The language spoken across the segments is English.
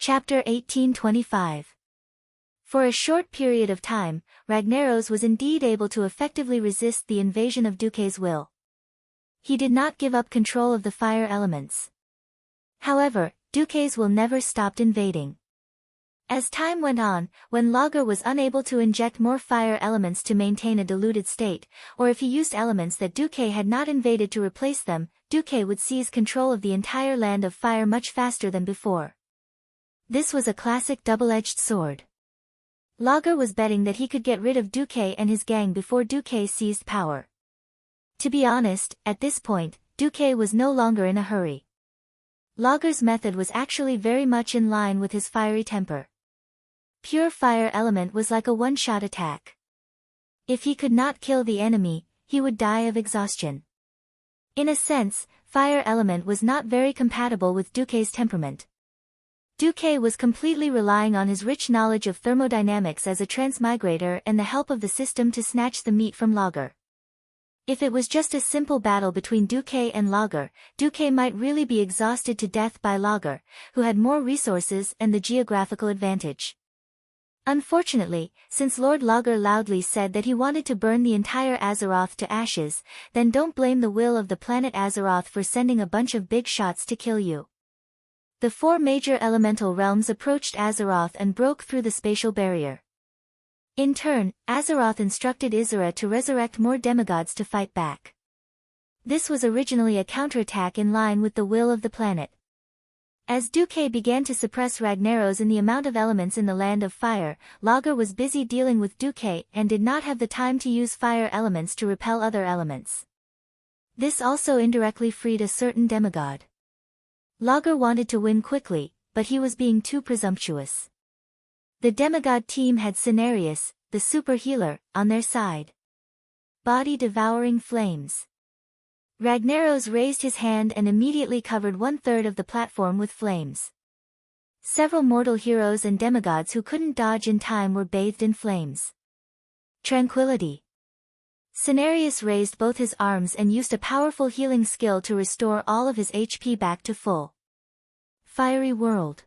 Chapter 1825. For a short period of time, Ragnaros was indeed able to effectively resist the invasion of Duque's will. He did not give up control of the fire elements. However, Duque's will never stopped invading. As time went on, when Lager was unable to inject more fire elements to maintain a diluted state, or if he used elements that Duque had not invaded to replace them, Duque would seize control of the entire land of fire much faster than before. This was a classic double-edged sword. Lager was betting that he could get rid of Duque and his gang before Duque seized power. To be honest, at this point, Duque was no longer in a hurry. Lager's method was actually very much in line with his fiery temper. Pure fire element was like a one-shot attack. If he could not kill the enemy, he would die of exhaustion. In a sense, fire element was not very compatible with Duque's temperament. Duque was completely relying on his rich knowledge of thermodynamics as a transmigrator and the help of the system to snatch the meat from Lager. If it was just a simple battle between Duque and Lager, Duque might really be exhausted to death by Lager, who had more resources and the geographical advantage. Unfortunately, since Lord Lager loudly said that he wanted to burn the entire Azeroth to ashes, then don't blame the will of the planet Azeroth for sending a bunch of big shots to kill you. The four major elemental realms approached Azeroth and broke through the spatial barrier. In turn, Azeroth instructed Isera to resurrect more demigods to fight back. This was originally a counterattack in line with the will of the planet. As Duque began to suppress Ragnaros in the amount of elements in the Land of Fire, Lager was busy dealing with Duque and did not have the time to use fire elements to repel other elements. This also indirectly freed a certain demigod. Lager wanted to win quickly, but he was being too presumptuous. The demigod team had Cenarius, the super healer, on their side. Body-devouring flames. Ragnaros raised his hand and immediately covered 1/3 of the platform with flames. Several mortal heroes and demigods who couldn't dodge in time were bathed in flames. Tranquility. Cenarius raised both his arms and used a powerful healing skill to restore all of his HP back to full. Fiery world.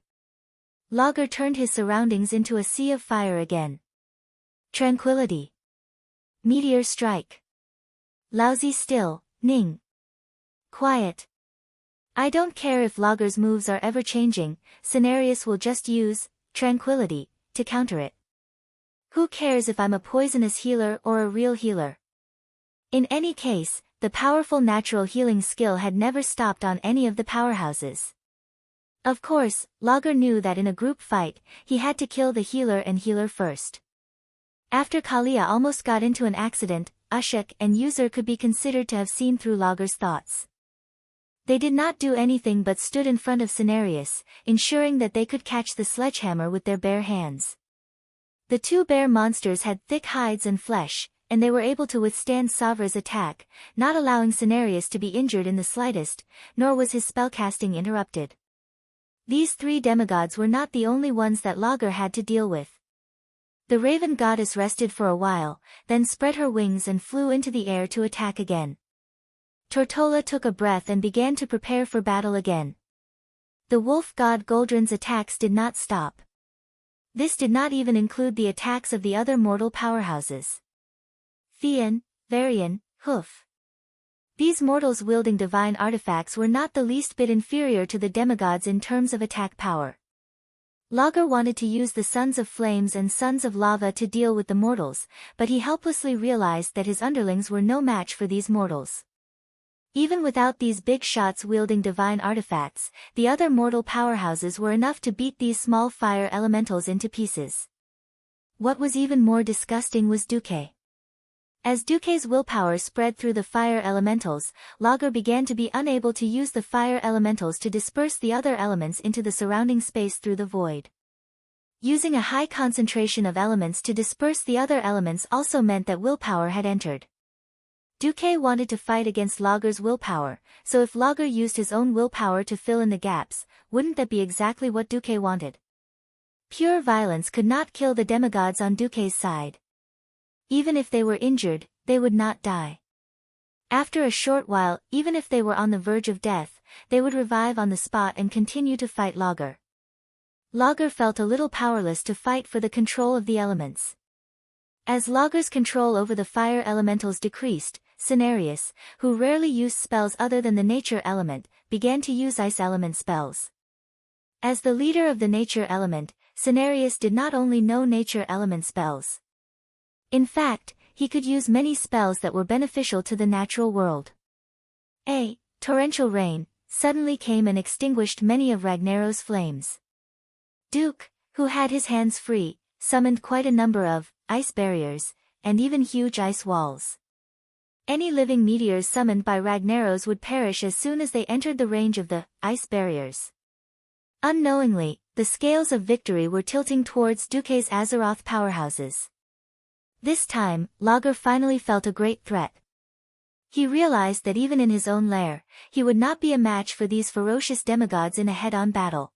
Lager turned his surroundings into a sea of fire again. Tranquility. Meteor strike. Lousy still, Ning. Quiet. I don't care if Lager's moves are ever changing, Cenarius will just use tranquility to counter it. Who cares if I'm a poisonous healer or a real healer? In any case, the powerful natural healing skill had never stopped on any of the powerhouses. Of course, Lager knew that in a group fight, he had to kill the healer and healer first. After Kalia almost got into an accident, Ashok and User could be considered to have seen through Lager's thoughts. They did not do anything but stood in front of Cenarius, ensuring that they could catch the sledgehammer with their bare hands. The two bear monsters had thick hides and flesh, and they were able to withstand Savra's attack, not allowing Cenarius to be injured in the slightest, nor was his spellcasting interrupted. These three demigods were not the only ones that Lager had to deal with. The Raven Goddess rested for a while, then spread her wings and flew into the air to attack again. Tortola took a breath and began to prepare for battle again. The Wolf God Goldrin's attacks did not stop. This did not even include the attacks of the other mortal powerhouses. Theon, Varian, Hoof. These mortals wielding divine artifacts were not the least bit inferior to the demigods in terms of attack power. Lager wanted to use the Sons of Flames and Sons of Lava to deal with the mortals, but he helplessly realized that his underlings were no match for these mortals. Even without these big shots wielding divine artifacts, the other mortal powerhouses were enough to beat these small fire elementals into pieces. What was even more disgusting was Duque. As Duque's willpower spread through the fire elementals, Lager began to be unable to use the fire elementals to disperse the other elements into the surrounding space through the void. Using a high concentration of elements to disperse the other elements also meant that willpower had entered. Duque wanted to fight against Lager's willpower, so if Lager used his own willpower to fill in the gaps, wouldn't that be exactly what Duque wanted? Pure violence could not kill the demigods on Duque's side. Even if they were injured, they would not die. After a short while, even if they were on the verge of death, they would revive on the spot and continue to fight Lager. Lager felt a little powerless to fight for the control of the elements. As Lager's control over the fire elementals decreased, Cenarius, who rarely used spells other than the nature element, began to use ice element spells. As the leader of the nature element, Cenarius did not only know nature element spells. In fact, he could use many spells that were beneficial to the natural world. A torrential rain suddenly came and extinguished many of Ragnaros's flames. Duke, who had his hands free, summoned quite a number of ice barriers, and even huge ice walls. Any living meteors summoned by Ragnaros would perish as soon as they entered the range of the ice barriers. Unknowingly, the scales of victory were tilting towards Duke's Azeroth powerhouses. This time, Lager finally felt a great threat. He realized that even in his own lair, he would not be a match for these ferocious demigods in a head-on battle.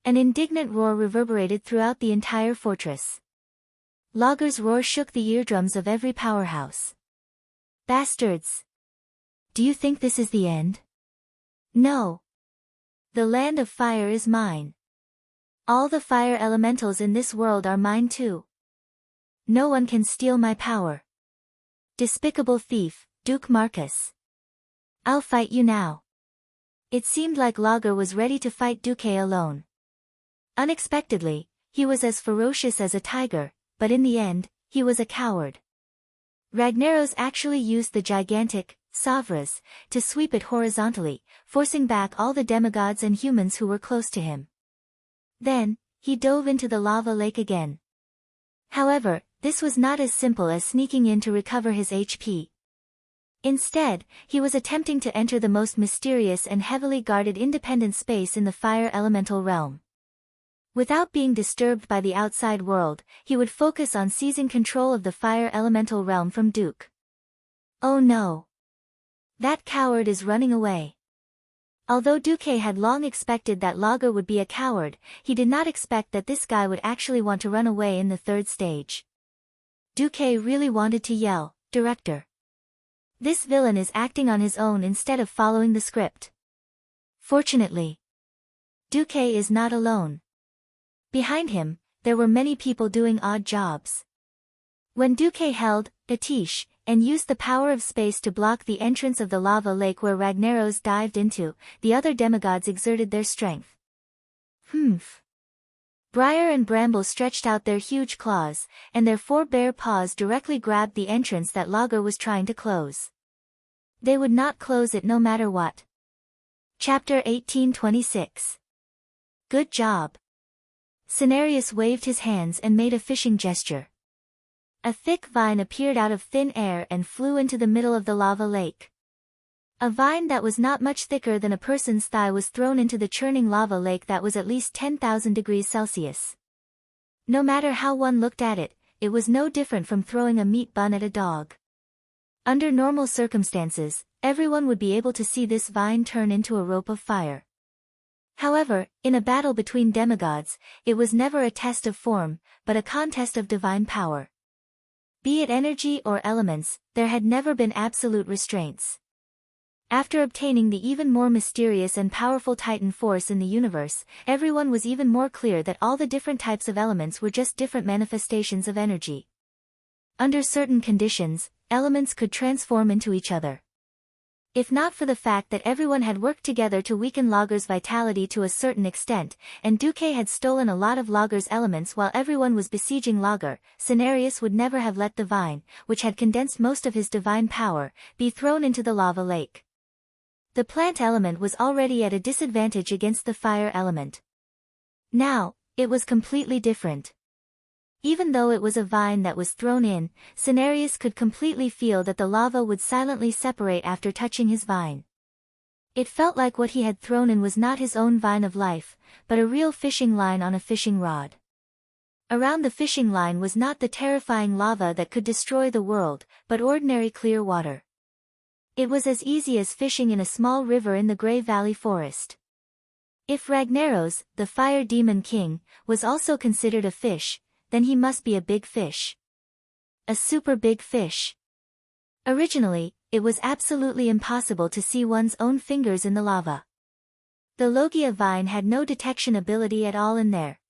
An indignant roar reverberated throughout the entire fortress. Lager's roar shook the eardrums of every powerhouse. Bastards! Do you think this is the end? No. The land of fire is mine. All the fire elementals in this world are mine too. No one can steal my power. Despicable thief, Duke Marcus. I'll fight you now. It seemed like Lager was ready to fight Duke alone. Unexpectedly, he was as ferocious as a tiger, but in the end, he was a coward. Ragnaros actually used the gigantic Savras to sweep it horizontally, forcing back all the demigods and humans who were close to him. Then, he dove into the lava lake again. However, this was not as simple as sneaking in to recover his HP. Instead, he was attempting to enter the most mysterious and heavily guarded independent space in the fire elemental realm. Without being disturbed by the outside world, he would focus on seizing control of the fire elemental realm from Duke. Oh no! That coward is running away. Although Duque had long expected that Lager would be a coward, he did not expect that this guy would actually want to run away in the third stage. Duque really wanted to yell, "Director! This villain is acting on his own instead of following the script." Fortunately, Duque is not alone. Behind him, there were many people doing odd jobs. When Duque held Atish and used the power of space to block the entrance of the lava lake where Ragnaros dived into, the other demigods exerted their strength. Briar and Bramble stretched out their huge claws, and their four bare paws directly grabbed the entrance that Lager was trying to close. They would not close it no matter what. Chapter 1826. Good job. Cenarius waved his hands and made a fishing gesture. A thick vine appeared out of thin air and flew into the middle of the lava lake. A vine that was not much thicker than a person's thigh was thrown into the churning lava lake that was at least 10,000 degrees Celsius. No matter how one looked at it, it was no different from throwing a meat bun at a dog. Under normal circumstances, everyone would be able to see this vine turn into a rope of fire. However, in a battle between demigods, it was never a test of form, but a contest of divine power. Be it energy or elements, there had never been absolute restraints. After obtaining the even more mysterious and powerful Titan force in the universe, everyone was even more clear that all the different types of elements were just different manifestations of energy. Under certain conditions, elements could transform into each other. If not for the fact that everyone had worked together to weaken Lager's vitality to a certain extent, and Duque had stolen a lot of Lager's elements while everyone was besieging Lager, Cenarius would never have let the vine, which had condensed most of his divine power, be thrown into the lava lake. The plant element was already at a disadvantage against the fire element. Now, it was completely different. Even though it was a vine that was thrown in, Cenarius could completely feel that the lava would silently separate after touching his vine. It felt like what he had thrown in was not his own vine of life, but a real fishing line on a fishing rod. Around the fishing line was not the terrifying lava that could destroy the world, but ordinary clear water. It was as easy as fishing in a small river in the Grey Valley forest. If Ragnaros, the fire demon king, was also considered a fish, then he must be a big fish. A super big fish. Originally, it was absolutely impossible to see one's own fingers in the lava. The Logia vine had no detection ability at all in there.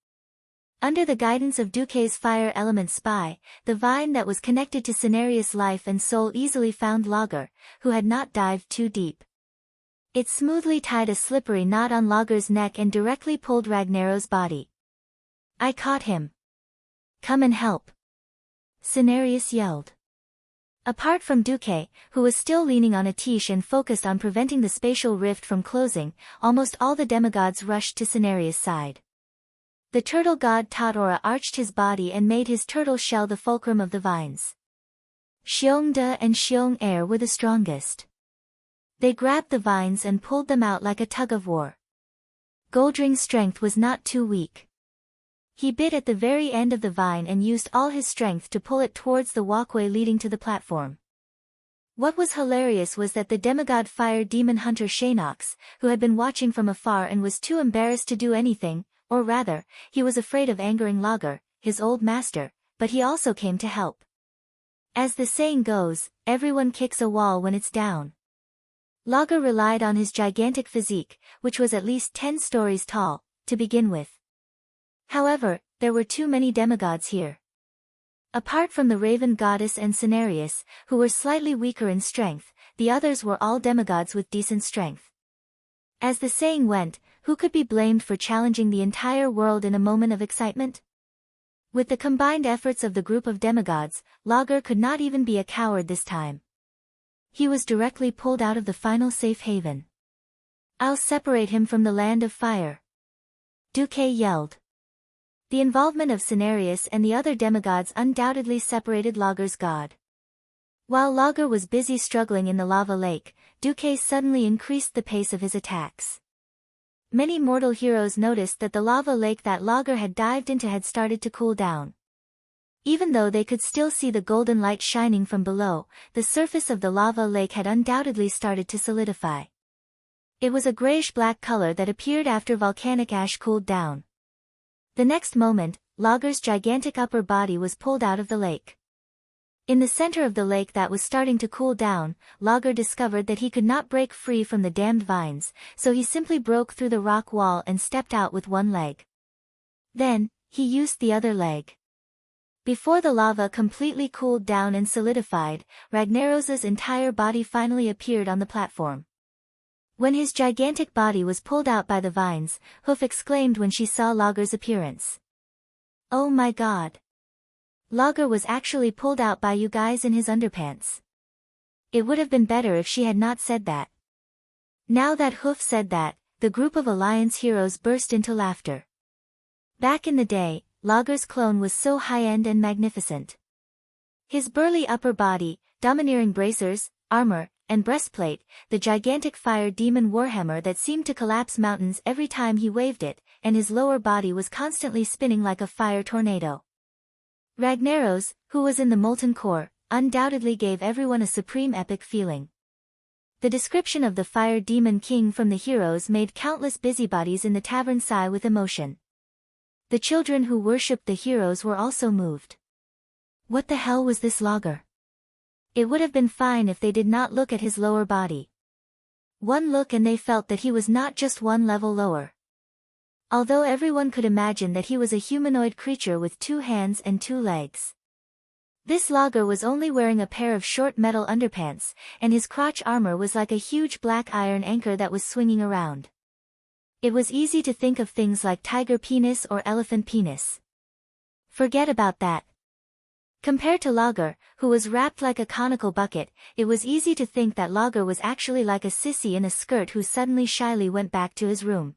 Under the guidance of Duque's fire element spy, the vine that was connected to Cenarius' life and soul easily found Lager, who had not dived too deep. It smoothly tied a slippery knot on Lager's neck and directly pulled Ragnaro's body. "I caught him. Come and help," Cenarius yelled. Apart from Duque, who was still leaning on a tiche and focused on preventing the spatial rift from closing, almost all the demigods rushed to Cenarius' side. The turtle god Tatora arched his body and made his turtle shell the fulcrum of the vines. Xiongde and Xiong-er were the strongest. They grabbed the vines and pulled them out like a tug-of-war. Goldring's strength was not too weak. He bit at the very end of the vine and used all his strength to pull it towards the walkway leading to the platform. What was hilarious was that the demigod fire demon hunter Shanox, who had been watching from afar and was too embarrassed to do anything, or rather, he was afraid of angering Lager, his old master, but he also came to help. As the saying goes, everyone kicks a wall when it's down. Lager relied on his gigantic physique, which was at least 10 stories tall, to begin with. However, there were too many demigods here. Apart from the Raven Goddess and Cenarius, who were slightly weaker in strength, the others were all demigods with decent strength. As the saying went, who could be blamed for challenging the entire world in a moment of excitement? With the combined efforts of the group of demigods, Lager could not even be a coward this time. He was directly pulled out of the final safe haven. "I'll separate him from the land of fire," Duque yelled. The involvement of Cenarius and the other demigods undoubtedly separated Lager's god. While Lager was busy struggling in the lava lake, Duque suddenly increased the pace of his attacks. Many mortal heroes noticed that the lava lake that Lager had dived into had started to cool down. Even though they could still see the golden light shining from below, the surface of the lava lake had undoubtedly started to solidify. It was a grayish-black color that appeared after volcanic ash cooled down. The next moment, Lager's gigantic upper body was pulled out of the lake. In the center of the lake that was starting to cool down, Lager discovered that he could not break free from the damned vines, so he simply broke through the rock wall and stepped out with one leg. Then, he used the other leg. Before the lava completely cooled down and solidified, Ragnaros's entire body finally appeared on the platform. When his gigantic body was pulled out by the vines, Hoof exclaimed when she saw Lager's appearance. "Oh my god! Lager was actually pulled out by you guys in his underpants." It would have been better if she had not said that. Now that Hoof said that, the group of Alliance heroes burst into laughter. Back in the day, Lager's clone was so high-end and magnificent. His burly upper body, domineering bracers, armor, and breastplate, the gigantic fire demon warhammer that seemed to collapse mountains every time he waved it, and his lower body was constantly spinning like a fire tornado. Ragnaros, who was in the molten core, undoubtedly gave everyone a supreme epic feeling. The description of the fire demon king from the heroes made countless busybodies in the tavern sigh with emotion. The children who worshipped the heroes were also moved. What the hell was this Lager? It would have been fine if they did not look at his lower body. One look and they felt that he was not just one level lower. Although everyone could imagine that he was a humanoid creature with 2 hands and 2 legs. This Lager was only wearing a pair of short metal underpants, and his crotch armor was like a huge black iron anchor that was swinging around. It was easy to think of things like tiger penis or elephant penis. Forget about that. Compared to Lager, who was wrapped like a conical bucket, it was easy to think that Lager was actually like a sissy in a skirt who suddenly shyly went back to his room.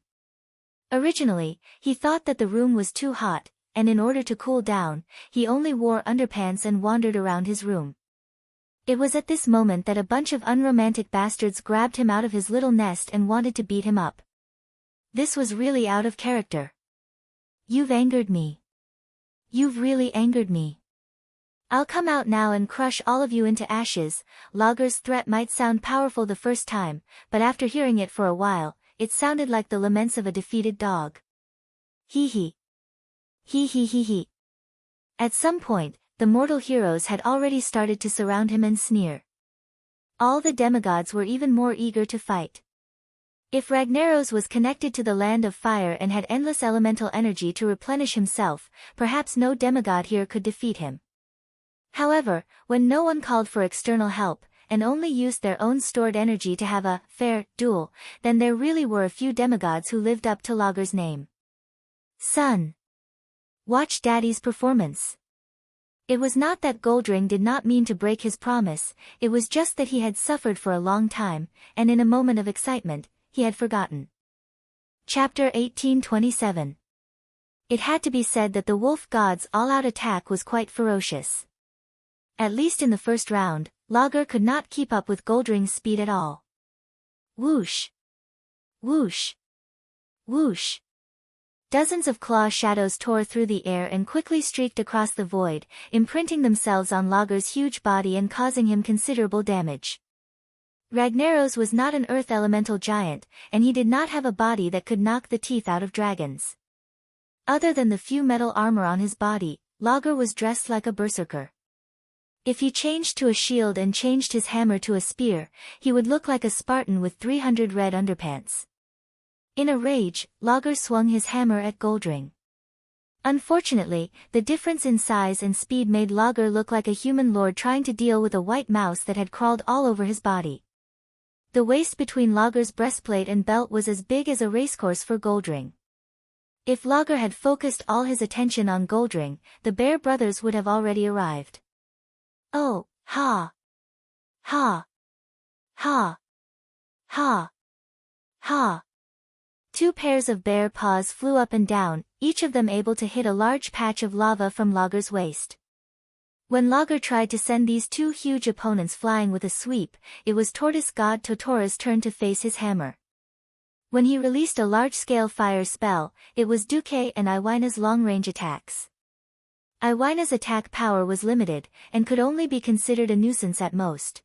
Originally, he thought that the room was too hot, and in order to cool down, he only wore underpants and wandered around his room. It was at this moment that a bunch of unromantic bastards grabbed him out of his little nest and wanted to beat him up. This was really out of character. "You've angered me. You've really angered me. I'll come out now and crush all of you into ashes." Lager's threat might sound powerful the first time, but after hearing it for a while, it sounded like the laments of a defeated dog. Hee hee. Hee hee hee hee. At some point, the mortal heroes had already started to surround him and sneer. All the demigods were even more eager to fight. If Ragnaros was connected to the land of fire and had endless elemental energy to replenish himself, perhaps no demigod here could defeat him. However, when no one called for external help, and only used their own stored energy to have a fair duel, then there really were a few demigods who lived up to Lager's name. Son. Watch Daddy's performance. It was not that Goldring did not mean to break his promise, it was just that he had suffered for a long time, and in a moment of excitement, he had forgotten. Chapter 1827. It had to be said that the wolf god's all-out attack was quite ferocious. At least in the first round, Lager could not keep up with Goldring's speed at all. Whoosh! Whoosh! Whoosh! Dozens of claw shadows tore through the air and quickly streaked across the void, imprinting themselves on Lager's huge body and causing him considerable damage. Ragnaros was not an earth elemental giant, and he did not have a body that could knock the teeth out of dragons. Other than the few metal armor on his body, Lager was dressed like a berserker. If he changed to a shield and changed his hammer to a spear, he would look like a Spartan with 300 red underpants. In a rage, Lager swung his hammer at Goldring. Unfortunately, the difference in size and speed made Lager look like a human lord trying to deal with a white mouse that had crawled all over his body. The waist between Lager's breastplate and belt was as big as a racecourse for Goldring. If Lager had focused all his attention on Goldring, the Bear brothers would have already arrived. Oh, ha! Ha! Ha! Ha! Ha! Two pairs of bear paws flew up and down, each of them able to hit a large patch of lava from Lager's waist. When Lager tried to send these two huge opponents flying with a sweep, it was tortoise god Totora's turn to face his hammer. When he released a large-scale fire spell, it was Duque and Iwina's long-range attacks. Iwina's attack power was limited, and could only be considered a nuisance at most.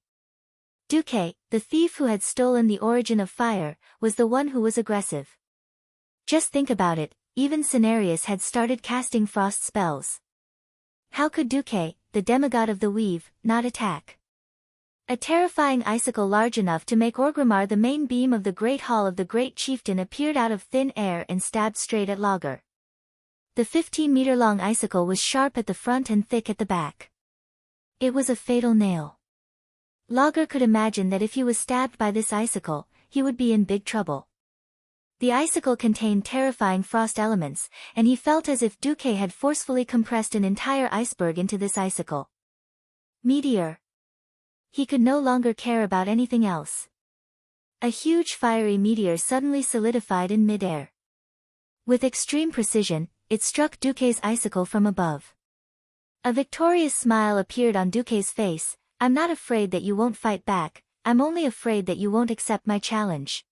Duque, the thief who had stolen the origin of fire, was the one who was aggressive. Just think about it, even Cenarius had started casting frost spells. How could Duque, the demigod of the weave, not attack? A terrifying icicle large enough to make Orgrimmar the main beam of the great hall of the great chieftain appeared out of thin air and stabbed straight at Lager. The 15-meter-long icicle was sharp at the front and thick at the back. It was a fatal nail. Lager could imagine that if he was stabbed by this icicle, he would be in big trouble. The icicle contained terrifying frost elements, and he felt as if Duque had forcefully compressed an entire iceberg into this icicle. Meteor. He could no longer care about anything else. A huge fiery meteor suddenly solidified in midair. With extreme precision, it struck Duque's icicle from above. A victorious smile appeared on Duque's face. I'm not afraid that you won't fight back, I'm only afraid that you won't accept my challenge.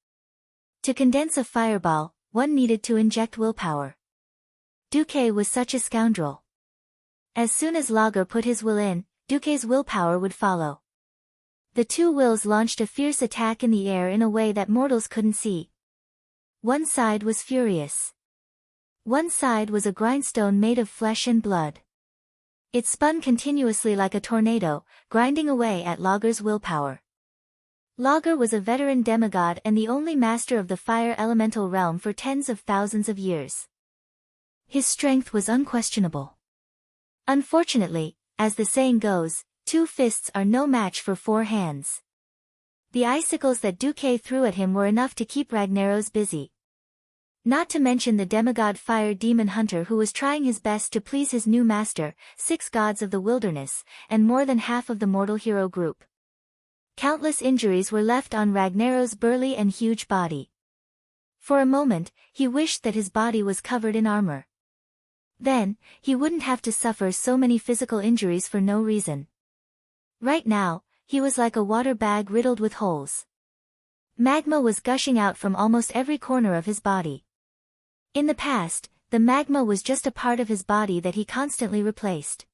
To condense a fireball, one needed to inject willpower. Duque was such a scoundrel. As soon as Lager put his will in, Duque's willpower would follow. The two wills launched a fierce attack in the air in a way that mortals couldn't see. One side was furious. One side was a grindstone made of flesh and blood. It spun continuously like a tornado, grinding away at Lager's willpower. Lager was a veteran demigod and the only master of the fire elemental realm for tens of thousands of years. His strength was unquestionable. Unfortunately, as the saying goes, 2 fists are no match for 4 hands. The icicles that Duque threw at him were enough to keep Ragnaros busy. Not to mention the demigod fire demon hunter who was trying his best to please his new master, 6 gods of the wilderness, and more than half of the mortal hero group. Countless injuries were left on Ragnaros' burly and huge body. For a moment, he wished that his body was covered in armor. Then, he wouldn't have to suffer so many physical injuries for no reason. Right now, he was like a water bag riddled with holes. Magma was gushing out from almost every corner of his body. In the past, the magma was just a part of his body that he constantly replaced.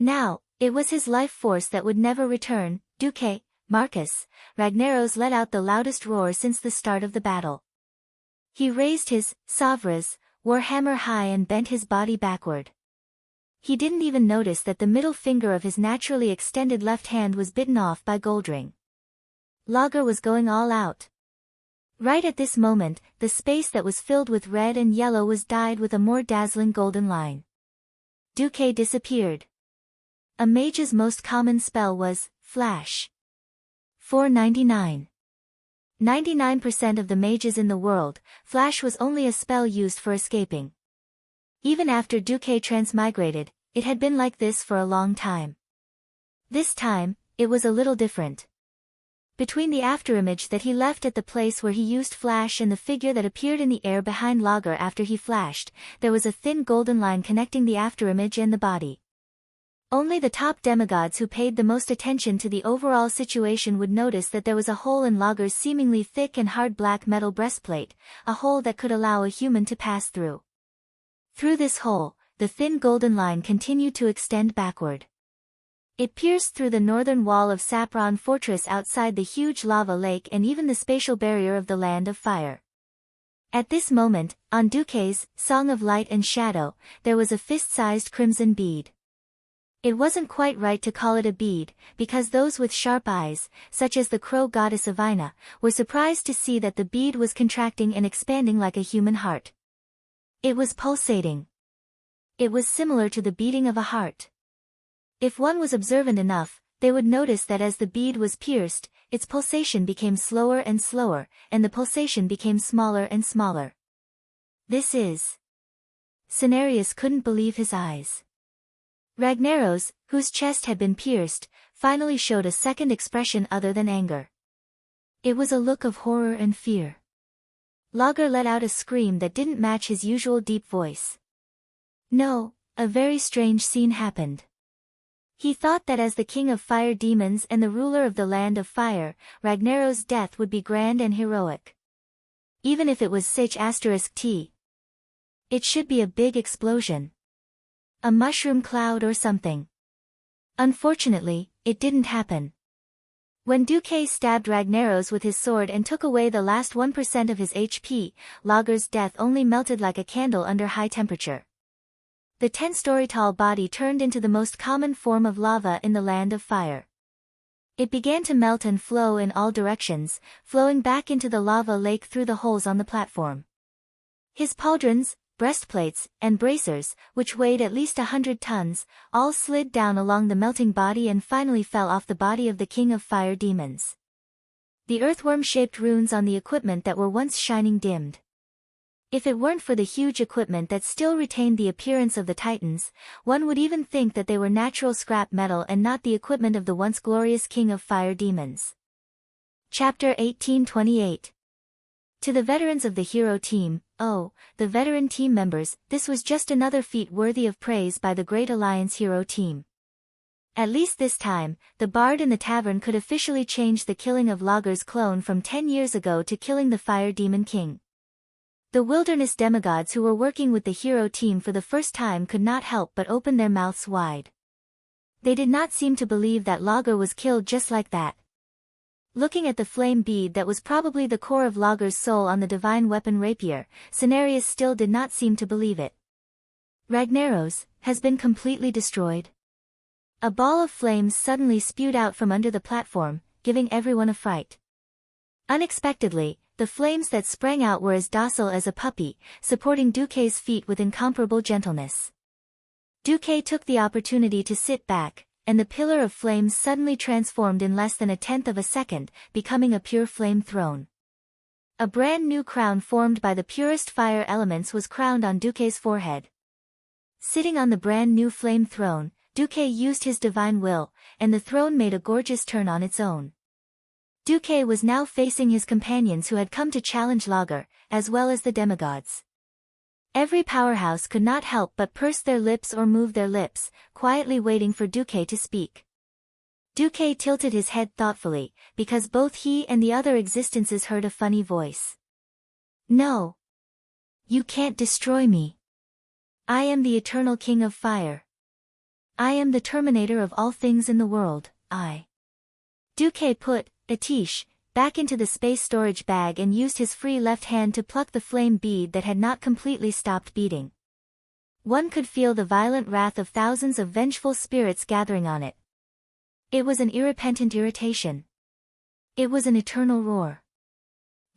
Now, it was his life force that would never return. Duque, Marcus, Ragnaros let out the loudest roar since the start of the battle. He raised his Savras warhammer high and bent his body backward. He didn't even notice that the middle finger of his naturally extended left hand was bitten off by Goldring. Lager was going all out. Right at this moment, the space that was filled with red and yellow was dyed with a more dazzling golden line. Duque disappeared. A mage's most common spell was Flash. 499. 99% of the mages in the world, Flash was only a spell used for escaping. Even after Duque transmigrated, it had been like this for a long time. This time, it was a little different. Between the afterimage that he left at the place where he used Flash and the figure that appeared in the air behind Lager after he flashed, there was a thin golden line connecting the afterimage and the body. Only the top demigods who paid the most attention to the overall situation would notice that there was a hole in Lager's seemingly thick and hard black metal breastplate, a hole that could allow a human to pass through. Through this hole, the thin golden line continued to extend backward. It pierced through the northern wall of Sapron Fortress outside the huge lava lake and even the spatial barrier of the Land of Fire. At this moment, on Duque's Song of Light and Shadow, there was a fist-sized crimson bead. It wasn't quite right to call it a bead, because those with sharp eyes, such as the crow goddess Avina, were surprised to see that the bead was contracting and expanding like a human heart. It was pulsating. It was similar to the beating of a heart. If one was observant enough, they would notice that as the bead was pierced, its pulsation became slower and slower, and the pulsation became smaller and smaller. This is... Cenarius couldn't believe his eyes. Ragnaros, whose chest had been pierced, finally showed a second expression other than anger. It was a look of horror and fear. Lager let out a scream that didn't match his usual deep voice. No, a very strange scene happened. He thought that as the king of fire demons and the ruler of the Land of Fire, Ragnaros' death would be grand and heroic. Even if it was T. It should be a big explosion. A mushroom cloud or something. Unfortunately, it didn't happen. When Duque stabbed Ragnaros with his sword and took away the last 1% of his HP, Lager's death only melted like a candle under high temperature. The 10-story tall body turned into the most common form of lava in the Land of Fire. It began to melt and flow in all directions, flowing back into the lava lake through the holes on the platform. His pauldrons, breastplates, and bracers, which weighed at least 100 tons, all slid down along the melting body and finally fell off the body of the King of Fire Demons. The earthworm-shaped runes on the equipment that were once shining dimmed. If it weren't for the huge equipment that still retained the appearance of the Titans, one would even think that they were natural scrap metal and not the equipment of the once glorious King of Fire Demons. Chapter 1828. To the veterans of the hero team, oh, the veteran team members, this was just another feat worthy of praise by the Great Alliance hero team. At least this time, the bard in the tavern could officially change the killing of Lager's clone from 10 years ago to killing the Fire Demon King. The wilderness demigods who were working with the hero team for the first time could not help but open their mouths wide. They did not seem to believe that Lager was killed just like that. Looking at the flame bead that was probably the core of Lager's soul on the divine weapon rapier, Cenarius still did not seem to believe it. Ragnaros has been completely destroyed. A ball of flames suddenly spewed out from under the platform, giving everyone a fright. Unexpectedly, the flames that sprang out were as docile as a puppy, supporting Duque's feet with incomparable gentleness. Duque took the opportunity to sit back, and the pillar of flames suddenly transformed in less than 1/10 of a second, becoming a pure flame throne. A brand new crown formed by the purest fire elements was crowned on Duque's forehead. Sitting on the brand new flame throne, Duque used his divine will, and the throne made a gorgeous turn on its own. Duque was now facing his companions who had come to challenge Lager, as well as the demigods. Every powerhouse could not help but purse their lips or move their lips, quietly waiting for Duque to speak. Duque tilted his head thoughtfully, because both he and the other existences heard a funny voice. No. You can't destroy me. I am the eternal King of Fire. I am the terminator of all things in the world, Duque put Atish back into the space storage bag and used his free left hand to pluck the flame bead that had not completely stopped beating. One could feel the violent wrath of thousands of vengeful spirits gathering on it. It was an irrepentant irritation. It was an eternal roar.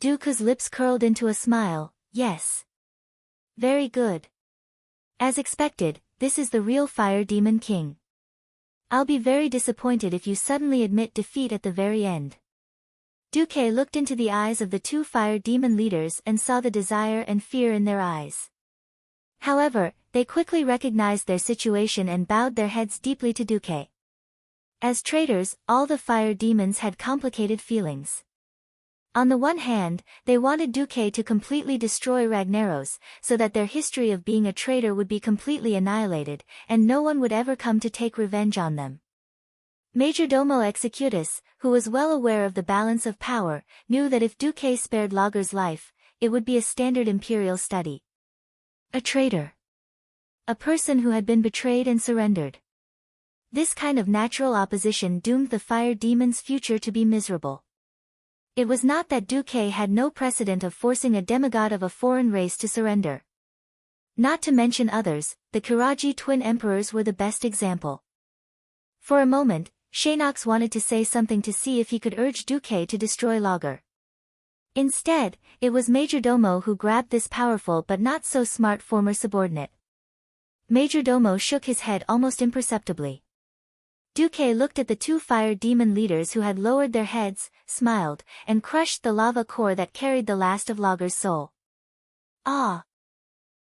Dooku's lips curled into a smile. Yes. Very good. As expected, this is the real Fire Demon King. I'll be very disappointed if you suddenly admit defeat at the very end. Dooku looked into the eyes of the two fire demon leaders and saw the desire and fear in their eyes. However, they quickly recognized their situation and bowed their heads deeply to Dooku. As traitors, all the fire demons had complicated feelings. On the one hand, they wanted Dooku to completely destroy Ragnaros, so that their history of being a traitor would be completely annihilated, and no one would ever come to take revenge on them. Majordomo Executus, who was well aware of the balance of power, knew that if Dooku spared Lager's life, it would be a standard imperial study. A traitor. A person who had been betrayed and surrendered. This kind of natural opposition doomed the fire demon's future to be miserable. It was not that Dooku had no precedent of forcing a demigod of a foreign race to surrender. Not to mention others, the Kiraji twin emperors were the best example. For a moment, Shaynox wanted to say something to see if he could urge Dooku to destroy Lager. Instead, it was Majordomo who grabbed this powerful but not so smart former subordinate. Majordomo shook his head almost imperceptibly. Dooku looked at the two fire demon leaders who had lowered their heads, smiled, and crushed the lava core that carried the last of Lager's soul. Ah!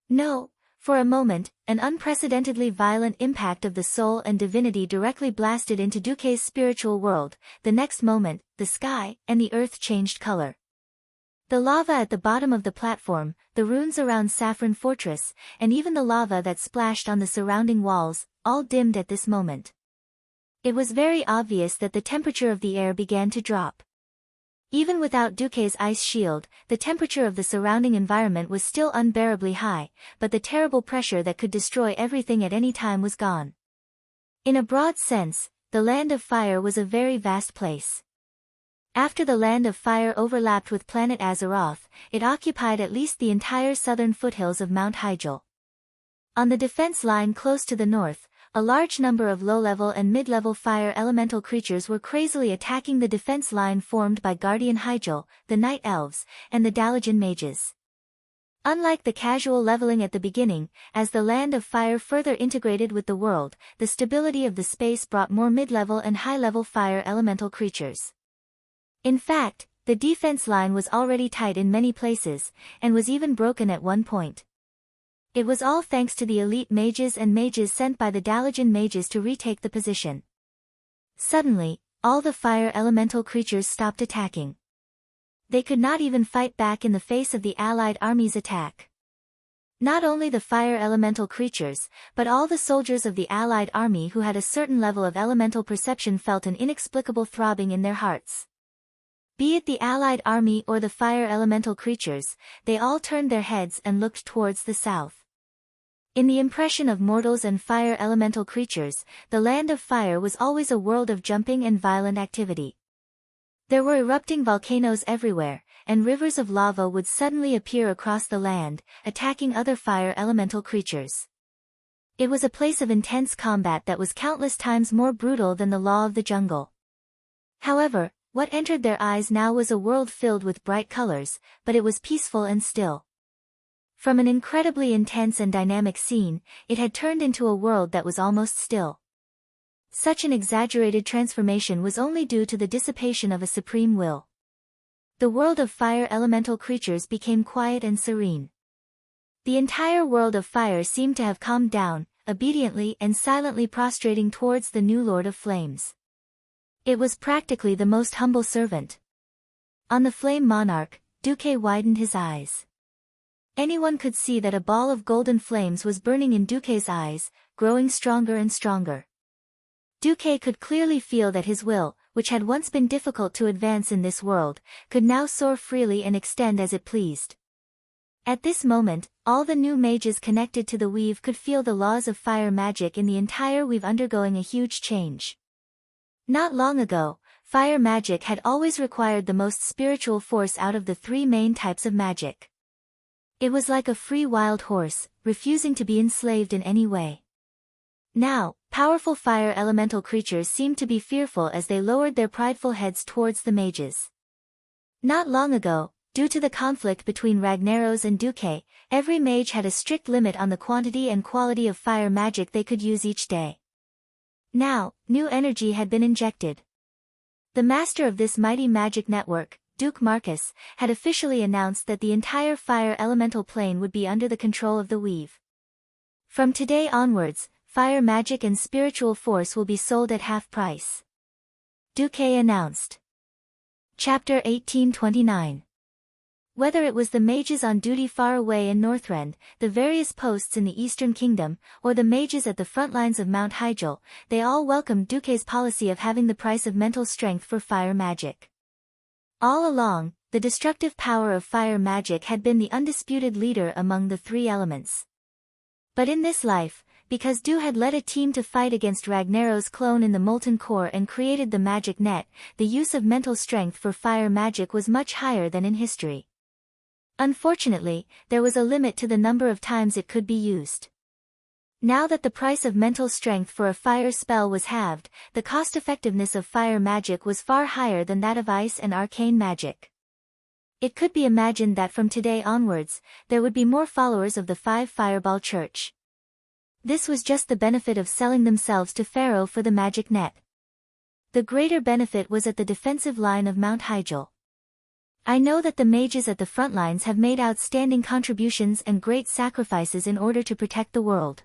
No! For a moment, an unprecedentedly violent impact of the soul and divinity directly blasted into Dooku's spiritual world. The next moment, the sky and the earth changed color. The lava at the bottom of the platform, the ruins around Saffron Fortress, and even the lava that splashed on the surrounding walls, all dimmed at this moment. It was very obvious that the temperature of the air began to drop. Even without Dooku's ice shield, the temperature of the surrounding environment was still unbearably high, but the terrible pressure that could destroy everything at any time was gone. In a broad sense, the Land of Fire was a very vast place. After the Land of Fire overlapped with planet Azeroth, it occupied at least the entire southern foothills of Mount Hyjal. On the defense line close to the north, a large number of low-level and mid-level fire elemental creatures were crazily attacking the defense line formed by Guardian Hyjal, the Night Elves, and the Dalajan Mages. Unlike the casual leveling at the beginning, as the Land of Fire further integrated with the world, the stability of the space brought more mid-level and high-level fire elemental creatures. In fact, the defense line was already tight in many places, and was even broken at one point. It was all thanks to the elite mages and mages sent by the Dalajan mages to retake the position. Suddenly, all the fire elemental creatures stopped attacking. They could not even fight back in the face of the allied army's attack. Not only the fire elemental creatures, but all the soldiers of the allied army who had a certain level of elemental perception felt an inexplicable throbbing in their hearts. Be it the allied army or the fire elemental creatures, they all turned their heads and looked towards the south. In the impression of mortals and fire elemental creatures, the Land of Fire was always a world of jumping and violent activity. There were erupting volcanoes everywhere, and rivers of lava would suddenly appear across the land, attacking other fire elemental creatures. It was a place of intense combat that was countless times more brutal than the law of the jungle. However, what entered their eyes now was a world filled with bright colors, but it was peaceful and still. From an incredibly intense and dynamic scene, it had turned into a world that was almost still. Such an exaggerated transformation was only due to the dissipation of a supreme will. The world of fire elemental creatures became quiet and serene. The entire world of fire seemed to have calmed down, obediently and silently prostrating towards the new Lord of Flames. It was practically the most humble servant. On the Flame Monarch, Dooku widened his eyes. Anyone could see that a ball of golden flames was burning in Dooku's eyes, growing stronger and stronger. Dooku could clearly feel that his will, which had once been difficult to advance in this world, could now soar freely and extend as it pleased. At this moment, all the new mages connected to the weave could feel the laws of fire magic in the entire weave undergoing a huge change. Not long ago, fire magic had always required the most spiritual force out of the three main types of magic. It was like a free wild horse, refusing to be enslaved in any way. Now, powerful fire elemental creatures seemed to be fearful as they lowered their prideful heads towards the mages. Not long ago, Due to the conflict between Ragnaros and Duque, every mage had a strict limit on the quantity and quality of fire magic they could use each day. Now, new energy had been injected. The master of this mighty magic network, Duke Marcus, had officially announced that the entire fire elemental plane would be under the control of the Weave. From today onwards, fire magic and spiritual force will be sold at half price. Duque announced. Chapter 1829. Whether it was the mages on duty far away in Northrend, the various posts in the Eastern Kingdom, or the mages at the front lines of Mount Hyjal, they all welcomed Duque's policy of having the price of mental strength for fire magic. All along, the destructive power of fire magic had been the undisputed leader among the three elements. But in this life, because Du had led a team to fight against Ragnaros' clone in the Molten Core and created the magic net, the use of mental strength for fire magic was much higher than in history. Unfortunately, there was a limit to the number of times it could be used. Now that the price of mental strength for a fire spell was halved, the cost-effectiveness of fire magic was far higher than that of ice and arcane magic. It could be imagined that from today onwards, there would be more followers of the Five Fireball Church. This was just the benefit of selling themselves to Pharaoh for the magic net. The greater benefit was at the defensive line of Mount Hyjal. I know that the mages at the front lines have made outstanding contributions and great sacrifices in order to protect the world.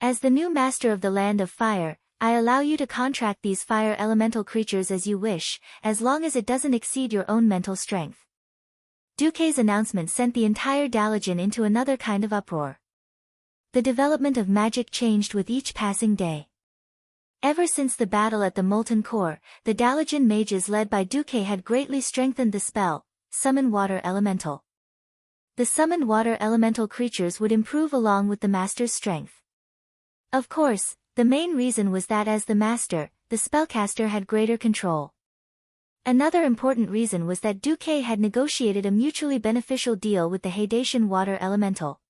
As the new master of the Land of Fire, I allow you to contract these fire elemental creatures as you wish, as long as it doesn't exceed your own mental strength. Duque's announcement sent the entire Dalajan into another kind of uproar. The development of magic changed with each passing day. Ever since the battle at the Molten Core, the Dalajan mages led by Duque had greatly strengthened the spell, Summon Water Elemental. The summoned water elemental creatures would improve along with the master's strength. Of course, the main reason was that as the master, the spellcaster had greater control. Another important reason was that Duque had negotiated a mutually beneficial deal with the Haitian Water Elemental.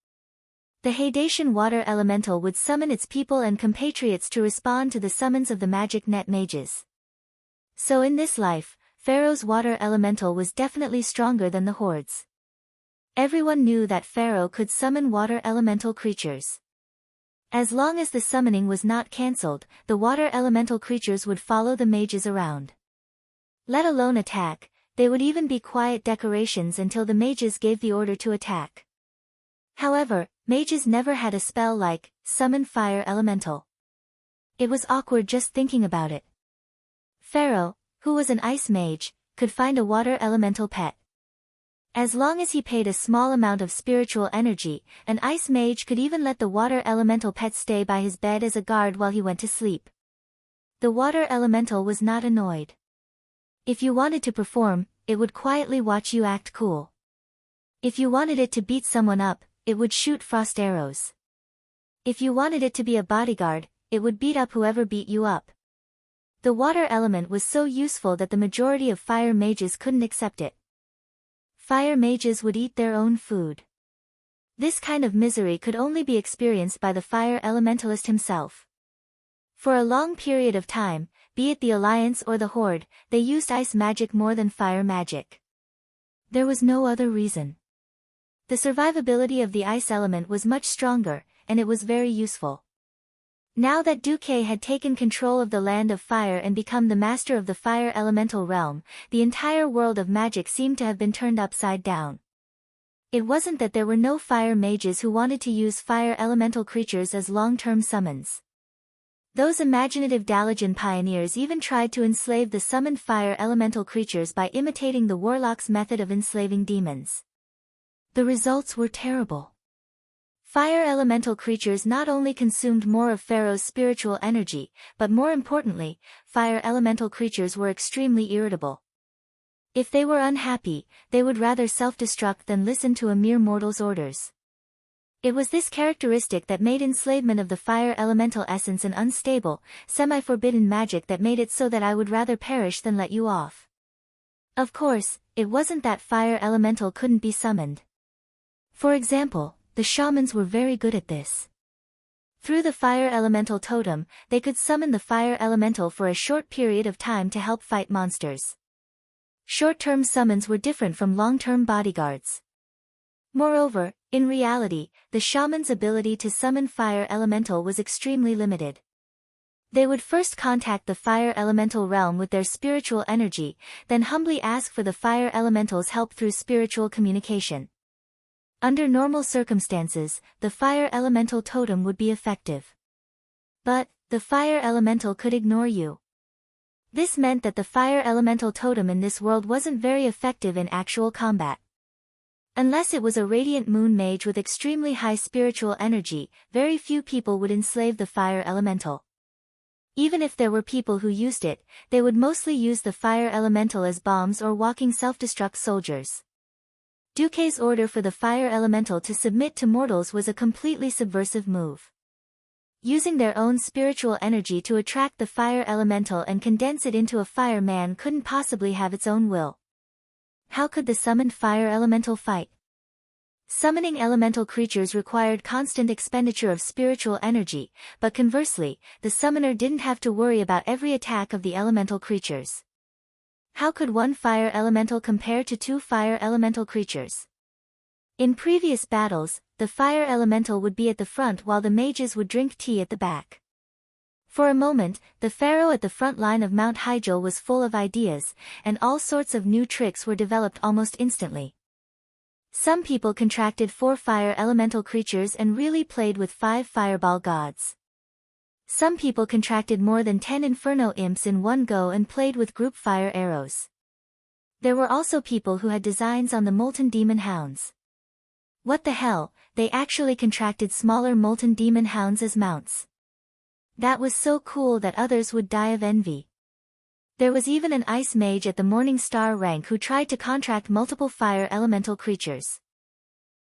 The Haitian Water Elemental would summon its people and compatriots to respond to the summons of the magic net mages. So in this life, Pharaoh's Water Elemental was definitely stronger than the Horde's. Everyone knew that Pharaoh could summon water elemental creatures. As long as the summoning was not cancelled, the water elemental creatures would follow the mages around. Let alone attack, they would even be quiet decorations until the mages gave the order to attack. However, mages never had a spell like, Summon Fire Elemental. It was awkward just thinking about it. Pharaoh, who was an ice mage, could find a water elemental pet. As long as he paid a small amount of spiritual energy, an ice mage could even let the water elemental pet stay by his bed as a guard while he went to sleep. The water elemental was not annoyed. If you wanted to perform, it would quietly watch you act cool. If you wanted it to beat someone up, it would shoot frost arrows. If you wanted it to be a bodyguard, it would beat up whoever beat you up. The water element was so useful that the majority of fire mages couldn't accept it. Fire mages would eat their own food. This kind of misery could only be experienced by the fire elementalist himself. For a long period of time, be it the Alliance or the Horde, they used ice magic more than fire magic. There was no other reason. The survivability of the ice element was much stronger, and it was very useful. Now that Duque had taken control of the Land of Fire and become the master of the fire elemental realm, the entire world of magic seemed to have been turned upside down. It wasn't that there were no fire mages who wanted to use fire elemental creatures as long-term summons. Those imaginative Dalajan pioneers even tried to enslave the summoned fire elemental creatures by imitating the warlock's method of enslaving demons. The results were terrible. Fire elemental creatures not only consumed more of Pharaoh's spiritual energy, but more importantly, fire elemental creatures were extremely irritable. If they were unhappy, they would rather self-destruct than listen to a mere mortal's orders. It was this characteristic that made enslavement of the fire elemental essence an unstable, semi-forbidden magic that made it so that I would rather perish than let you off. Of course, it wasn't that fire elemental couldn't be summoned. For example, the shamans were very good at this. Through the fire elemental totem, they could summon the fire elemental for a short period of time to help fight monsters. Short-term summons were different from long-term bodyguards. Moreover, in reality, the shaman's ability to summon fire elemental was extremely limited. They would first contact the fire elemental realm with their spiritual energy, then humbly ask for the fire elemental's help through spiritual communication. Under normal circumstances, the fire elemental totem would be effective. But, the fire elemental could ignore you. This meant that the fire elemental totem in this world wasn't very effective in actual combat. Unless it was a radiant moon mage with extremely high spiritual energy, very few people would enslave the fire elemental. Even if there were people who used it, they would mostly use the fire elemental as bombs or walking self-destruct soldiers. Duque's order for the fire elemental to submit to mortals was a completely subversive move. Using their own spiritual energy to attract the fire elemental and condense it into a fire man couldn't possibly have its own will. How could the summoned fire elemental fight? Summoning elemental creatures required constant expenditure of spiritual energy, but conversely, the summoner didn't have to worry about every attack of the elemental creatures. How could one fire elemental compare to two fire elemental creatures? In previous battles, the fire elemental would be at the front while the mages would drink tea at the back. For a moment, the pharaoh at the front line of Mount Hyjal was full of ideas, and all sorts of new tricks were developed almost instantly. Some people contracted 4 fire elemental creatures and really played with 5 fireball gods. Some people contracted more than 10 inferno imps in one go and played with group fire arrows. There were also people who had designs on the molten demon hounds. What the hell, they actually contracted smaller molten demon hounds as mounts. That was so cool that others would die of envy. There was even an ice mage at the Morning Star rank who tried to contract multiple fire elemental creatures.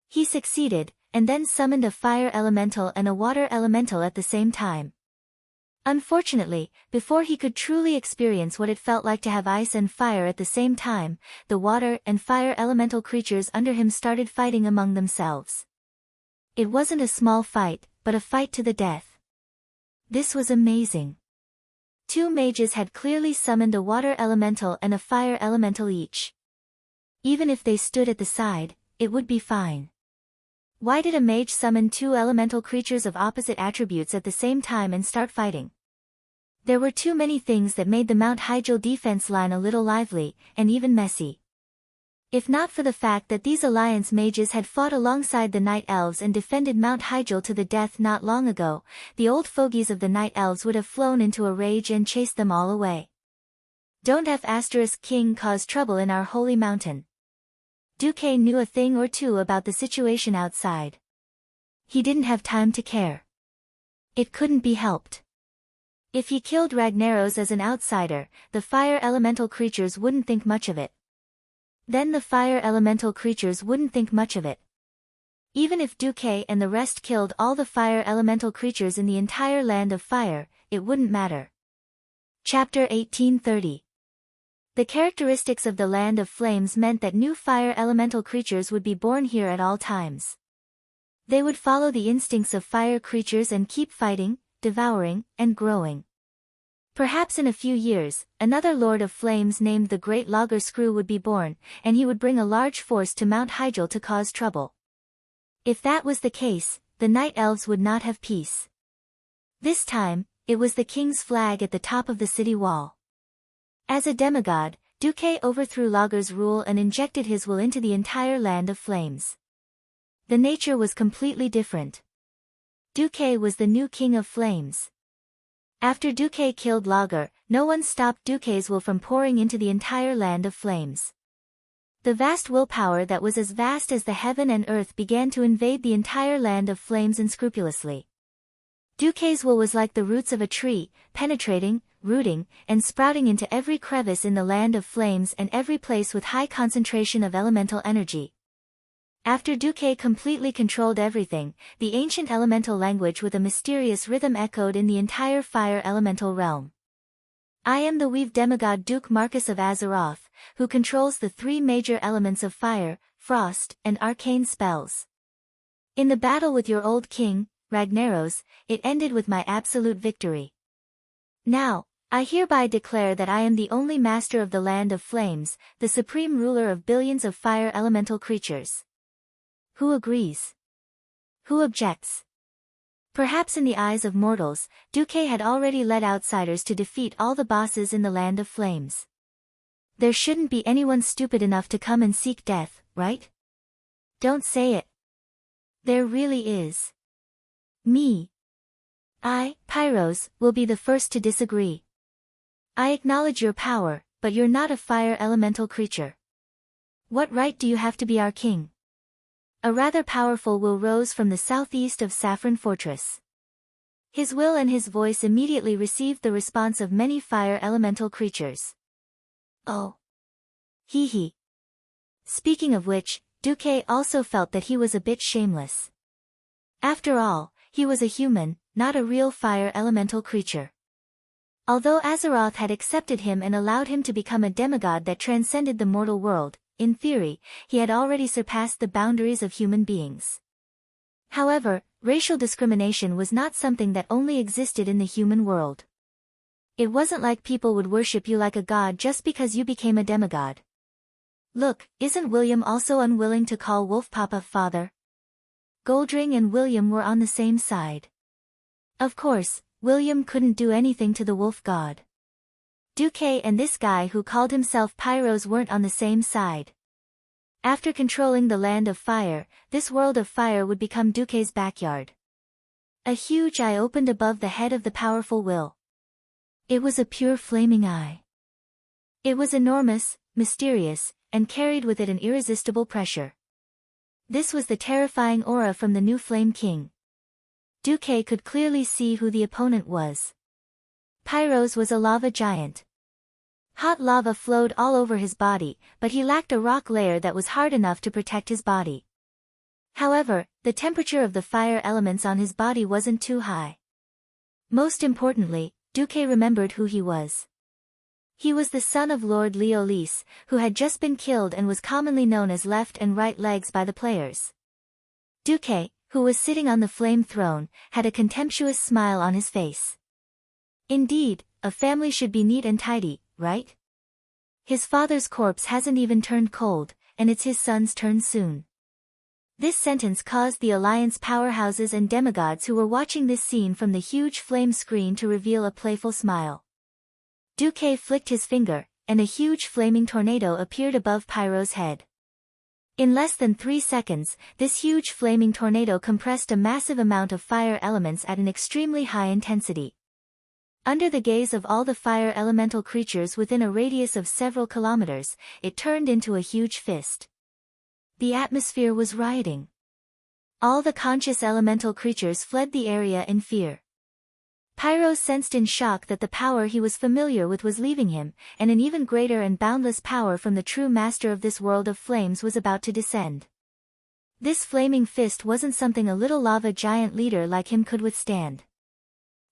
He succeeded, and then summoned a fire elemental and a water elemental at the same time. Unfortunately, before he could truly experience what it felt like to have ice and fire at the same time, the water and fire elemental creatures under him started fighting among themselves. It wasn't a small fight, but a fight to the death. This was amazing. 2 mages had clearly summoned a water elemental and a fire elemental each. Even if they stood at the side, it would be fine. Why did a mage summon 2 elemental creatures of opposite attributes at the same time and start fighting? There were too many things that made the Mount Hyjal defense line a little lively, and even messy. If not for the fact that these alliance mages had fought alongside the Night Elves and defended Mount Hyjal to the death not long ago, the old fogies of the Night Elves would have flown into a rage and chased them all away. Don't have * king cause trouble in our holy mountain. Duque knew a thing or two about the situation outside. He didn't have time to care. It couldn't be helped. If he killed Ragnaros as an outsider, the fire elemental creatures wouldn't think much of it. Then the fire elemental creatures wouldn't think much of it. Even if Duque and the rest killed all the fire elemental creatures in the entire land of fire, it wouldn't matter. Chapter 1830. The characteristics of the land of flames meant that new fire elemental creatures would be born here at all times. They would follow the instincts of fire creatures and keep fighting, devouring, and growing. Perhaps in a few years, another Lord of Flames named the Great Logger Screw would be born, and he would bring a large force to Mount Hyjal to cause trouble. If that was the case, the Night Elves would not have peace. This time, it was the king's flag at the top of the city wall. As a demigod, Duque overthrew Logger's rule and injected his will into the entire land of flames. The nature was completely different. Duque was the new king of flames. After Duque killed Logger, no one stopped Duque's will from pouring into the entire land of flames. The vast willpower that was as vast as the heaven and earth began to invade the entire land of flames unscrupulously. Duque's will was like the roots of a tree, penetrating, rooting, and sprouting into every crevice in the land of flames and every place with high concentration of elemental energy. After Duque completely controlled everything, the ancient elemental language with a mysterious rhythm echoed in the entire fire elemental realm. I am the weave demigod Duke Marcus of Azeroth, who controls the 3 major elements of fire, frost, and arcane spells. In the battle with your old king, Ragnaros, it ended with my absolute victory. Now, I hereby declare that I am the only master of the land of flames, the supreme ruler of billions of fire elemental creatures. Who agrees? Who objects? Perhaps in the eyes of mortals, Duque had already led outsiders to defeat all the bosses in the land of flames. There shouldn't be anyone stupid enough to come and seek death, right? Don't say it. There really is. Me. I, Pyros, will be the first to disagree. I acknowledge your power, but you're not a fire elemental creature. What right do you have to be our king? A rather powerful will rose from the southeast of Saffron Fortress. His will and his voice immediately received the response of many fire elemental creatures. Oh. Hee hee. Speaking of which, Duque also felt that he was a bit shameless. After all, he was a human, not a real fire elemental creature. Although Azeroth had accepted him and allowed him to become a demigod that transcended the mortal world, in theory, he had already surpassed the boundaries of human beings. However, racial discrimination was not something that only existed in the human world. It wasn't like people would worship you like a god just because you became a demigod. Look, isn't William also unwilling to call Wolfpapa father? Goldring and William were on the same side. Of course, William couldn't do anything to the wolf god. Duque and this guy who called himself Pyros weren't on the same side. After controlling the land of fire, this world of fire would become Duque's backyard. A huge eye opened above the head of the powerful will. It was a pure flaming eye. It was enormous, mysterious, and carried with it an irresistible pressure. This was the terrifying aura from the new Flame King. Duque could clearly see who the opponent was. Pyros was a lava giant. Hot lava flowed all over his body, but he lacked a rock layer that was hard enough to protect his body. However, the temperature of the fire elements on his body wasn't too high. Most importantly, Duque remembered who he was. He was the son of Lord Leolis, who had just been killed and was commonly known as left and right legs by the players. Duque, who was sitting on the flame throne, had a contemptuous smile on his face. Indeed, a family should be neat and tidy, right? His father's corpse hasn't even turned cold, and it's his son's turn soon. This sentence caused the Alliance powerhouses and demigods who were watching this scene from the huge flame screen to reveal a playful smile. Duque flicked his finger, and a huge flaming tornado appeared above Pyro's head. In less than 3 seconds, this huge flaming tornado compressed a massive amount of fire elements at an extremely high intensity. Under the gaze of all the fire elemental creatures within a radius of several kilometers, it turned into a huge fist. The atmosphere was rioting. All the conscious elemental creatures fled the area in fear. Pyro sensed in shock that the power he was familiar with was leaving him, and an even greater and boundless power from the true master of this world of flames was about to descend. This flaming fist wasn't something a little lava giant leader like him could withstand.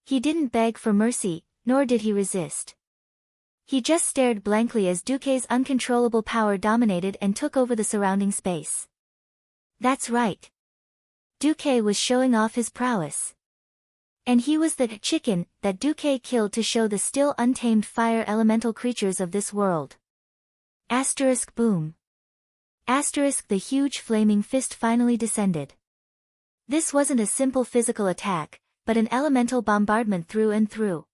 He didn't beg for mercy, nor did he resist. He just stared blankly as Duque's uncontrollable power dominated and took over the surrounding space. That's right. Duque was showing off his prowess. And he was the chicken that Duque killed to show the still untamed fire elemental creatures of this world. Asterisk boom. Asterisk the huge flaming fist finally descended. This wasn't a simple physical attack, but an elemental bombardment through and through.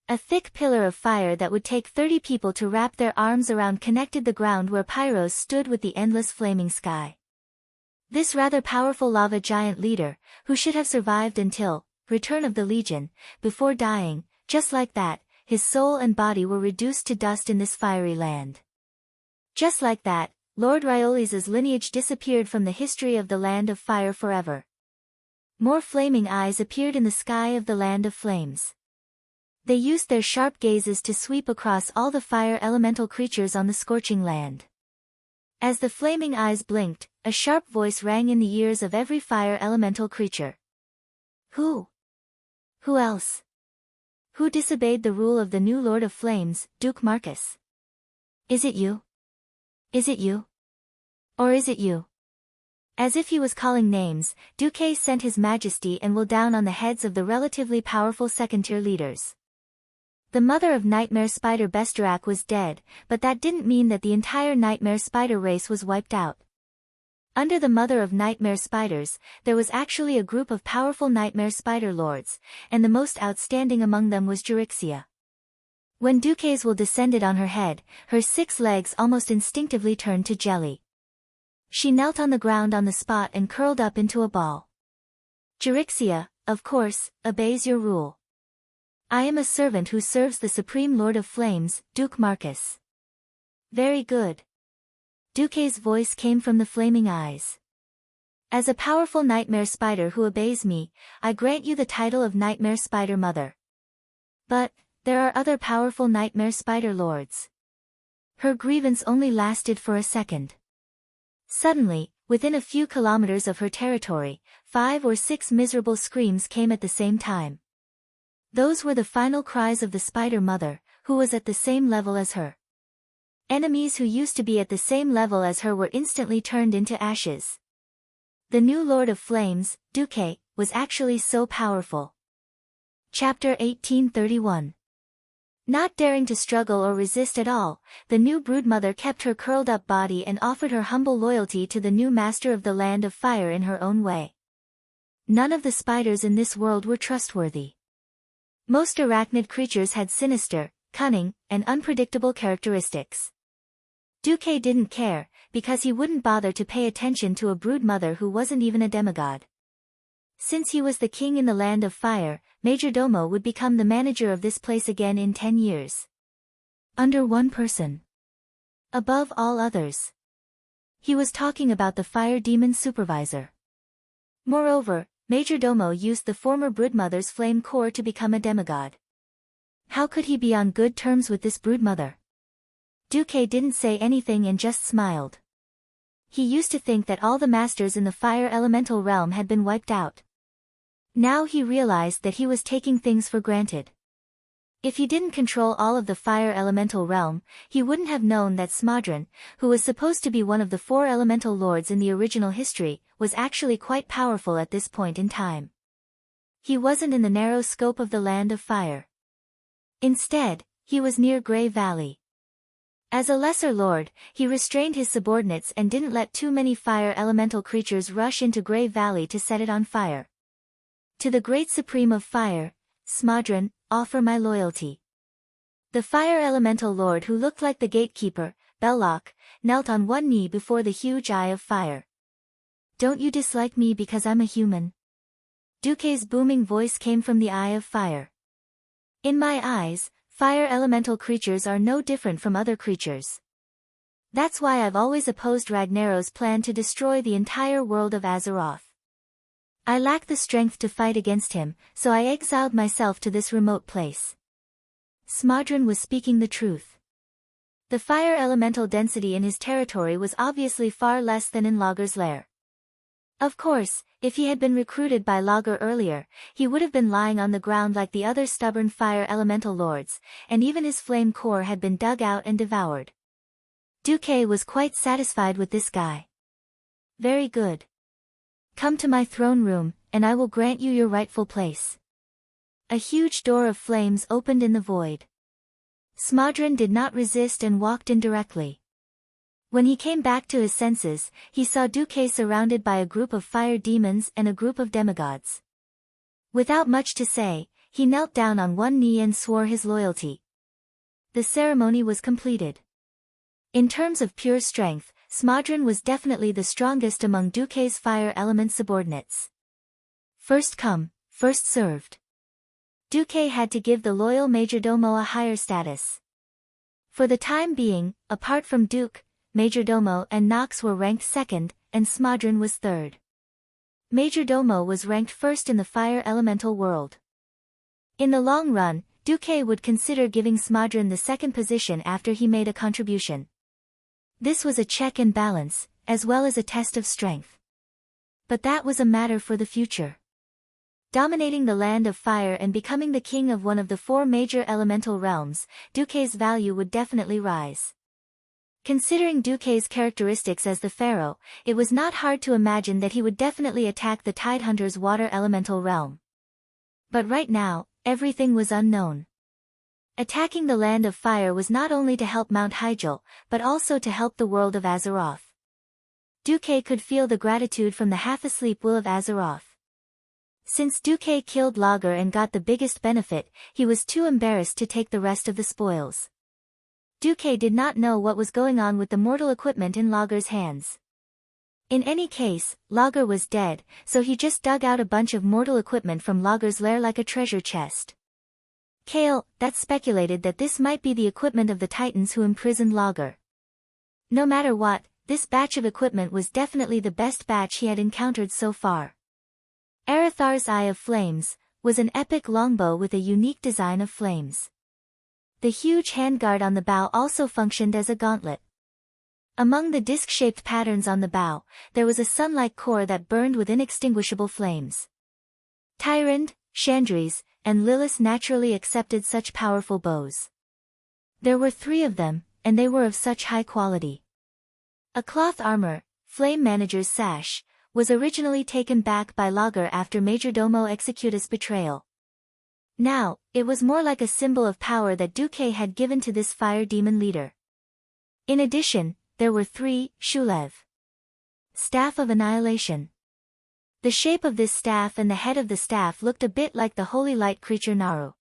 A thick pillar of fire that would take 30 people to wrap their arms around connected the ground where Pyros stood with the endless flaming sky. This rather powerful lava giant leader, who should have survived until Return of the Legion, before dying, just like that, his soul and body were reduced to dust in this fiery land. Just like that, Lord Riolis's lineage disappeared from the history of the land of fire forever. More flaming eyes appeared in the sky of the land of flames. They used their sharp gazes to sweep across all the fire elemental creatures on the scorching land. As the flaming eyes blinked, a sharp voice rang in the ears of every fire elemental creature. Who? Who else? Who disobeyed the rule of the new Lord of Flames, Duke Marcus? Is it you? Is it you? Or is it you? As if he was calling names, Duque sent his majesty and will down on the heads of the relatively powerful second-tier leaders. The mother of nightmare spider Besterak was dead, but that didn't mean that the entire nightmare spider race was wiped out. Under the mother of nightmare spiders, there was actually a group of powerful nightmare spider lords, and the most outstanding among them was Jurixia. When Duquesne will descended on her head, her 6 legs almost instinctively turned to jelly. She knelt on the ground on the spot and curled up into a ball. Jurixia, of course, obeys your rule. I am a servant who serves the Supreme Lord of Flames, Duke Marcus. Very good. Duquesne's voice came from the flaming eyes. As a powerful nightmare spider who obeys me, I grant you the title of Nightmare Spider Mother. But, there are other powerful nightmare spider lords. Her grievance only lasted for a second. Suddenly, within a few kilometers of her territory, 5 or 6 miserable screams came at the same time. Those were the final cries of the Spider Mother, who was at the same level as her. Enemies who used to be at the same level as her were instantly turned into ashes. The new Lord of Flames, Duque, was actually so powerful. Chapter 1831. Not daring to struggle or resist at all, the new broodmother kept her curled-up body and offered her humble loyalty to the new master of the Land of Fire in her own way. None of the spiders in this world were trustworthy. Most arachnid creatures had sinister, cunning, and unpredictable characteristics. Duque didn't care, because he wouldn't bother to pay attention to a broodmother who wasn't even a demigod. Since he was the king in the Land of Fire, Majordomo would become the manager of this place again in 10 years. Under one person. Above all others. He was talking about the fire demon supervisor. Moreover, Majordomo used the former broodmother's flame core to become a demigod. How could he be on good terms with this broodmother? Duque didn't say anything and just smiled. He used to think that all the masters in the fire elemental realm had been wiped out. Now he realized that he was taking things for granted. If he didn't control all of the fire elemental realm, he wouldn't have known that Smodron, who was supposed to be one of the 4 elemental lords in the original history, was actually quite powerful at this point in time. He wasn't in the narrow scope of the Land of Fire. Instead, he was near Grey Valley. As a lesser lord, he restrained his subordinates and didn't let too many fire elemental creatures rush into Grey Valley to set it on fire. To the Great Supreme of Fire, Smodron, offer my loyalty. The fire elemental lord who looked like the gatekeeper, Belloc, knelt on one knee before the huge eye of fire. Don't you dislike me because I'm a human? Duque's booming voice came from the eye of fire. In my eyes, fire elemental creatures are no different from other creatures. That's why I've always opposed Ragnaros's plan to destroy the entire world of Azeroth. I lack the strength to fight against him, so I exiled myself to this remote place. Smodron was speaking the truth. The fire elemental density in his territory was obviously far less than in Lager's lair. Of course, if he had been recruited by Lager earlier, he would have been lying on the ground like the other stubborn fire elemental lords, and even his flame core had been dug out and devoured. Duque was quite satisfied with this guy. Very good. Come to my throne room, and I will grant you your rightful place. A huge door of flames opened in the void. Smodron did not resist and walked in directly. When he came back to his senses, he saw Duque surrounded by a group of fire demons and a group of demigods. Without much to say, he knelt down on one knee and swore his loyalty. The ceremony was completed. In terms of pure strength, Smodron was definitely the strongest among Duque's fire element subordinates. First come, first served. Duque had to give the loyal Majordomo a higher status. For the time being, apart from Duke, Majordomo and Nox were ranked second, and Smodron was third. Majordomo was ranked first in the fire elemental world. In the long run, Duque would consider giving Smodron the second position after he made a contribution. This was a check and balance, as well as a test of strength. But that was a matter for the future. Dominating the Land of Fire and becoming the king of one of the 4 major elemental realms, Duque's value would definitely rise. Considering Duque's characteristics as the pharaoh, it was not hard to imagine that he would definitely attack the Tidehunter's water elemental realm. But right now, everything was unknown. Attacking the Land of Fire was not only to help Mount Hyjal, but also to help the world of Azeroth. Duque could feel the gratitude from the half-asleep will of Azeroth. Since Duque killed Lager and got the biggest benefit, he was too embarrassed to take the rest of the spoils. Duque did not know what was going on with the mortal equipment in Lager's hands. In any case, Lager was dead, so he just dug out a bunch of mortal equipment from Lager's lair like a treasure chest. Kale, that speculated that this might be the equipment of the Titans who imprisoned Lager. No matter what, this batch of equipment was definitely the best batch he had encountered so far. Arethar's Eye of Flames was an epic longbow with a unique design of flames. The huge handguard on the bow also functioned as a gauntlet. Among the disc-shaped patterns on the bow, there was a sun-like core that burned with inextinguishable flames. Tyrande, Chandrise, and Lilith naturally accepted such powerful bows. There were 3 of them, and they were of such high quality. A cloth armor, Flame Manager's sash, was originally taken back by Lager after Majordomo Executus' betrayal. Now, it was more like a symbol of power that Duque had given to this fire demon leader. In addition, there were 3 Shulev. Staff of Annihilation. The shape of this staff and the head of the staff looked a bit like the holy light creature Naru.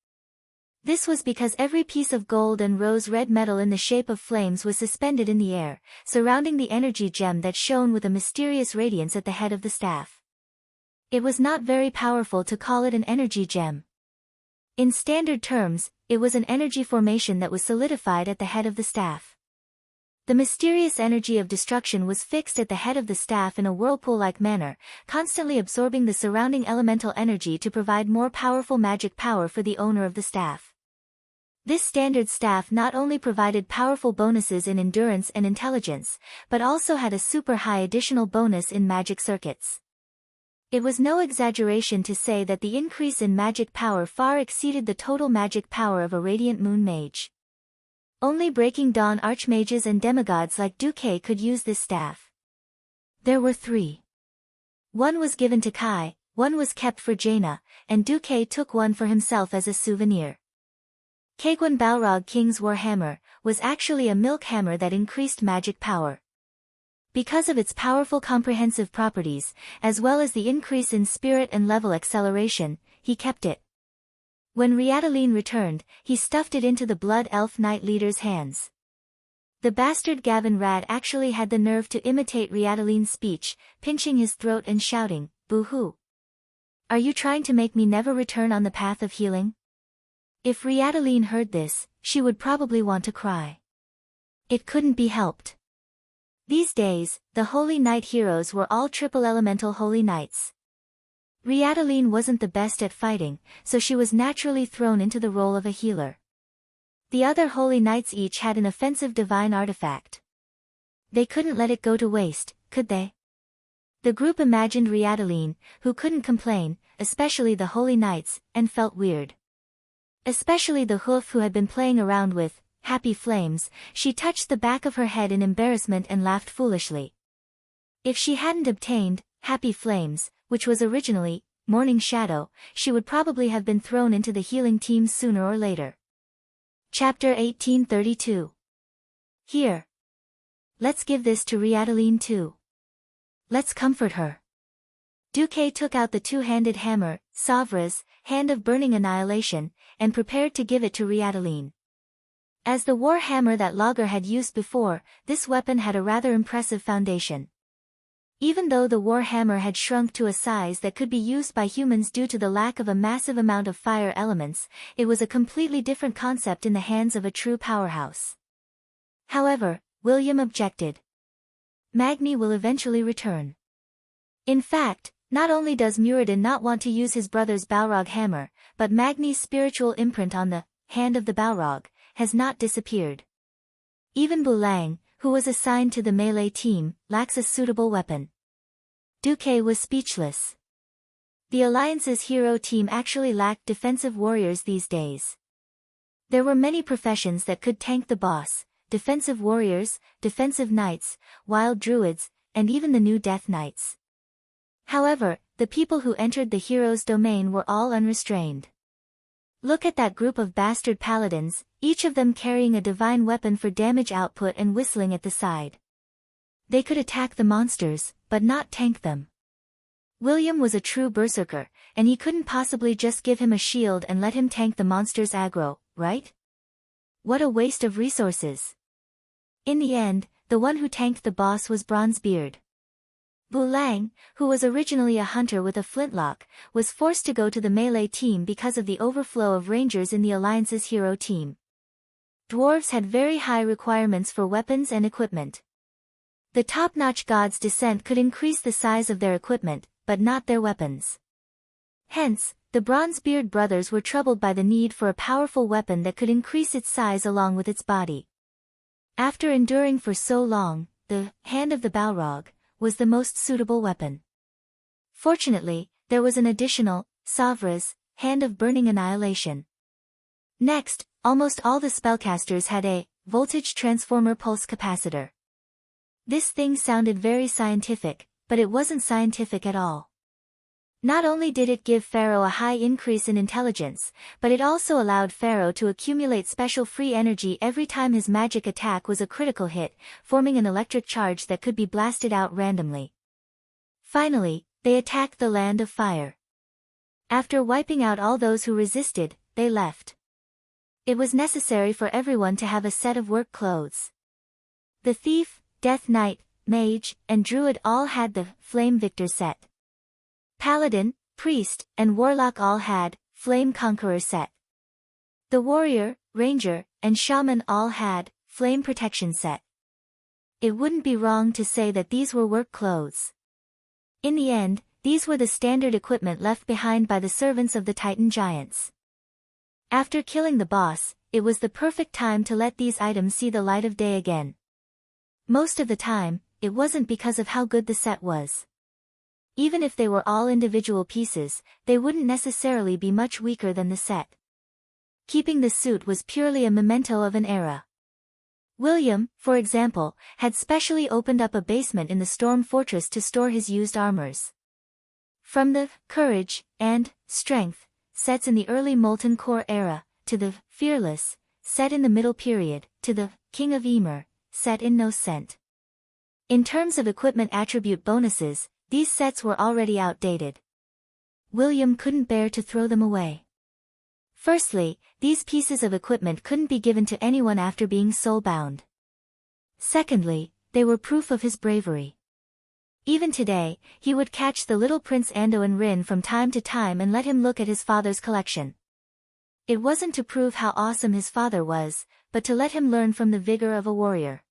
This was because every piece of gold and rose-red metal in the shape of flames was suspended in the air, surrounding the energy gem that shone with a mysterious radiance at the head of the staff. It was not very powerful to call it an energy gem. In standard terms, it was an energy formation that was solidified at the head of the staff. The mysterious energy of destruction was fixed at the head of the staff in a whirlpool-like manner, constantly absorbing the surrounding elemental energy to provide more powerful magic power for the owner of the staff. This standard staff not only provided powerful bonuses in endurance and intelligence, but also had a super high additional bonus in magic circuits. It was no exaggeration to say that the increase in magic power far exceeded the total magic power of a Radiant Moon Mage. Only Breaking Dawn archmages and demigods like Duque could use this staff. There were 3. One was given to Kai, one was kept for Jaina, and Duque took one for himself as a souvenir. Kagwan Balrog King's Warhammer was actually a milk hammer that increased magic power. Because of its powerful comprehensive properties, as well as the increase in spirit and level acceleration, he kept it. When Riadaline returned, he stuffed it into the Blood Elf Knight leader's hands. The bastard Gavin Rad actually had the nerve to imitate Riadaline's speech, pinching his throat and shouting, "Boo-hoo! Are you trying to make me never return on the path of healing?" If Riadaline heard this, she would probably want to cry. It couldn't be helped. These days, the Holy Knight heroes were all triple elemental Holy Knights. Riadaline wasn't the best at fighting, so she was naturally thrown into the role of a healer. The other Holy Knights each had an offensive divine artifact. They couldn't let it go to waste, could they? The group imagined Riadaline, who couldn't complain, especially the Holy Knights, and felt weird. Especially the Hoof who had been playing around with Happy Flames. She touched the back of her head in embarrassment and laughed foolishly. If she hadn't obtained Happy Flames, which was originally Morning Shadow, she would probably have been thrown into the healing team sooner or later. Chapter 1832. Here. Let's give this to Riadaline too. Let's comfort her. Duque took out the 2-handed hammer, Savra's Hand of Burning Annihilation, and prepared to give it to Riadaline. As the war hammer that Lager had used before, this weapon had a rather impressive foundation. Even though the war hammer had shrunk to a size that could be used by humans due to the lack of a massive amount of fire elements, it was a completely different concept in the hands of a true powerhouse. However, William objected. Magni will eventually return. In fact, not only does Muradin not want to use his brother's Balrog hammer, but Magni's spiritual imprint on the hand of the Balrog has not disappeared. Even Bulang, who was assigned to the melee team, lacks a suitable weapon. Duque was speechless. The Alliance's hero team actually lacked defensive warriors these days. There were many professions that could tank the boss: defensive warriors, defensive knights, wild druids, and even the new death knights. However, the people who entered the hero's domain were all unrestrained. Look at that group of bastard paladins, each of them carrying a divine weapon for damage output and whistling at the side. They could attack the monsters, but not tank them. William was a true berserker, and he couldn't possibly just give him a shield and let him tank the monster's aggro, right? What a waste of resources. In the end, the one who tanked the boss was Bronzebeard. Bulang, who was originally a hunter with a flintlock, was forced to go to the melee team because of the overflow of rangers in the Alliance's hero team. Dwarves had very high requirements for weapons and equipment. The top-notch god's descent could increase the size of their equipment, but not their weapons. Hence, the Bronzebeard brothers were troubled by the need for a powerful weapon that could increase its size along with its body. After enduring for so long, the Hand of the Balrog was the most suitable weapon. Fortunately, there was an additional, Savra's, Hand of Burning Annihilation. Next, almost all the spellcasters had a voltage transformer pulse capacitor. This thing sounded very scientific, but it wasn't scientific at all. Not only did it give Pharaoh a high increase in intelligence, but it also allowed Pharaoh to accumulate special free energy every time his magic attack was a critical hit, forming an electric charge that could be blasted out randomly. Finally, they attacked the Land of Fire. After wiping out all those who resisted, they left. It was necessary for everyone to have a set of work clothes. The Thief, Death Knight, Mage, and Druid all had the Flame Victor set. Paladin, Priest, and Warlock all had Flame Conqueror set. The Warrior, Ranger, and Shaman all had Flame Protection set. It wouldn't be wrong to say that these were work clothes. In the end, these were the standard equipment left behind by the servants of the Titan giants. After killing the boss, it was the perfect time to let these items see the light of day again. Most of the time, it wasn't because of how good the set was. Even if they were all individual pieces, they wouldn't necessarily be much weaker than the set. Keeping the suit was purely a memento of an era. William, for example, had specially opened up a basement in the Storm Fortress to store his used armors. From the Courage and Strength sets in the early Molten Core era, to the Fearless set in the Middle Period, to the King of Emer set in No Scent. In terms of equipment attribute bonuses, these sets were already outdated. William couldn't bear to throw them away. Firstly, these pieces of equipment couldn't be given to anyone after being soul-bound. Secondly, they were proof of his bravery. Even today, he would catch the little Prince Anduin Rin from time to time and let him look at his father's collection. It wasn't to prove how awesome his father was, but to let him learn from the vigor of a warrior.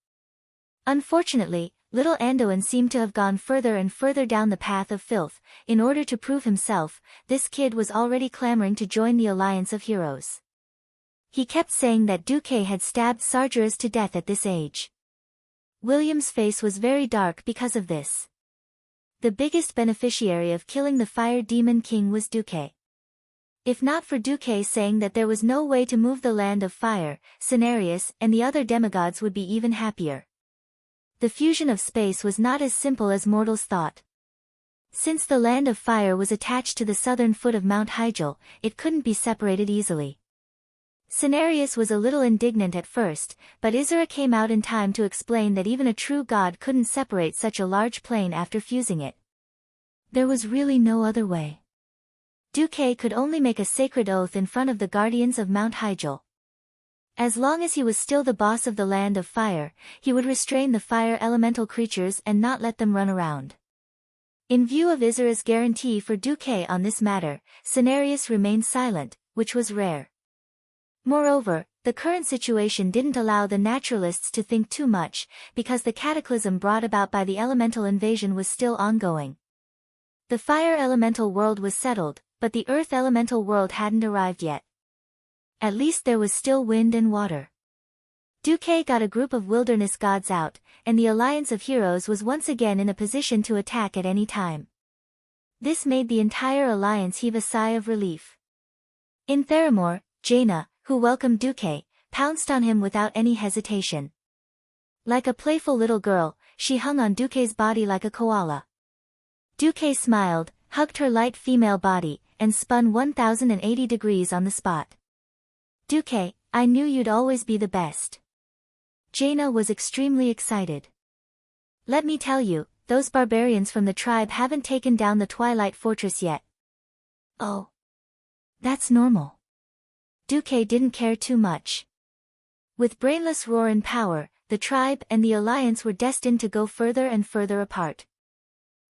Unfortunately, little Anduin seemed to have gone further and further down the path of filth. In order to prove himself, this kid was already clamoring to join the Alliance of Heroes. He kept saying that Duque had stabbed Sargeras to death at this age. William's face was very dark because of this. The biggest beneficiary of killing the Fire Demon King was Duque. If not for Duque saying that there was no way to move the Land of Fire, Cenarius and the other demigods would be even happier. The fusion of space was not as simple as mortals thought. Since the Land of Fire was attached to the southern foot of Mount Hyjal, it couldn't be separated easily. Cenarius was a little indignant at first, but Isra came out in time to explain that even a true god couldn't separate such a large plane after fusing it. There was really no other way. Duque could only make a sacred oath in front of the guardians of Mount Hyjal. As long as he was still the boss of the Land of Fire, he would restrain the fire elemental creatures and not let them run around. In view of Isra's guarantee for Duque on this matter, Cenarius remained silent, which was rare. Moreover, the current situation didn't allow the naturalists to think too much, because the cataclysm brought about by the elemental invasion was still ongoing. The fire elemental world was settled, but the earth elemental world hadn't arrived yet. At least there was still wind and water. Duque got a group of wilderness gods out, and the Alliance of Heroes was once again in a position to attack at any time. This made the entire alliance heave a sigh of relief. In Theramore, Jaina, who welcomed Duque, pounced on him without any hesitation. Like a playful little girl, she hung on Duque's body like a koala. Duque smiled, hugged her light female body, and spun 1080 degrees on the spot. Duque, I knew you'd always be the best. Jaina was extremely excited. Let me tell you, those barbarians from the tribe haven't taken down the Twilight Fortress yet. Oh. That's normal. Duque didn't care too much. With Brainless Roar in power, the tribe and the alliance were destined to go further and further apart.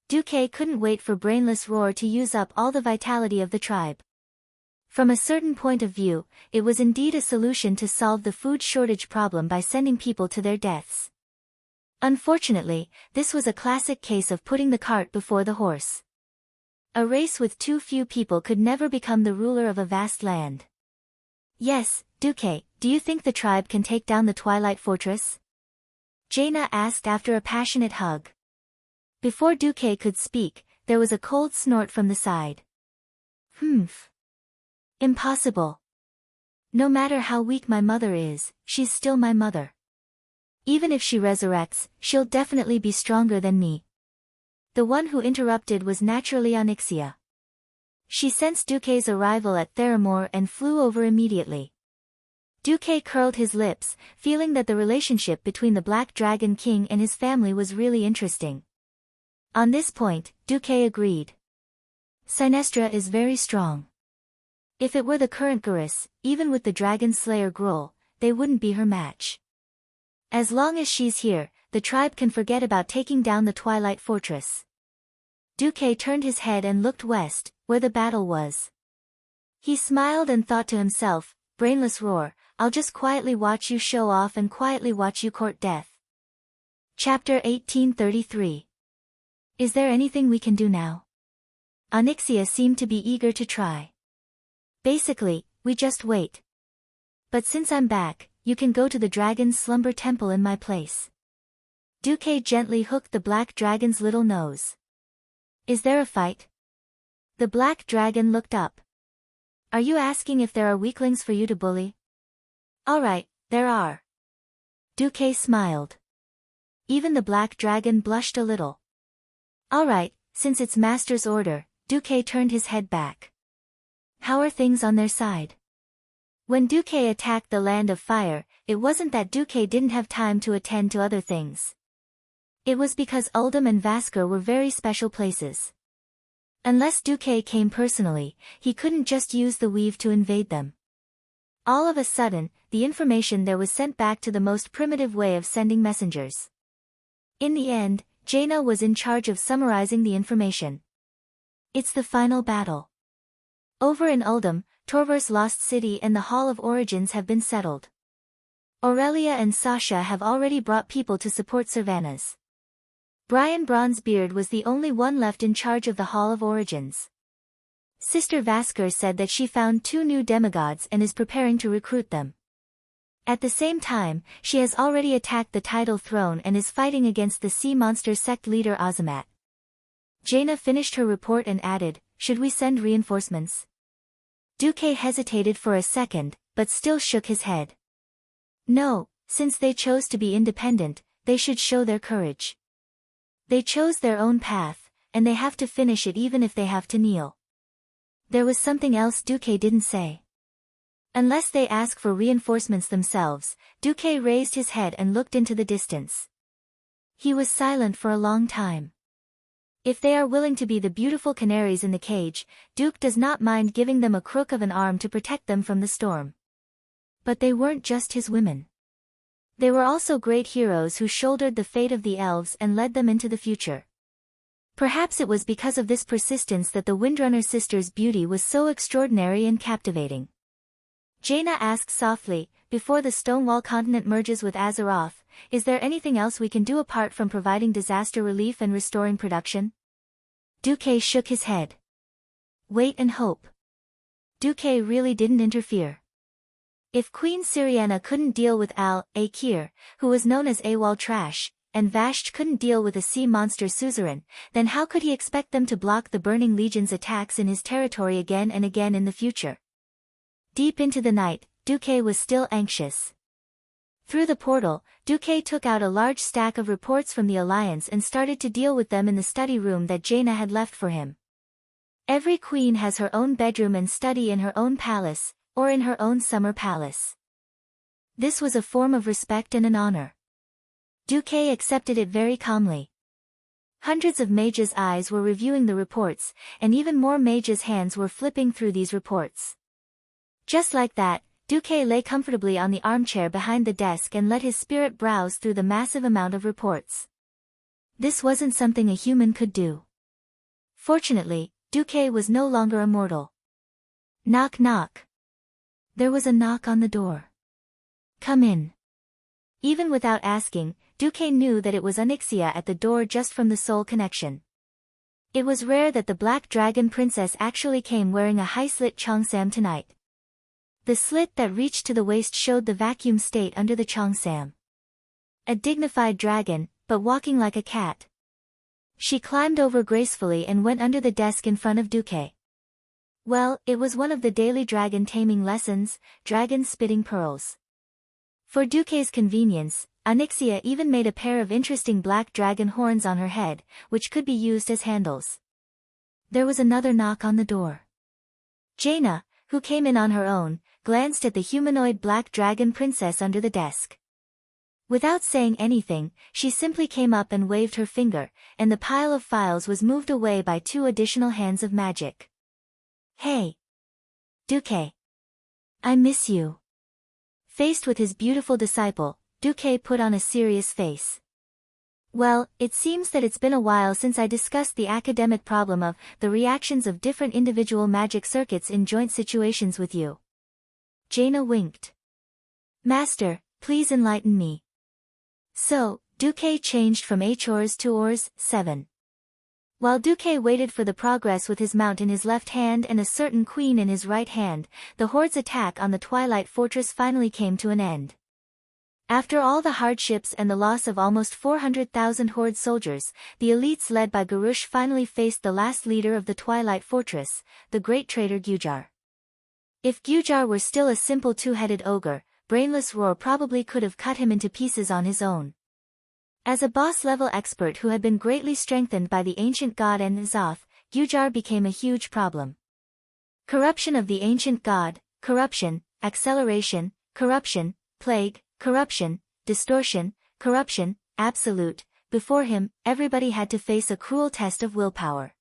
Duque couldn't wait for Brainless Roar to use up all the vitality of the tribe. From a certain point of view, it was indeed a solution to solve the food shortage problem by sending people to their deaths. Unfortunately, this was a classic case of putting the cart before the horse. A race with too few people could never become the ruler of a vast land. Yes, Duque, do you think the tribe can take down the Twilight Fortress? Jaina asked after a passionate hug. Before Duque could speak, there was a cold snort from the side. Humph. Impossible. No matter how weak my mother is, she's still my mother. Even if she resurrects, she'll definitely be stronger than me. The one who interrupted was naturally Onyxia. She sensed Duque's arrival at Theramore and flew over immediately. Duque curled his lips, feeling that the relationship between the Black Dragon King and his family was really interesting. On this point, Duque agreed. Sinestra is very strong. If it were the current Garrus, even with the Dragon Slayer Gruul, they wouldn't be her match. As long as she's here, the tribe can forget about taking down the Twilight Fortress. Duque turned his head and looked west, where the battle was. He smiled and thought to himself, Brainless Roar, I'll just quietly watch you show off and quietly watch you court death. Chapter 1833. Is there anything we can do now? Onyxia seemed to be eager to try. Basically, we just wait. But since I'm back, you can go to the Dragon's Slumber Temple in my place. Duque gently hooked the Black Dragon's little nose. Is there a fight? The Black Dragon looked up. Are you asking if there are weaklings for you to bully? Alright, there are. Duque smiled. Even the Black Dragon blushed a little. Alright, since it's Master's order, Duque turned his head back. How are things on their side? When Duque attacked the Land of Fire, it wasn't that Duque didn't have time to attend to other things. It was because Uldum and Vasker were very special places. Unless Duque came personally, he couldn't just use the weave to invade them. All of a sudden, the information there was sent back to the most primitive way of sending messengers. In the end, Jaina was in charge of summarizing the information. It's the final battle. Over in Uldum, Torvar's Lost City and the Hall of Origins have been settled. Aurelia and Sasha have already brought people to support Sylvanas. Brian Bronzebeard was the only one left in charge of the Hall of Origins. Sister Vasker said that she found 2 new demigods and is preparing to recruit them. At the same time, she has already attacked the tidal throne and is fighting against the sea monster sect leader Azamat. Jaina finished her report and added, should we send reinforcements? Duque hesitated for a second, but still shook his head. No, since they chose to be independent, they should show their courage. They chose their own path, and they have to finish it even if they have to kneel. There was something else Duque didn't say. Unless they ask for reinforcements themselves, Duque raised his head and looked into the distance. He was silent for a long time. If they are willing to be the beautiful canaries in the cage, Duke does not mind giving them a crook of an arm to protect them from the storm. But they weren't just his women. They were also great heroes who shouldered the fate of the elves and led them into the future. Perhaps it was because of this persistence that the Windrunner sisters' beauty was so extraordinary and captivating. Jaina asked softly, before the Stonewall continent merges with Azeroth, is there anything else we can do apart from providing disaster relief and restoring production? Duque shook his head. Wait and hope. Duque really didn't interfere. If Queen Syriana couldn't deal with Al-Akir, who was known as AWOL Trash, and Vashj couldn't deal with a sea monster suzerain, then how could he expect them to block the Burning Legion's attacks in his territory again and again in the future? Deep into the night, Duque was still anxious. Through the portal, Duque took out a large stack of reports from the Alliance and started to deal with them in the study room that Jaina had left for him. Every queen has her own bedroom and study in her own palace, or in her own summer palace. This was a form of respect and an honor. Duque accepted it very calmly. Hundreds of mages' eyes were reviewing the reports, and even more mages' hands were flipping through these reports. Just like that, Duque lay comfortably on the armchair behind the desk and let his spirit browse through the massive amount of reports. This wasn't something a human could do. Fortunately, Duque was no longer immortal. Knock knock. There was a knock on the door. Come in. Even without asking, Duque knew that it was Onyxia at the door just from the soul connection. It was rare that the Black Dragon Princess actually came wearing a high-slit cheongsam tonight. The slit that reached to the waist showed the vacuum state under the cheongsam. A dignified dragon, but walking like a cat. She climbed over gracefully and went under the desk in front of Duque. Well, it was one of the daily dragon taming lessons, dragon spitting pearls. For Duque's convenience, Onyxia even made a pair of interesting black dragon horns on her head, which could be used as handles. There was another knock on the door. Jaina, who came in on her own, glanced at the humanoid black dragon princess under the desk. Without saying anything, she simply came up and waved her finger, and the pile of files was moved away by 2 additional hands of magic. Hey! Duque! I miss you. Faced with his beautiful disciple, Duque put on a serious face. Well, it seems that it's been a while since I discussed the academic problem of the reactions of different individual magic circuits in joint situations with you. Jaina winked. Master, please enlighten me. So, Duque changed from Hors to Ors, 7. While Duque waited for the progress with his mount in his left hand and a certain queen in his right hand, the Horde's attack on the Twilight Fortress finally came to an end. After all the hardships and the loss of almost 400,000 Horde soldiers, the elites led by Garush finally faced the last leader of the Twilight Fortress, the great traitor Gujar. If Gujar were still a simple 2-headed ogre, Brainless Roar probably could have cut him into pieces on his own. As a boss-level expert who had been greatly strengthened by the ancient god and Zoth, Gujar became a huge problem. Corruption of the ancient god, corruption, acceleration, corruption, plague, corruption, distortion, corruption, absolute. Before him, everybody had to face a cruel test of willpower.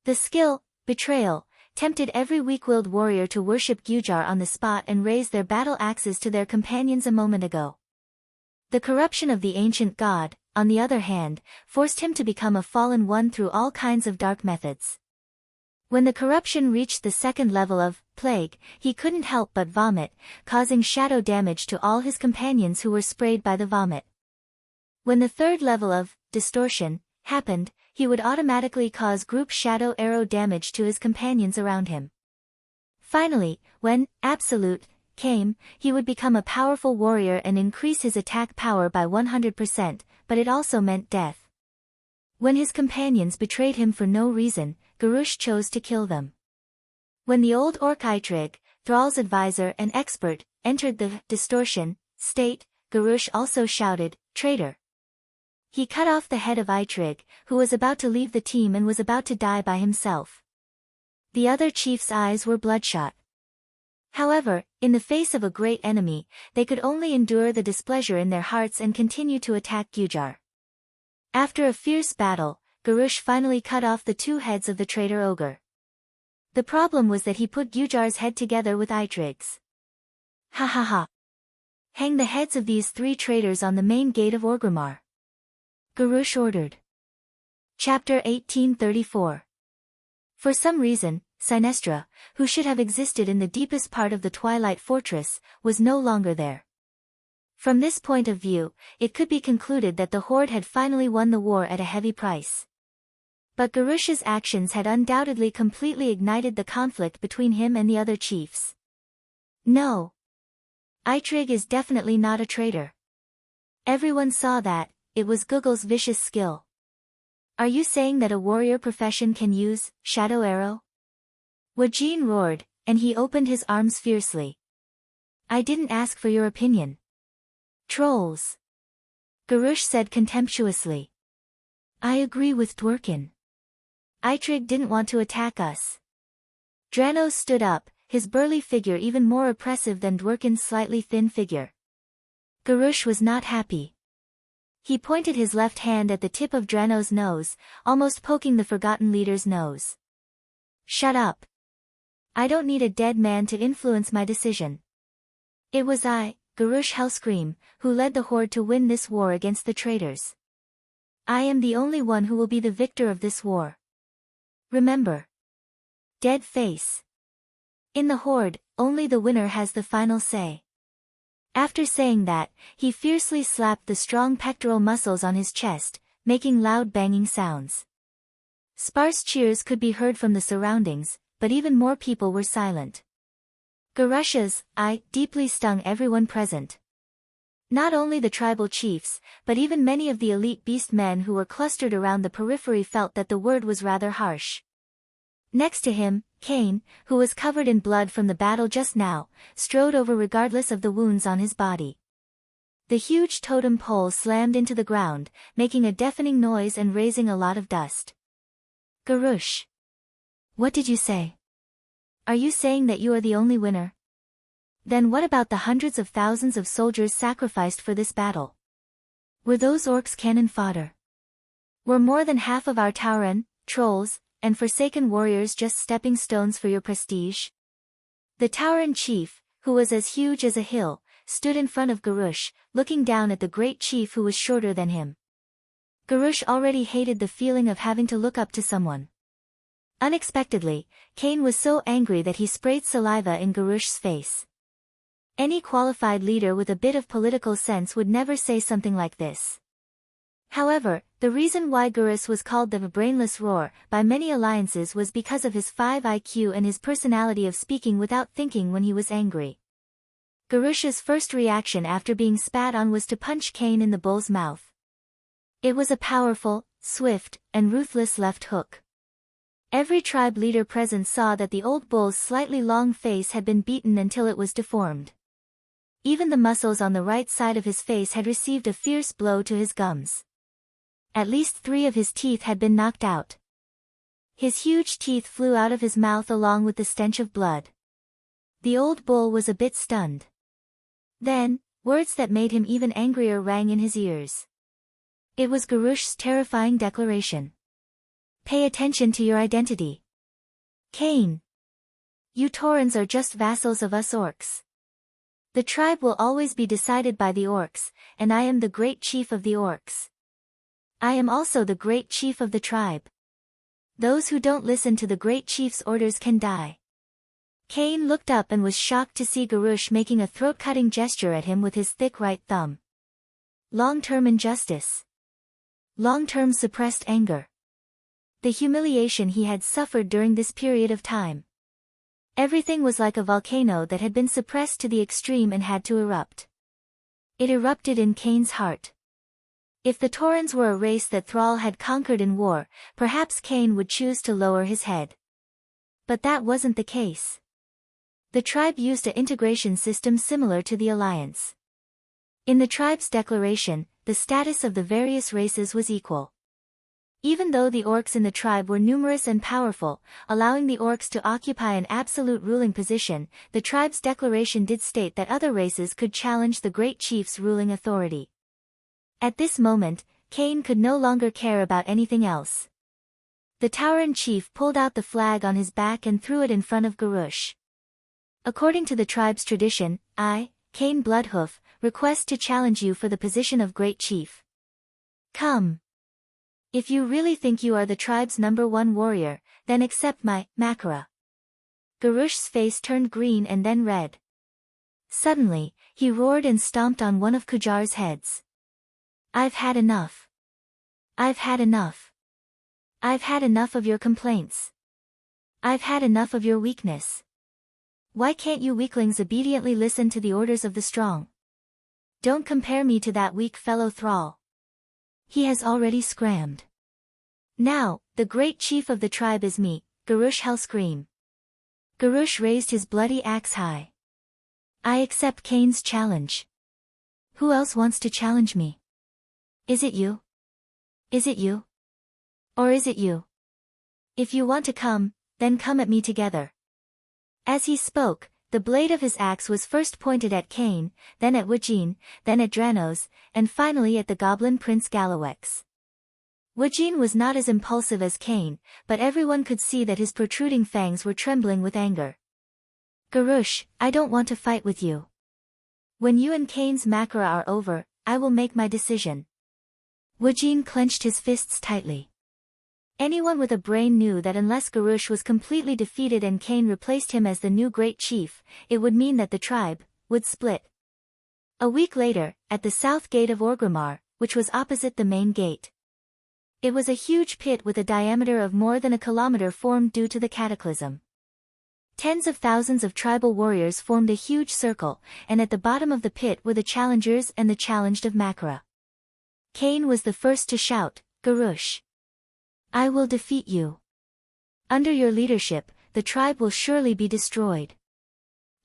The skill, betrayal, tempted every weak-willed warrior to worship Gujar on the spot and raise their battle axes to their companions a moment ago. The corruption of the ancient god, on the other hand, forced him to become a fallen one through all kinds of dark methods. When the corruption reached the second level of plague, he couldn't help but vomit, causing shadow damage to all his companions who were sprayed by the vomit. When the third level of distortion happened, he would automatically cause group shadow arrow damage to his companions around him. Finally, when absolute came, he would become a powerful warrior and increase his attack power by 100%, but it also meant death. When his companions betrayed him for no reason, Garush chose to kill them. When the old orc Eitrig, Thrall's advisor and expert, entered the distortion state, Garush also shouted, "Traitor!" He cut off the head of Eitrig, who was about to leave the team and was about to die by himself. The other chief's eyes were bloodshot. However, in the face of a great enemy, they could only endure the displeasure in their hearts and continue to attack Gujar. After a fierce battle, Garush finally cut off the 2 heads of the traitor ogre. The problem was that he put Gujar's head together with Eitrig's. Ha ha ha! Hang the heads of these 3 traitors on the main gate of Orgrimmar. Garush ordered. Chapter 1834. For some reason, Sinestra, who should have existed in the deepest part of the Twilight Fortress, was no longer there. From this point of view, it could be concluded that the Horde had finally won the war at a heavy price. But Garush's actions had undoubtedly completely ignited the conflict between him and the other chiefs. No. Eitrig is definitely not a traitor. Everyone saw that, it was Guggle's vicious skill. Are you saying that a warrior profession can use shadow arrow? Wajin roared, and he opened his arms fiercely. I didn't ask for your opinion. Trolls. Garush said contemptuously. I agree with Dworkin. Eitrig didn't want to attack us. Dranos stood up, his burly figure even more oppressive than Dworkin's slightly thin figure. Garush was not happy. He pointed his left hand at the tip of Drano's nose, almost poking the forgotten leader's nose. "Shut up. I don't need a dead man to influence my decision. It was I, Garush Hellscream, who led the Horde to win this war against the traitors. I am the only one who will be the victor of this war. Remember. Dead face. In the Horde, only the winner has the final say." After saying that, he fiercely slapped the strong pectoral muscles on his chest, making loud banging sounds. Sparse cheers could be heard from the surroundings, but even more people were silent. Garush's "I" deeply stung everyone present. Not only the tribal chiefs, but even many of the elite beast men who were clustered around the periphery felt that the word was rather harsh. Next to him, Cain, who was covered in blood from the battle just now, strode over regardless of the wounds on his body. The huge totem pole slammed into the ground, making a deafening noise and raising a lot of dust. "Garush. What did you say? Are you saying that you are the only winner? Then what about the hundreds of thousands of soldiers sacrificed for this battle? Were those orcs cannon fodder? Were more than half of our Tauren, trolls, and Forsaken warriors just stepping stones for your prestige?" The Tauren chief, who was as huge as a hill, stood in front of Garush, looking down at the great chief who was shorter than him. Garush already hated the feeling of having to look up to someone. Unexpectedly, Cain was so angry that he sprayed saliva in Garush's face. Any qualified leader with a bit of political sense would never say something like this. However, the reason why Garush was called the Brainless Roar by many alliances was because of his 5 IQ and his personality of speaking without thinking when he was angry. Garush's first reaction after being spat on was to punch Cain in the bull's mouth. It was a powerful, swift, and ruthless left hook. Every tribe leader present saw that the old bull's slightly long face had been beaten until it was deformed. Even the muscles on the right side of his face had received a fierce blow to his gums. At least 3 of his teeth had been knocked out. His huge teeth flew out of his mouth along with the stench of blood. The old bull was a bit stunned. Then, words that made him even angrier rang in his ears. It was Garush's terrifying declaration. "Pay attention to your identity. Cain. You Taurens are just vassals of us orcs. The tribe will always be decided by the orcs, and I am the great chief of the orcs. I am also the great chief of the tribe. Those who don't listen to the great chief's orders can die." Cain looked up and was shocked to see Garush making a throat-cutting gesture at him with his thick right thumb. Long-term injustice. Long-term suppressed anger. The humiliation he had suffered during this period of time. Everything was like a volcano that had been suppressed to the extreme and had to erupt. It erupted in Cain's heart. If the Taurens were a race that Thrall had conquered in war, perhaps Cain would choose to lower his head. But that wasn't the case. The tribe used an integration system similar to the Alliance. In the tribe's declaration, the status of the various races was equal. Even though the orcs in the tribe were numerous and powerful, allowing the orcs to occupy an absolute ruling position, the tribe's declaration did state that other races could challenge the great chief's ruling authority. At this moment, Cain could no longer care about anything else. The Tauren chief pulled out the flag on his back and threw it in front of Garush. According to the tribe's tradition, I, Cain Bloodhoof, request to challenge you for the position of great chief. Come. If you really think you are the tribe's #1 warrior, then accept my Makara. Garush's face turned green and then red. Suddenly, he roared and stomped on one of Kujar's heads. I've had enough. I've had enough. I've had enough of your complaints. I've had enough of your weakness. Why can't you weaklings obediently listen to the orders of the strong? Don't compare me to that weak fellow Thrall. He has already scrammed. Now, the great chief of the tribe is me, Garush Hellscream. Garush raised his bloody axe high. I accept Cain's challenge. Who else wants to challenge me? Is it you? Is it you? Or is it you? If you want to come, then come at me together. As he spoke, the blade of his axe was first pointed at Cain, then at Wajin, then at Dranos, and finally at the goblin prince Galawex. Wajin was not as impulsive as Cain, but everyone could see that his protruding fangs were trembling with anger. Garush, I don't want to fight with you. When you and Cain's Makara are over, I will make my decision. Wajin clenched his fists tightly. Anyone with a brain knew that unless Garush was completely defeated and Cain replaced him as the new great chief, it would mean that the tribe would split. A week later, at the south gate of Orgrimmar, which was opposite the main gate. It was a huge pit with a diameter of more than a kilometer formed due to the cataclysm. Tens of thousands of tribal warriors formed a huge circle, and at the bottom of the pit were the challengers and the challenged of Makara. Cain was the first to shout, Garush. I will defeat you. Under your leadership, the tribe will surely be destroyed.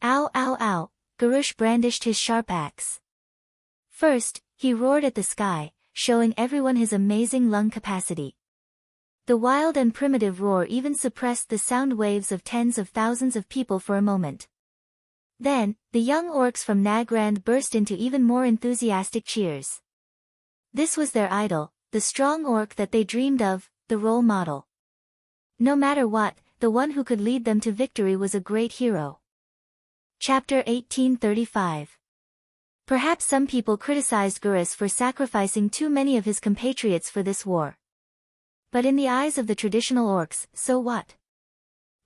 Ow ow ow, Garush brandished his sharp axe. First, he roared at the sky, showing everyone his amazing lung capacity. The wild and primitive roar even suppressed the sound waves of tens of thousands of people for a moment. Then, the young orcs from Nagrand burst into even more enthusiastic cheers. This was their idol, the strong orc that they dreamed of, the role model. No matter what, the one who could lead them to victory was a great hero. Chapter 1835. Perhaps some people criticized Gurus for sacrificing too many of his compatriots for this war. But in the eyes of the traditional orcs, so what?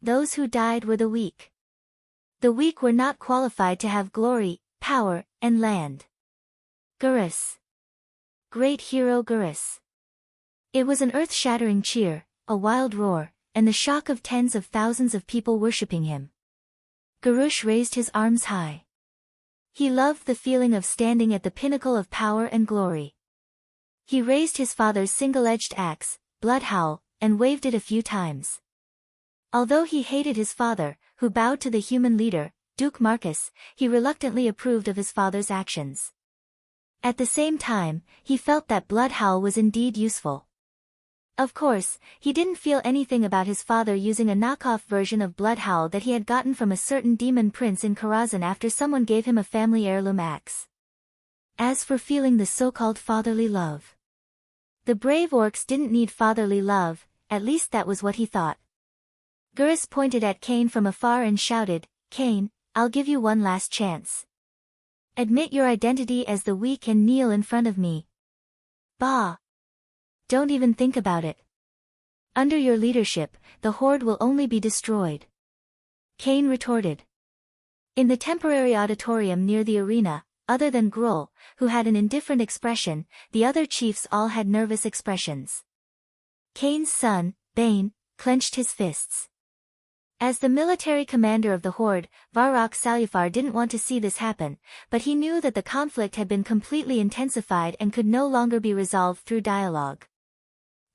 Those who died were the weak. The weak were not qualified to have glory, power, and land. Gurus. Great hero Gurus. It was an earth-shattering cheer, a wild roar, and the shock of tens of thousands of people worshipping him. Garush raised his arms high. He loved the feeling of standing at the pinnacle of power and glory. He raised his father's single-edged axe, Bloodhowl, and waved it a few times. Although he hated his father, who bowed to the human leader, Duke Marcus, he reluctantly approved of his father's actions. At the same time, he felt that Bloodhowl was indeed useful. Of course, he didn't feel anything about his father using a knockoff version of Bloodhowl that he had gotten from a certain demon prince in Karazhan after someone gave him a family heirloom axe. As for feeling the so-called fatherly love. The brave orcs didn't need fatherly love, at least that was what he thought. Gurus pointed at Cain from afar and shouted, Cain, I'll give you one last chance. Admit your identity as the weak and kneel in front of me. Bah! Don't even think about it. Under your leadership, the horde will only be destroyed. Cain retorted. In the temporary auditorium near the arena, other than Gruul, who had an indifferent expression, the other chiefs all had nervous expressions. Cain's son, Bane, clenched his fists. As the military commander of the horde, Varrock Salufar didn't want to see this happen, but he knew that the conflict had been completely intensified and could no longer be resolved through dialogue.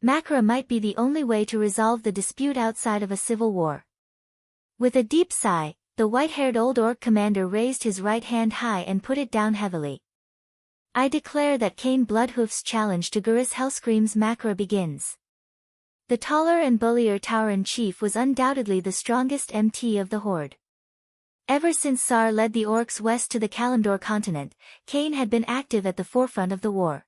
Makara might be the only way to resolve the dispute outside of a civil war. With a deep sigh, the white-haired old orc commander raised his right hand high and put it down heavily. I declare that Cain Bloodhoof's challenge to Gurus Hellscream's Makara begins. The taller and bullier Tauran chief was undoubtedly the strongest MT of the horde. Ever since Sar led the orcs west to the Kalimdor continent, Cain had been active at the forefront of the war.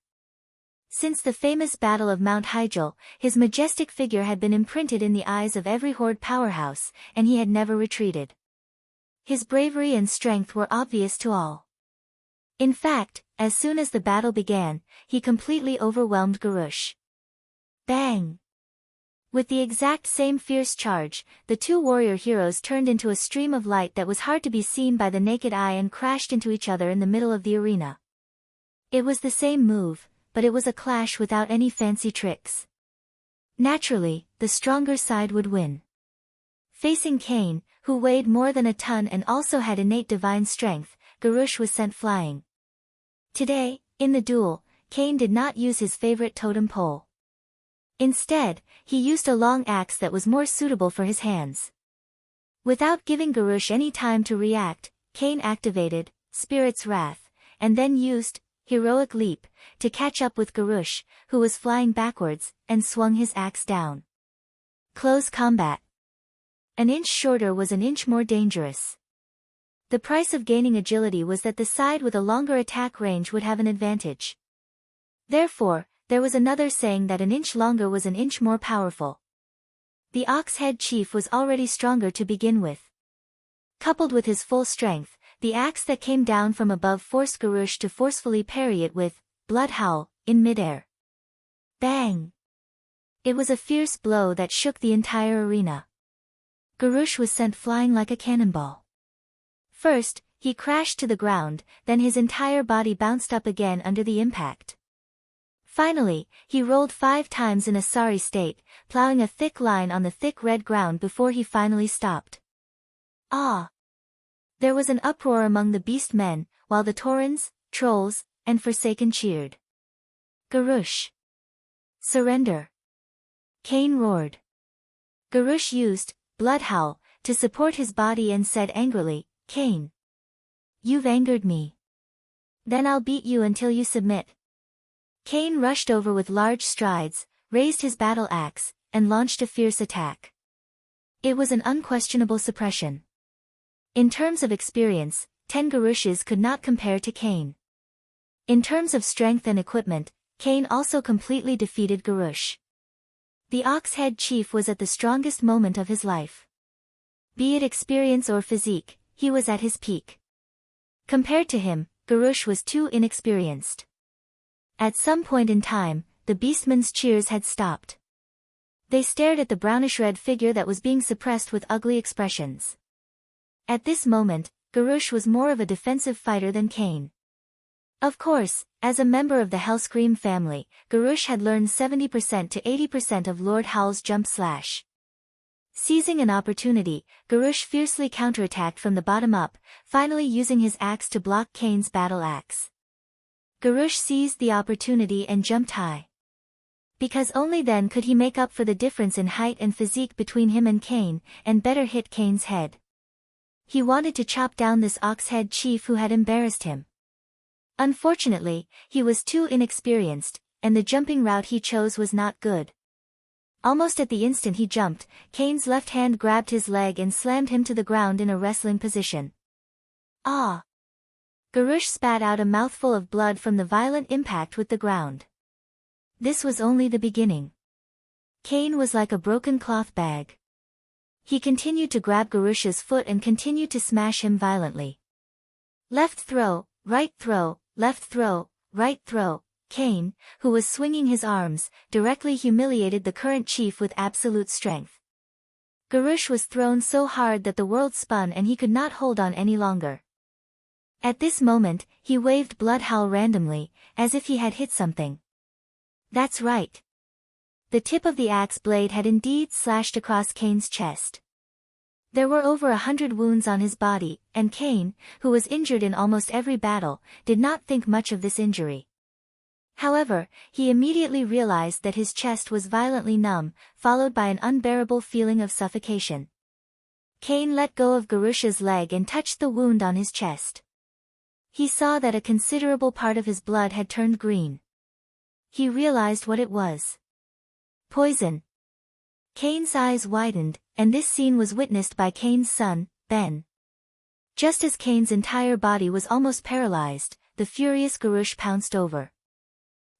Since the famous Battle of Mount Hyjal, his majestic figure had been imprinted in the eyes of every horde powerhouse, and he had never retreated. His bravery and strength were obvious to all. In fact, as soon as the battle began, he completely overwhelmed Garush. Bang! With the exact same fierce charge, the two warrior heroes turned into a stream of light that was hard to be seen by the naked eye and crashed into each other in the middle of the arena. It was the same move, but it was a clash without any fancy tricks. Naturally, the stronger side would win. Facing Cain, who weighed more than a ton and also had innate divine strength, Garush was sent flying. Today, in the duel, Cain did not use his favorite totem pole. Instead, he used a long axe that was more suitable for his hands. Without giving Garush any time to react, Cain activated Spirit's Wrath, and then used Heroic Leap to catch up with Garush, who was flying backwards, and swung his axe down. Close combat. An inch shorter was an inch more dangerous. The price of gaining agility was that the side with a longer attack range would have an advantage. Therefore, there was another saying that an inch longer was an inch more powerful. The ox-head chief was already stronger to begin with. Coupled with his full strength, the axe that came down from above forced Garush to forcefully parry it with blood howl in midair. Bang! It was a fierce blow that shook the entire arena. Garush was sent flying like a cannonball. First, he crashed to the ground, then his entire body bounced up again under the impact. Finally, he rolled 5 times in a sorry state, plowing a thick line on the thick red ground before he finally stopped. Ah! There was an uproar among the beast men, while the Taurens, trolls, and Forsaken cheered. Garush! Surrender! Cain roared. Garush used blood howl to support his body and said angrily, Cain! You've angered me. Then I'll beat you until you submit. Cain rushed over with large strides, raised his battle axe, and launched a fierce attack. It was an unquestionable suppression. In terms of experience, 10 Garushes could not compare to Cain. In terms of strength and equipment, Cain also completely defeated Garush. The ox-head chief was at the strongest moment of his life. Be it experience or physique, he was at his peak. Compared to him, Garush was too inexperienced. At some point in time, the beastmen's cheers had stopped. They stared at the brownish-red figure that was being suppressed with ugly expressions. At this moment, Garush was more of a defensive fighter than Cain. Of course, as a member of the Hellscream family, Garush had learned 70% to 80% of Lord Howl's jump slash. Seizing an opportunity, Garush fiercely counterattacked from the bottom up, finally using his axe to block Cain's battle axe. Garush seized the opportunity and jumped high. Because only then could he make up for the difference in height and physique between him and Cain, and better hit Cain's head. He wanted to chop down this ox-head chief who had embarrassed him. Unfortunately, he was too inexperienced, and the jumping route he chose was not good. Almost at the instant he jumped, Cain's left hand grabbed his leg and slammed him to the ground in a wrestling position. Ah! Garush spat out a mouthful of blood from the violent impact with the ground. This was only the beginning. Cain was like a broken cloth bag. He continued to grab Garush's foot and continued to smash him violently. Left throw, right throw, left throw, right throw. Cain, who was swinging his arms, directly humiliated the current chief with absolute strength. Garush was thrown so hard that the world spun and he could not hold on any longer. At this moment, he waved blood howl randomly, as if he had hit something. That's right. The tip of the axe blade had indeed slashed across Cain's chest. There were over 100 wounds on his body, and Cain, who was injured in almost every battle, did not think much of this injury. However, he immediately realized that his chest was violently numb, followed by an unbearable feeling of suffocation. Cain let go of Garush's leg and touched the wound on his chest. He saw that a considerable part of his blood had turned green. He realized what it was. Poison. Cain's eyes widened, and this scene was witnessed by Cain's son, Ben. Just as Cain's entire body was almost paralyzed, the furious Garush pounced over.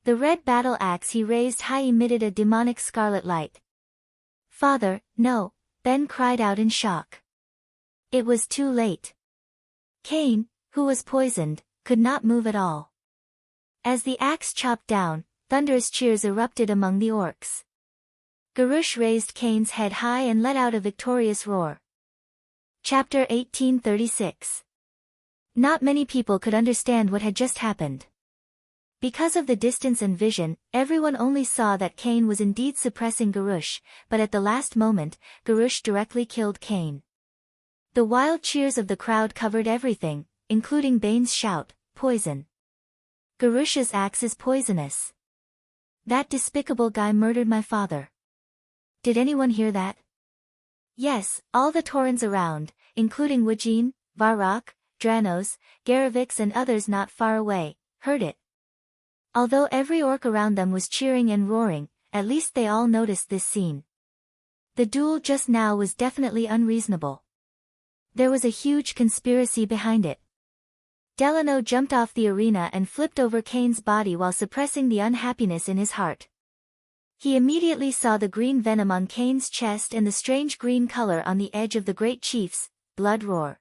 The red battle axe he raised high emitted a demonic scarlet light. Father, no, Ben cried out in shock. It was too late. Cain, who was poisoned, could not move at all. As the axe chopped down, thunderous cheers erupted among the orcs. Garush raised Cain's head high and let out a victorious roar. Chapter 1836. Not many people could understand what had just happened. Because of the distance and vision, everyone only saw that Cain was indeed suppressing Garush, but at the last moment, Garush directly killed Cain. The wild cheers of the crowd covered everything, including Bane's shout, "Poison! Garush's axe is poisonous! That despicable guy murdered my father." Did anyone hear that? Yes, all the Taurens around, including Wajin, Varrock, Dranos, Garavix and others not far away, heard it. Although every orc around them was cheering and roaring, at least they all noticed this scene. The duel just now was definitely unreasonable. There was a huge conspiracy behind it. Delano jumped off the arena and flipped over Kane's body while suppressing the unhappiness in his heart. He immediately saw the green venom on Kane's chest and the strange green color on the edge of the great chief's blood roar.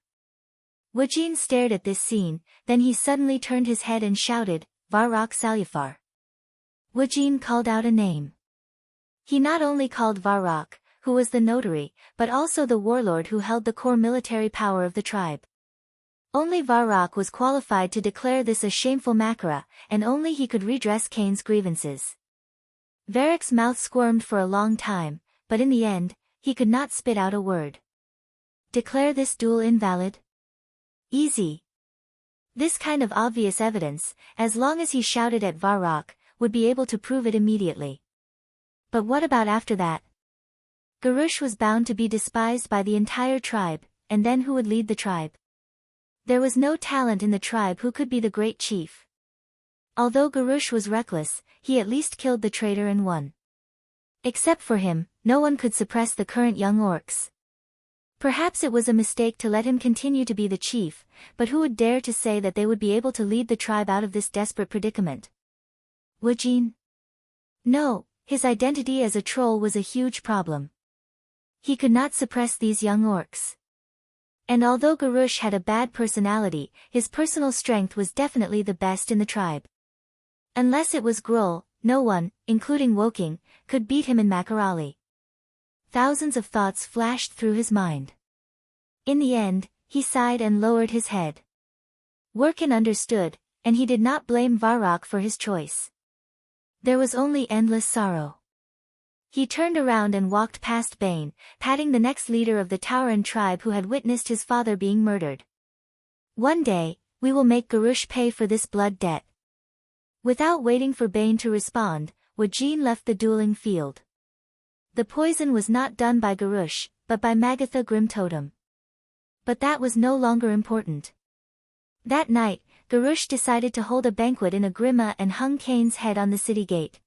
Wujin stared at this scene, then he suddenly turned his head and shouted, "Varrock Salufar." Wujin called out a name. He not only called Varrock, who was the notary, but also the warlord who held the core military power of the tribe. Only Varrock was qualified to declare this a shameful makara, and only he could redress Kane's grievances. Varrock's mouth squirmed for a long time, but in the end, he could not spit out a word. Declare this duel invalid? Easy. This kind of obvious evidence, as long as he shouted at Varrock, would be able to prove it immediately. But what about after that? Garush was bound to be despised by the entire tribe, and then who would lead the tribe? There was no talent in the tribe who could be the great chief. Although Garush was reckless, he at least killed the traitor and won. Except for him, no one could suppress the current young orcs. Perhaps it was a mistake to let him continue to be the chief, but who would dare to say that they would be able to lead the tribe out of this desperate predicament? Wujin? No, his identity as a troll was a huge problem. He could not suppress these young orcs. And although Garush had a bad personality, his personal strength was definitely the best in the tribe. Unless it was Gruul, no one, including Woking, could beat him in Makarali. Thousands of thoughts flashed through his mind. In the end, he sighed and lowered his head. Workin understood, and he did not blame Varrock for his choice. There was only endless sorrow. He turned around and walked past Bane, patting the next leader of the Tauran tribe who had witnessed his father being murdered. One day, we will make Garush pay for this blood debt. Without waiting for Bane to respond, Wujin left the dueling field. The poison was not done by Garush, but by Magatha Grim Totem. But that was no longer important. That night, Garush decided to hold a banquet in a grima and hung Kane's head on the city gate.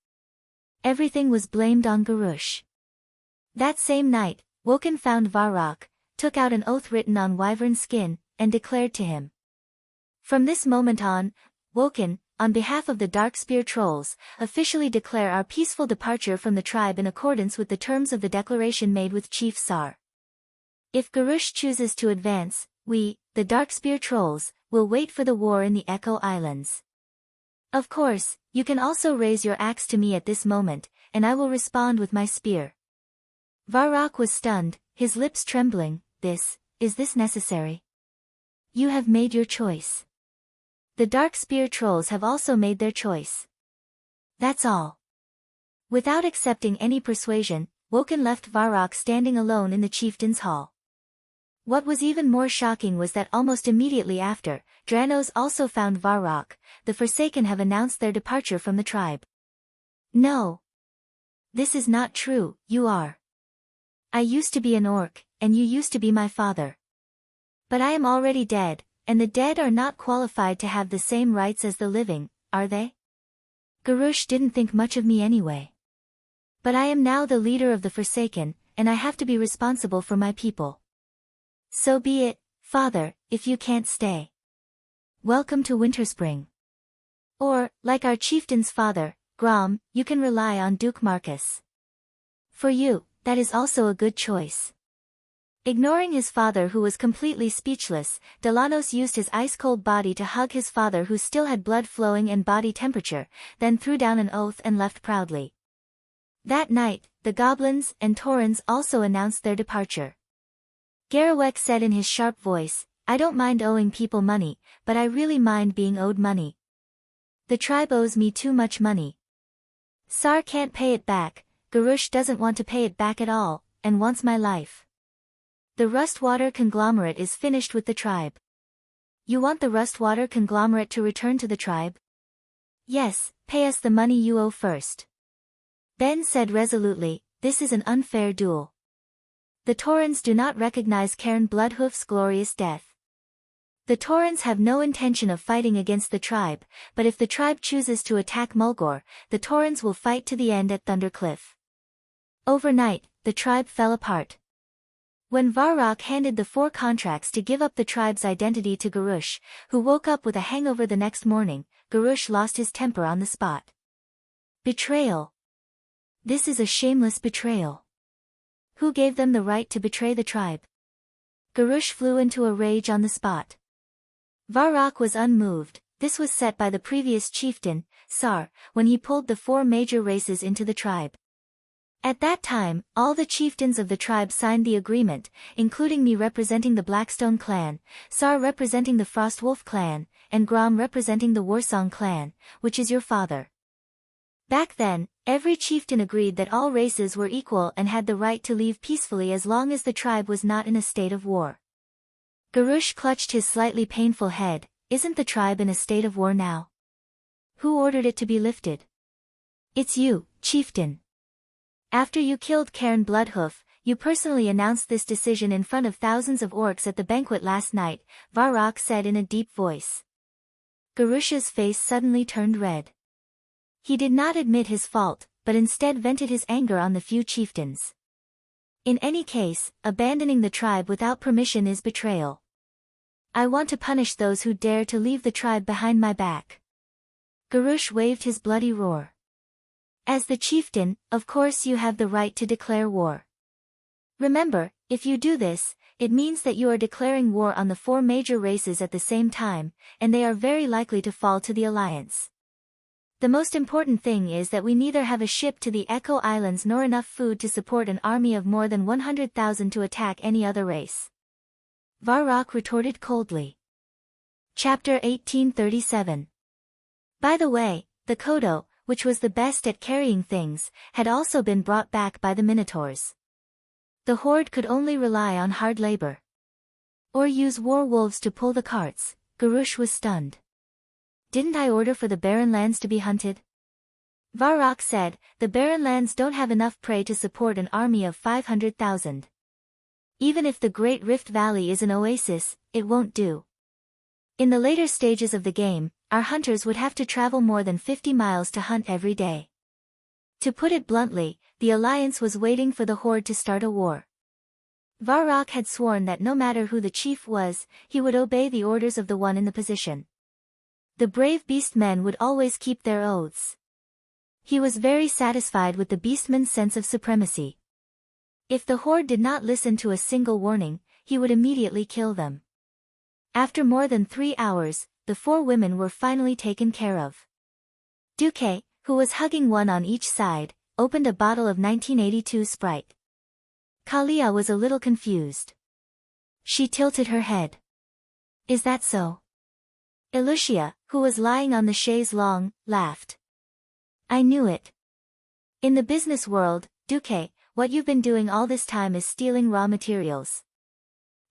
Everything was blamed on Garush. That same night, Woken found Varrock, took out an oath written on wyvern skin, and declared to him. From this moment on, Woken, on behalf of the Darkspear Trolls, officially declare our peaceful departure from the tribe in accordance with the terms of the declaration made with Chief Sar. If Garush chooses to advance, we, the Darkspear Trolls, will wait for the war in the Echo Islands. Of course, you can also raise your axe to me at this moment, and I will respond with my spear. Varrock was stunned, his lips trembling. Is this necessary? You have made your choice. The Darkspear Trolls have also made their choice. That's all. Without accepting any persuasion, Woken left Varrock standing alone in the chieftain's hall. What was even more shocking was that almost immediately after, Dranos also found Varrock. The Forsaken have announced their departure from the tribe. No. This is not true, you are. I used to be an orc, and you used to be my father. But I am already dead, and the dead are not qualified to have the same rights as the living, are they? Garush didn't think much of me anyway. But I am now the leader of the Forsaken, and I have to be responsible for my people. So be it, father, if you can't stay. Welcome to Winterspring. Or, like our chieftain's father, Grom, you can rely on Duke Marcus. For you, that is also a good choice. Ignoring his father who was completely speechless, Delanos used his ice-cold body to hug his father who still had blood flowing and body temperature, then threw down an oath and left proudly. That night, the goblins and Taurans also announced their departure. Garrawek said in his sharp voice, I don't mind owing people money, but I really mind being owed money. The tribe owes me too much money. Sar can't pay it back, Garush doesn't want to pay it back at all, and wants my life. The Rustwater conglomerate is finished with the tribe. You want the Rustwater conglomerate to return to the tribe? Yes, pay us the money you owe first. Ben said resolutely, this is an unfair duel. The Taurans do not recognize Cairn Bloodhoof's glorious death. The Taurans have no intention of fighting against the tribe, but if the tribe chooses to attack Mulgore, the Taurans will fight to the end at Thundercliff. Overnight, the tribe fell apart. When Varrock handed the 4 contracts to give up the tribe's identity to Garush, who woke up with a hangover the next morning, Garush lost his temper on the spot. Betrayal. This is a shameless betrayal. Who gave them the right to betray the tribe? Garush flew into a rage on the spot. Varrock was unmoved. This was set by the previous chieftain, Sar, when he pulled the 4 major races into the tribe. At that time, all the chieftains of the tribe signed the agreement, including me representing the Blackstone clan, Sar representing the Frostwolf clan, and Grom representing the Warsong clan, which is your father. Back then, every chieftain agreed that all races were equal and had the right to leave peacefully as long as the tribe was not in a state of war. Garush clutched his slightly painful head. Isn't the tribe in a state of war now? Who ordered it to be lifted? It's you, chieftain. After you killed Cairn Bloodhoof, you personally announced this decision in front of thousands of orcs at the banquet last night, Varrock said in a deep voice. Garush's face suddenly turned red. He did not admit his fault, but instead vented his anger on the few chieftains. In any case, abandoning the tribe without permission is betrayal. I want to punish those who dare to leave the tribe behind my back. Garush waved his bloody roar. As the chieftain, of course you have the right to declare war. Remember, if you do this, it means that you are declaring war on the 4 major races at the same time, and they are very likely to fall to the alliance. The most important thing is that we neither have a ship to the Echo Islands nor enough food to support an army of more than 100,000 to attack any other race. Varrock retorted coldly. Chapter 1837. By the way, the Kodo, which was the best at carrying things, had also been brought back by the Minotaurs. The horde could only rely on hard labor. Or use war wolves to pull the carts. Garush was stunned. Didn't I order for the barren lands to be hunted? Varrock said, the barren lands don't have enough prey to support an army of 500,000. Even if the Great Rift Valley is an oasis, it won't do. In the later stages of the game, our hunters would have to travel more than 50 miles to hunt every day. To put it bluntly, the Alliance was waiting for the Horde to start a war. Varrock had sworn that no matter who the chief was, he would obey the orders of the one in the position. The brave beastmen would always keep their oaths. He was very satisfied with the beastmen's sense of supremacy. If the Horde did not listen to a single warning, he would immediately kill them. After more than 3 hours, the 4 women were finally taken care of. Duque, who was hugging one on each side, opened a bottle of 1982 Sprite. Kalia was a little confused. She tilted her head. Is that so? Elucia, who was lying on the chaise longue, laughed. I knew it. In the business world, Duque, what you've been doing all this time is stealing raw materials.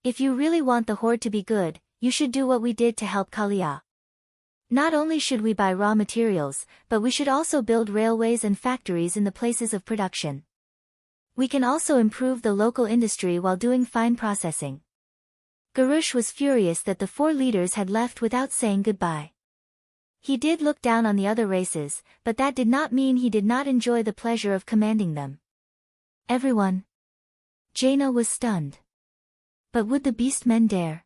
If you really want the Horde to be good, you should do what we did to help Kalia. Not only should we buy raw materials, but we should also build railways and factories in the places of production. We can also improve the local industry while doing fine processing. Garush was furious that the 4 leaders had left without saying goodbye. He did look down on the other races, but that did not mean he did not enjoy the pleasure of commanding them. Everyone. Jaina was stunned. But would the beastmen dare?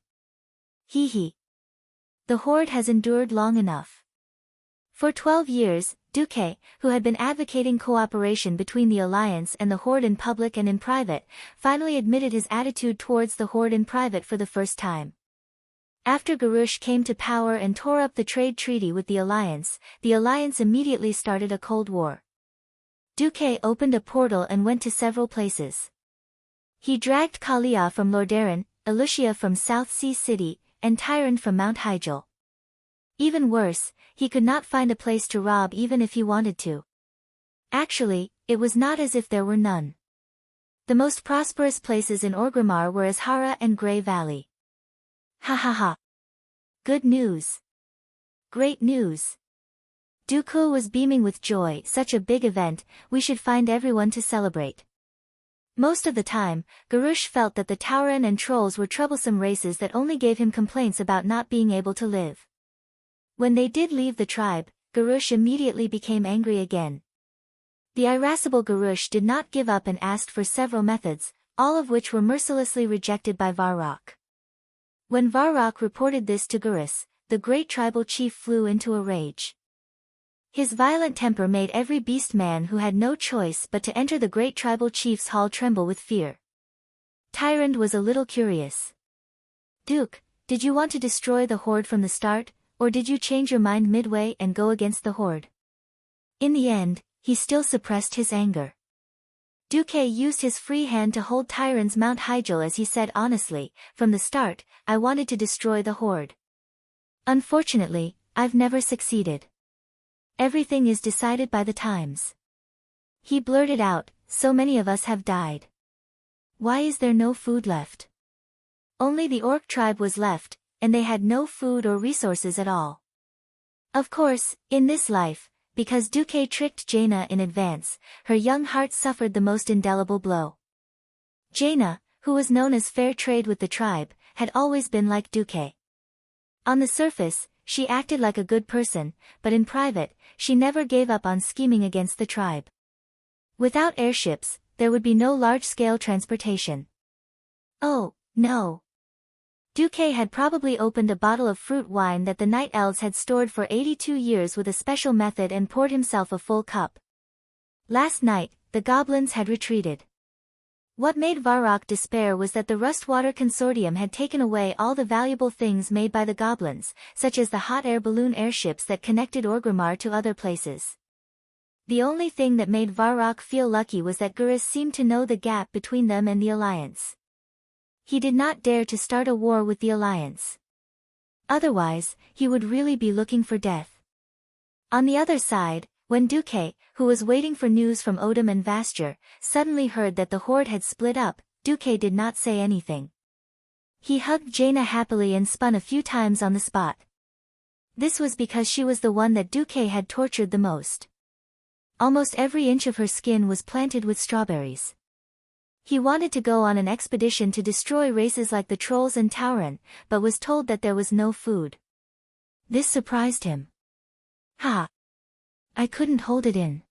Hee. The Horde has endured long enough. For 12 years, Duque, who had been advocating cooperation between the Alliance and the Horde in public and in private, finally admitted his attitude towards the Horde in private for the first time. After Garush came to power and tore up the trade treaty with the Alliance immediately started a Cold War. Duque opened a portal and went to several places. He dragged Kalia from Lordaeron, Elucia from South Sea City, and Tyrant from Mount Hyjal. Even worse, he could not find a place to rob even if he wanted to. Actually, it was not as if there were none. The most prosperous places in Orgrimmar were Azhara and Grey Valley. Ha. Good news. Great news. Dooku was beaming with joy. Such a big event, we should find everyone to celebrate. Most of the time, Garush felt that the Tauren and Trolls were troublesome races that only gave him complaints about not being able to live. When they did leave the tribe, Garush immediately became angry again. The irascible Garush did not give up and asked for several methods, all of which were mercilessly rejected by Varrock. When Varrock reported this to Garush, the great tribal chief flew into a rage. His violent temper made every beast man who had no choice but to enter the great tribal chief's hall tremble with fear. Tyrant was a little curious. "Duke, did you want to destroy the horde from the start, or did you change your mind midway and go against the horde?" In the end, he still suppressed his anger. Duque used his free hand to hold Tyrant's Mount Hygel as he said honestly, "From the start, I wanted to destroy the horde. Unfortunately, I've never succeeded. Everything is decided by the times." He blurted out, "So many of us have died. Why is there no food left?" Only the orc tribe was left, and they had no food or resources at all. Of course, in this life, because Duque tricked Jaina in advance, her young heart suffered the most indelible blow. Jaina, who was known as fair trade with the tribe, had always been like Duque. On the surface, she acted like a good person, but in private, she never gave up on scheming against the tribe. Without airships, there would be no large-scale transportation. Oh, no. Duque had probably opened a bottle of fruit wine that the Night Elves had stored for 82 years with a special method and poured himself a full cup. Last night, the goblins had retreated. What made Varrock despair was that the Rustwater Consortium had taken away all the valuable things made by the goblins, such as the hot air balloon airships that connected Orgrimmar to other places. The only thing that made Varrock feel lucky was that Garush seemed to know the gap between them and the Alliance. He did not dare to start a war with the Alliance. Otherwise, he would really be looking for death. On the other side, when Duque, who was waiting for news from Odin and Vastur, suddenly heard that the horde had split up, Duque did not say anything. He hugged Jaina happily and spun a few times on the spot. This was because she was the one that Duque had tortured the most. Almost every inch of her skin was planted with strawberries. He wanted to go on an expedition to destroy races like the Trolls and Tauren, but was told that there was no food. This surprised him. "Ha! I couldn't hold it in.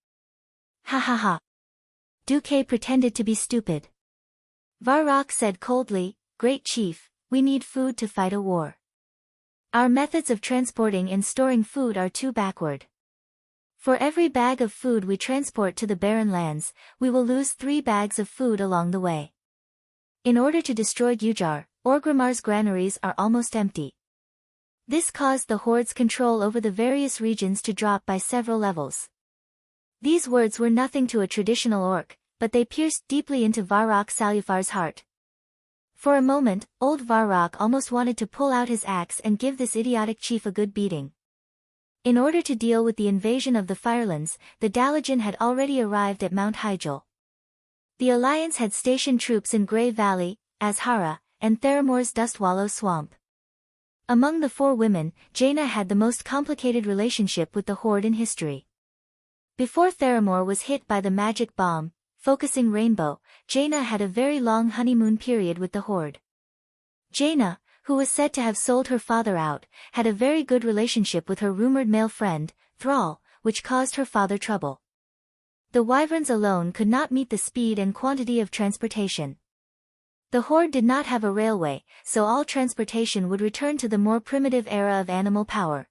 Ha ha ha." Duque pretended to be stupid. Varrock said coldly, "Great Chief, we need food to fight a war. Our methods of transporting and storing food are too backward. For every bag of food we transport to the barren lands, we will lose 3 bags of food along the way. In order to destroy Gujar, Orgrimmar's granaries are almost empty." This caused the horde's control over the various regions to drop by several levels. These words were nothing to a traditional orc, but they pierced deeply into Varrock Salufar's heart. For a moment, old Varrock almost wanted to pull out his axe and give this idiotic chief a good beating. In order to deal with the invasion of the Firelands, the Dalajan had already arrived at Mount Hygel. The Alliance had stationed troops in Grey Valley, Azhara, and Theramore's Dustwallow Swamp. Among the 4 women, Jaina had the most complicated relationship with the Horde in history. Before Theramore was hit by the magic bomb, focusing Rainbow, Jaina had a very long honeymoon period with the Horde. Jaina, who was said to have sold her father out, had a very good relationship with her rumored male friend, Thrall, which caused her father trouble. The Wyverns alone could not meet the speed and quantity of transportation. The Horde did not have a railway, so all transportation would return to the more primitive era of animal power.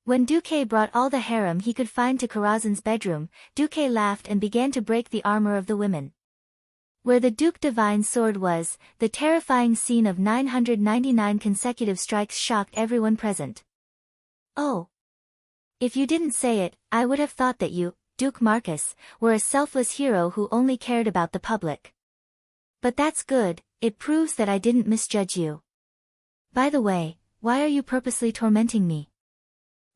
When Duque brought all the harem he could find to Karazhan's bedroom, Duque laughed and began to break the armor of the women. Where the Duke Divine's sword was, the terrifying scene of 999 consecutive strikes shocked everyone present. "Oh! If you didn't say it, I would have thought that you, Duke Marcus, were a selfless hero who only cared about the public. But that's good, it proves that I didn't misjudge you. By the way, why are you purposely tormenting me?"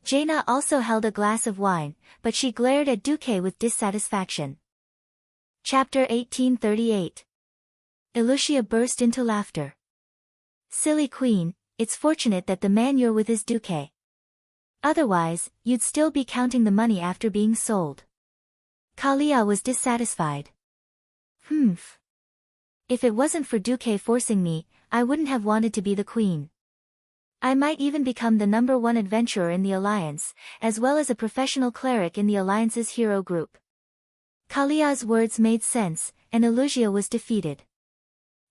Jaina also held a glass of wine, but she glared at Duque with dissatisfaction. Chapter 1838. Elucia burst into laughter. "Silly queen, it's fortunate that the man you're with is Duque. Otherwise, you'd still be counting the money after being sold." Kalia was dissatisfied. "Humph. If it wasn't for Duque forcing me, I wouldn't have wanted to be the queen. I might even become the #1 adventurer in the Alliance, as well as a professional cleric in the Alliance's hero group. Kalia's words made sense, and Illusia was defeated.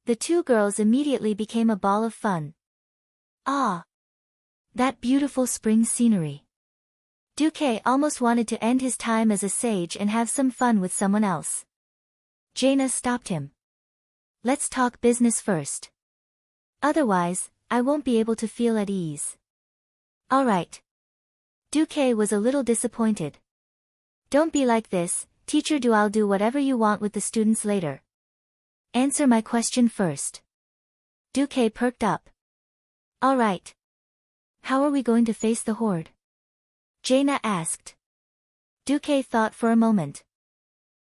The two girls immediately became a ball of fun. Ah! That beautiful spring scenery. Duque almost wanted to end his time as a sage and have some fun with someone else. Jaina stopped him. Let's talk business first. Otherwise, I won't be able to feel at ease. All right. Duque was a little disappointed. Don't be like this, teacher. I'll do whatever you want with the students later. Answer my question first. Duque perked up. All right. How are we going to face the horde? Jaina asked. Duque thought for a moment.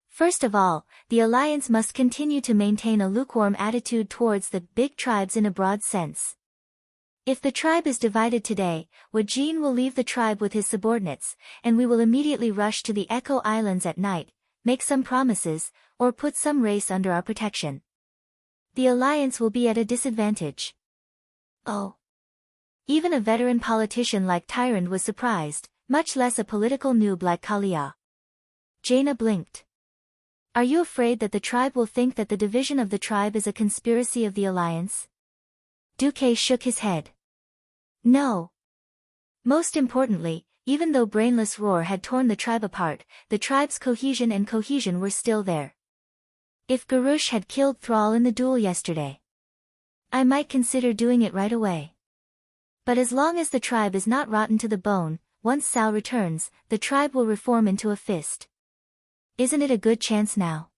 First of all, the alliance must continue to maintain a lukewarm attitude towards the big tribes in a broad sense. If the tribe is divided today, Wajin will leave the tribe with his subordinates, and we will immediately rush to the Echo Islands at night, make some promises, or put some race under our protection. The alliance will be at a disadvantage. Oh. Even a veteran politician like Tyrant was surprised, much less a political noob like Kalia. Jaina blinked. Are you afraid that the tribe will think that the division of the tribe is a conspiracy of the alliance? Duque shook his head. No. Most importantly, even though Brainless Roar had torn the tribe apart, the tribe's cohesion were still there. If Garush had killed Thrall in the duel yesterday, I might consider doing it right away. But as long as the tribe is not rotten to the bone, once Sal returns, the tribe will reform into a fist. Isn't it a good chance now?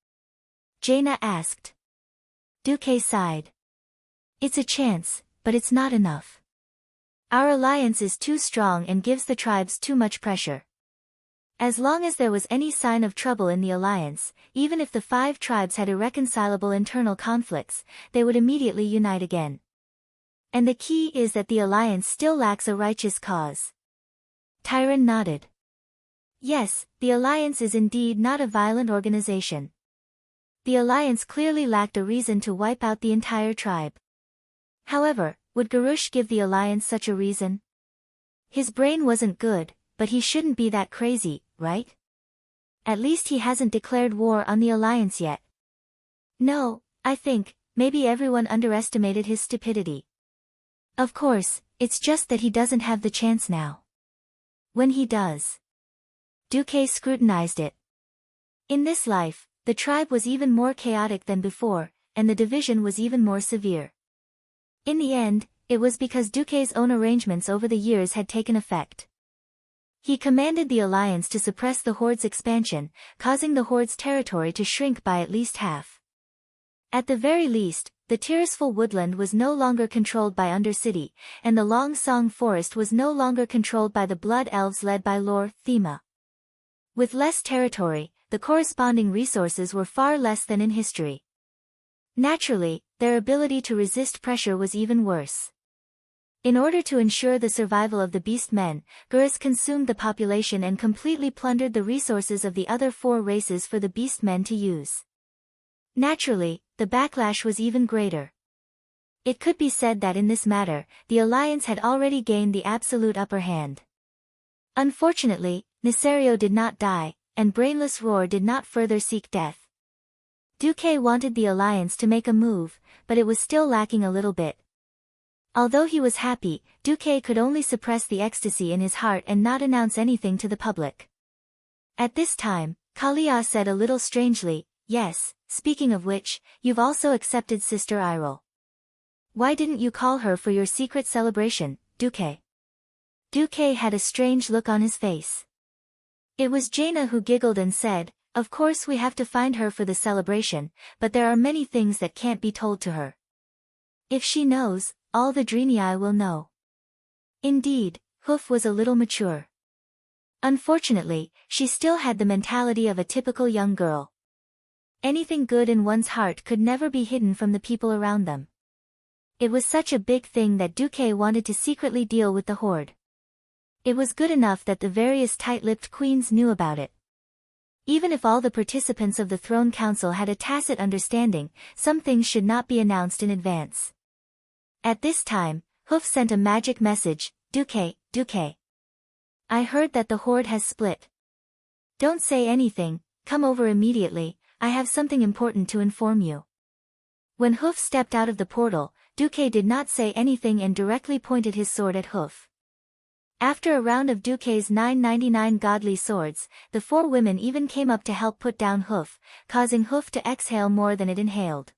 Jaina asked. Duque sighed. It's a chance, but it's not enough. Our alliance is too strong and gives the tribes too much pressure. As long as there was any sign of trouble in the alliance, even if the 5 tribes had irreconcilable internal conflicts, they would immediately unite again. And the key is that the alliance still lacks a righteous cause. Tyron nodded. Yes, the alliance is indeed not a violent organization. The alliance clearly lacked a reason to wipe out the entire tribe. However, would Garush give the alliance such a reason? His brain wasn't good, but he shouldn't be that crazy, right? At least he hasn't declared war on the alliance yet. No, I think, maybe everyone underestimated his stupidity. Of course, it's just that he doesn't have the chance now. When he does. Duque scrutinized it. In this life, the tribe was even more chaotic than before, and the division was even more severe. In the end, it was because Duque's own arrangements over the years had taken effect. He commanded the alliance to suppress the horde's expansion, causing the horde's territory to shrink by at least half. At the very least, the Tirisful woodland was no longer controlled by Undercity, and the Long Song forest was no longer controlled by the blood elves led by Lord Thema. With less territory, the corresponding resources were far less than in history. Naturally, their ability to resist pressure was even worse. In order to ensure the survival of the beast men, Gurus consumed the population and completely plundered the resources of the other 4 races for the beast men to use. Naturally, the backlash was even greater. It could be said that in this matter, the alliance had already gained the absolute upper hand. Unfortunately, Nisario did not die, and Brainless Roar did not further seek death. Duque wanted the alliance to make a move, but it was still lacking a little bit. Although he was happy, Duque could only suppress the ecstasy in his heart and not announce anything to the public. At this time, Kalia said a little strangely, "Yes, speaking of which, you've also accepted Sister Iril. Why didn't you call her for your secret celebration, Duque?" Duque had a strange look on his face. It was Jaina who giggled and said, "Of course we have to find her for the celebration, but there are many things that can't be told to her. If she knows, all the Drenii will know." Indeed, Hoof was a little mature. Unfortunately, she still had the mentality of a typical young girl. Anything good in one's heart could never be hidden from the people around them. It was such a big thing that Duque wanted to secretly deal with the horde. It was good enough that the various tight-lipped queens knew about it. Even if all the participants of the Throne Council had a tacit understanding, some things should not be announced in advance. At this time, Hoof sent a magic message, "Duque, Duque. I heard that the horde has split." "Don't say anything," come over immediately, I have something important to inform you. When Hoof stepped out of the portal, Duque did not say anything and directly pointed his sword at Hoof. After a round of Duque's 999 godly swords, the 4 women even came up to help put down Hoof, causing Hoof to exhale more than it inhaled.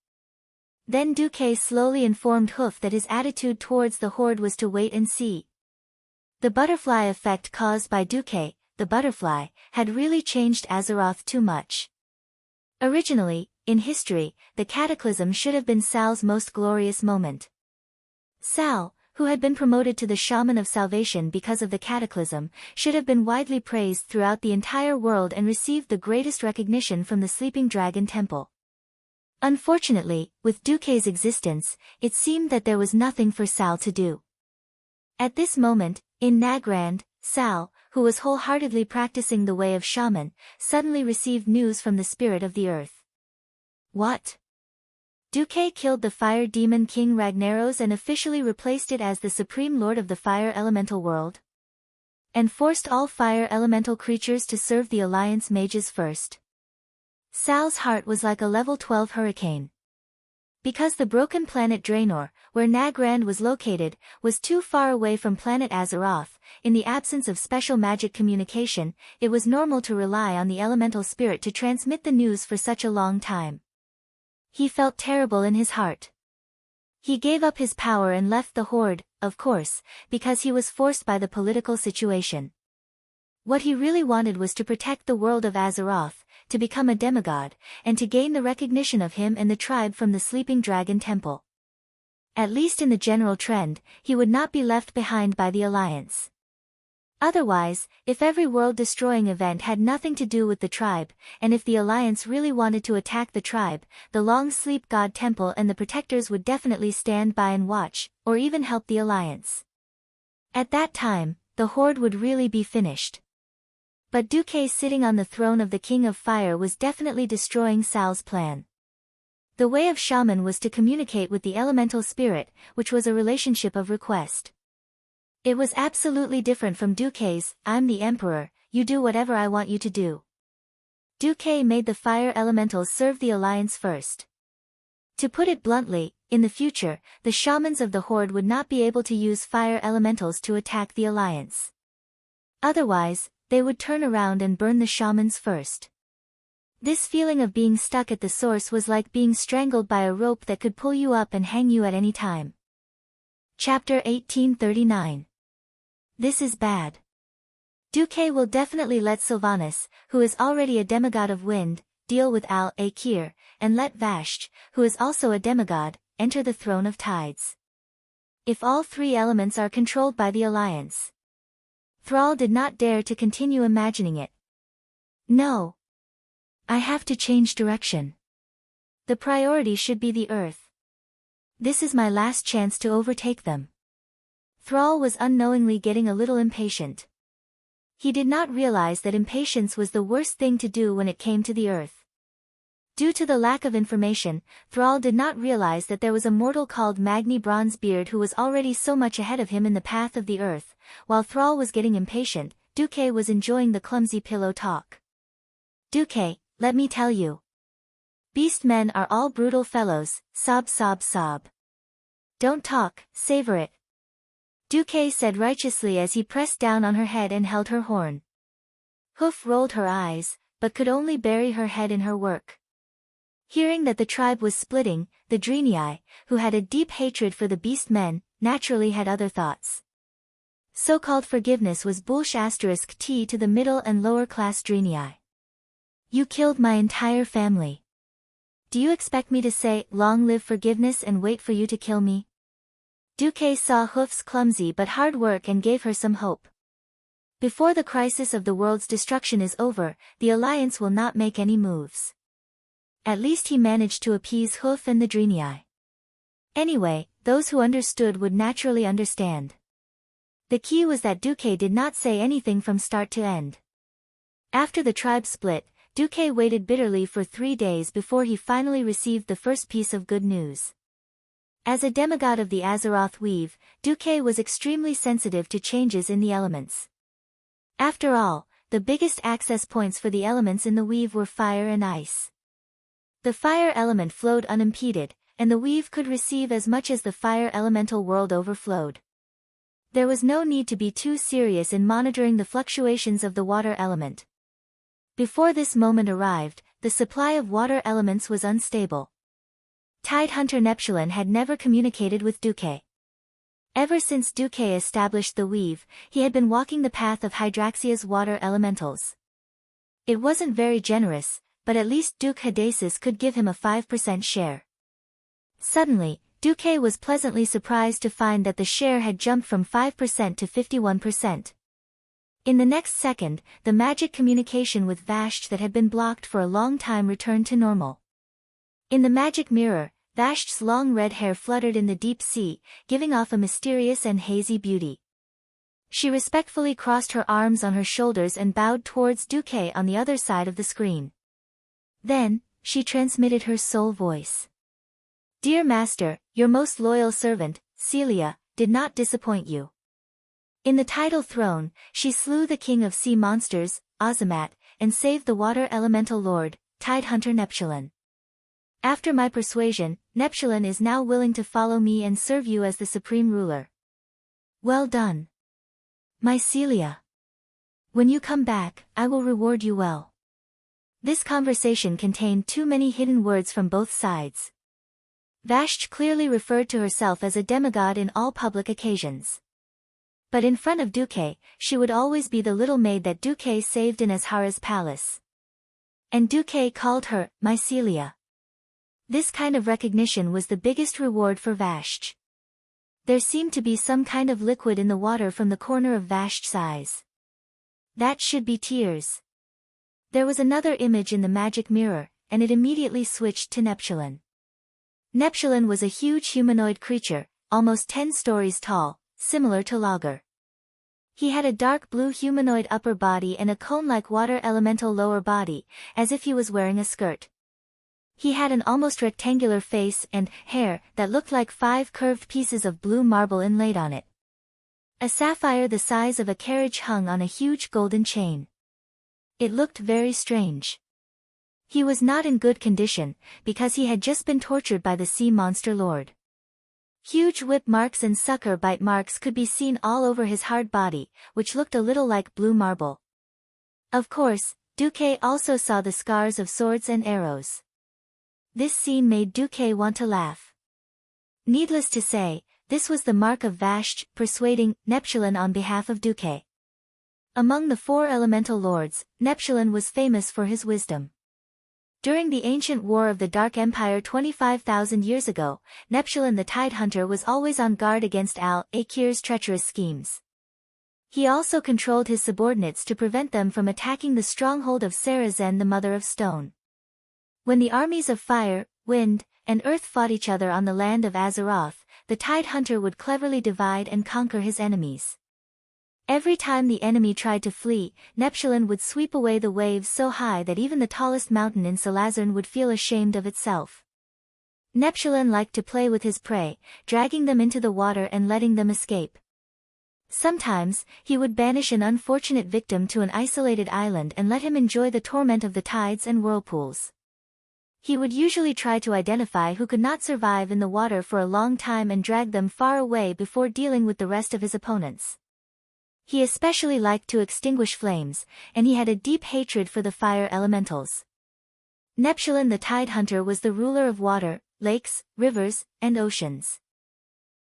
Then Duque slowly informed Hoof that his attitude towards the horde was to wait and see. The butterfly effect caused by Duque, the butterfly, had really changed Azeroth too much. Originally, in history, the cataclysm should have been Sal's most glorious moment. Sal, who had been promoted to the Shaman of Salvation because of the cataclysm, should have been widely praised throughout the entire world and received the greatest recognition from the Sleeping Dragon Temple. Unfortunately, with Duque's existence, it seemed that there was nothing for Sal to do. At this moment, in Nagrand, Sal, who was wholeheartedly practicing the way of shaman, suddenly received news from the spirit of the earth. What? Duque killed the fire demon king Ragnaros and officially replaced it as the supreme lord of the fire elemental world? And forced all fire elemental creatures to serve the Alliance mages first? Sal's heart was like a level 12 hurricane. Because the broken planet Draenor, where Nagrand was located, was too far away from planet Azeroth, in the absence of special magic communication, it was normal to rely on the elemental spirit to transmit the news for such a long time. He felt terrible in his heart. He gave up his power and left the Horde, of course, because he was forced by the political situation. What he really wanted was to protect the world of Azeroth, to become a demigod, and to gain the recognition of him and the tribe from the Sleeping Dragon Temple. At least in the general trend, he would not be left behind by the Alliance. Otherwise, if every world-destroying event had nothing to do with the tribe, and if the Alliance really wanted to attack the tribe, the Long Sleep God Temple and the Protectors would definitely stand by and watch, or even help the Alliance. At that time, the Horde would really be finished. But Duque sitting on the throne of the King of Fire was definitely destroying Sal's plan. The way of shaman was to communicate with the elemental spirit, which was a relationship of request. It was absolutely different from Duque's, I'm the Emperor, you do whatever I want you to do. Duque made the fire elementals serve the Alliance first. To put it bluntly, in the future, the shamans of the Horde would not be able to use fire elementals to attack the Alliance. Otherwise, they would turn around and burn the shamans first. This feeling of being stuck at the source was like being strangled by a rope that could pull you up and hang you at any time. Chapter 1839. This is bad. Duque will definitely let Sylvanas, who is already a demigod of wind, deal with Al-Akir, and let Vashj, who is also a demigod, enter the throne of tides. If all 3 elements are controlled by the Alliance. Thrall did not dare to continue imagining it. No. I have to change direction. The priority should be the Earth. This is my last chance to overtake them. Thrall was unknowingly getting a little impatient. He did not realize that impatience was the worst thing to do when it came to the Earth. Due to the lack of information, Thrall did not realize that there was a mortal called Magni Bronzebeard who was already so much ahead of him in the path of the Earth. While Thrall was getting impatient, Duque was enjoying the clumsy pillow talk. Duque, let me tell you. Beast men are all brutal fellows, sob sob sob. Don't talk, savor it. Duque said righteously as he pressed down on her head and held her horn. Hoof rolled her eyes, but could only bury her head in her work. Hearing that the tribe was splitting, the Draenei, who had a deep hatred for the beast men, naturally had other thoughts. So-called forgiveness was *T to the middle and lower class Draenei. You killed my entire family. Do you expect me to say, long live forgiveness and wait for you to kill me? Duque saw Hoof's clumsy but hard work and gave her some hope. Before the crisis of the world's destruction is over, the Alliance will not make any moves. At least he managed to appease Hoof and the Draenei. Anyway, those who understood would naturally understand. The key was that Duque did not say anything from start to end. After the tribe split, Duque waited bitterly for 3 days before he finally received the first piece of good news. As a demigod of the Azeroth Weave, Duque was extremely sensitive to changes in the elements. After all, the biggest access points for the elements in the weave were fire and ice. The fire element flowed unimpeded, and the weave could receive as much as the fire elemental world overflowed. There was no need to be too serious in monitoring the fluctuations of the water element. Before this moment arrived, the supply of water elements was unstable. Tidehunter Neptulin had never communicated with Duque. Ever since Duque established the weave, he had been walking the path of Hydraxia's water elementals. It wasn't very generous, but at least Duke Hadasis could give him a 5% share. Suddenly, Duque was pleasantly surprised to find that the share had jumped from 5% to 51%. In the next second, the magic communication with Vasht that had been blocked for a long time returned to normal. In the magic mirror, Vasht's long red hair fluttered in the deep sea, giving off a mysterious and hazy beauty. She respectfully crossed her arms on her shoulders and bowed towards Duque on the other side of the screen. Then, she transmitted her soul voice. "Dear Master, your most loyal servant, Celia, did not disappoint you. In the tidal throne, she slew the king of sea monsters, Azamat, and saved the water elemental lord, Tidehunter Neptulin. After my persuasion, Neptulin is now willing to follow me and serve you as the supreme ruler. Well done, my Celia. When you come back, I will reward you well." This conversation contained too many hidden words from both sides. Vasht clearly referred to herself as a demigod in all public occasions. But in front of Duque, she would always be the little maid that Duque saved in Azhara's palace. And Duque called her, my Celia. This kind of recognition was the biggest reward for Vasht. There seemed to be some kind of liquid in the water from the corner of Vasht's eyes. That should be tears. There was another image in the magic mirror, and it immediately switched to Neptulin. Neptulin was a huge humanoid creature, almost 10 stories tall, similar to Lager. He had a dark blue humanoid upper body and a cone-like water elemental lower body, as if he was wearing a skirt. He had an almost rectangular face and hair that looked like 5 curved pieces of blue marble inlaid on it. A sapphire the size of a carriage hung on a huge golden chain. It looked very strange. He was not in good condition, because he had just been tortured by the sea monster lord. Huge whip marks and sucker bite marks could be seen all over his hard body, which looked a little like blue marble. Of course, Duque also saw the scars of swords and arrows. This scene made Duque want to laugh. Needless to say, this was the mark of Vasht persuading Neptulin on behalf of Duque. Among the 4 elemental lords, Neptulin was famous for his wisdom. During the ancient war of the Dark Empire 25,000 years ago, Neptulin the Tidehunter was always on guard against Al-Akir's treacherous schemes. He also controlled his subordinates to prevent them from attacking the stronghold of Sarazen the Mother of Stone. When the armies of fire, wind, and earth fought each other on the land of Azeroth, the Tidehunter would cleverly divide and conquer his enemies. Every time the enemy tried to flee, Neptulin would sweep away the waves so high that even the tallest mountain in Salazarn would feel ashamed of itself. Neptulin liked to play with his prey, dragging them into the water and letting them escape. Sometimes, he would banish an unfortunate victim to an isolated island and let him enjoy the torment of the tides and whirlpools. He would usually try to identify who could not survive in the water for a long time and drag them far away before dealing with the rest of his opponents. He especially liked to extinguish flames, and he had a deep hatred for the fire elementals. Neptulin the Tidehunter was the ruler of water, lakes, rivers, and oceans.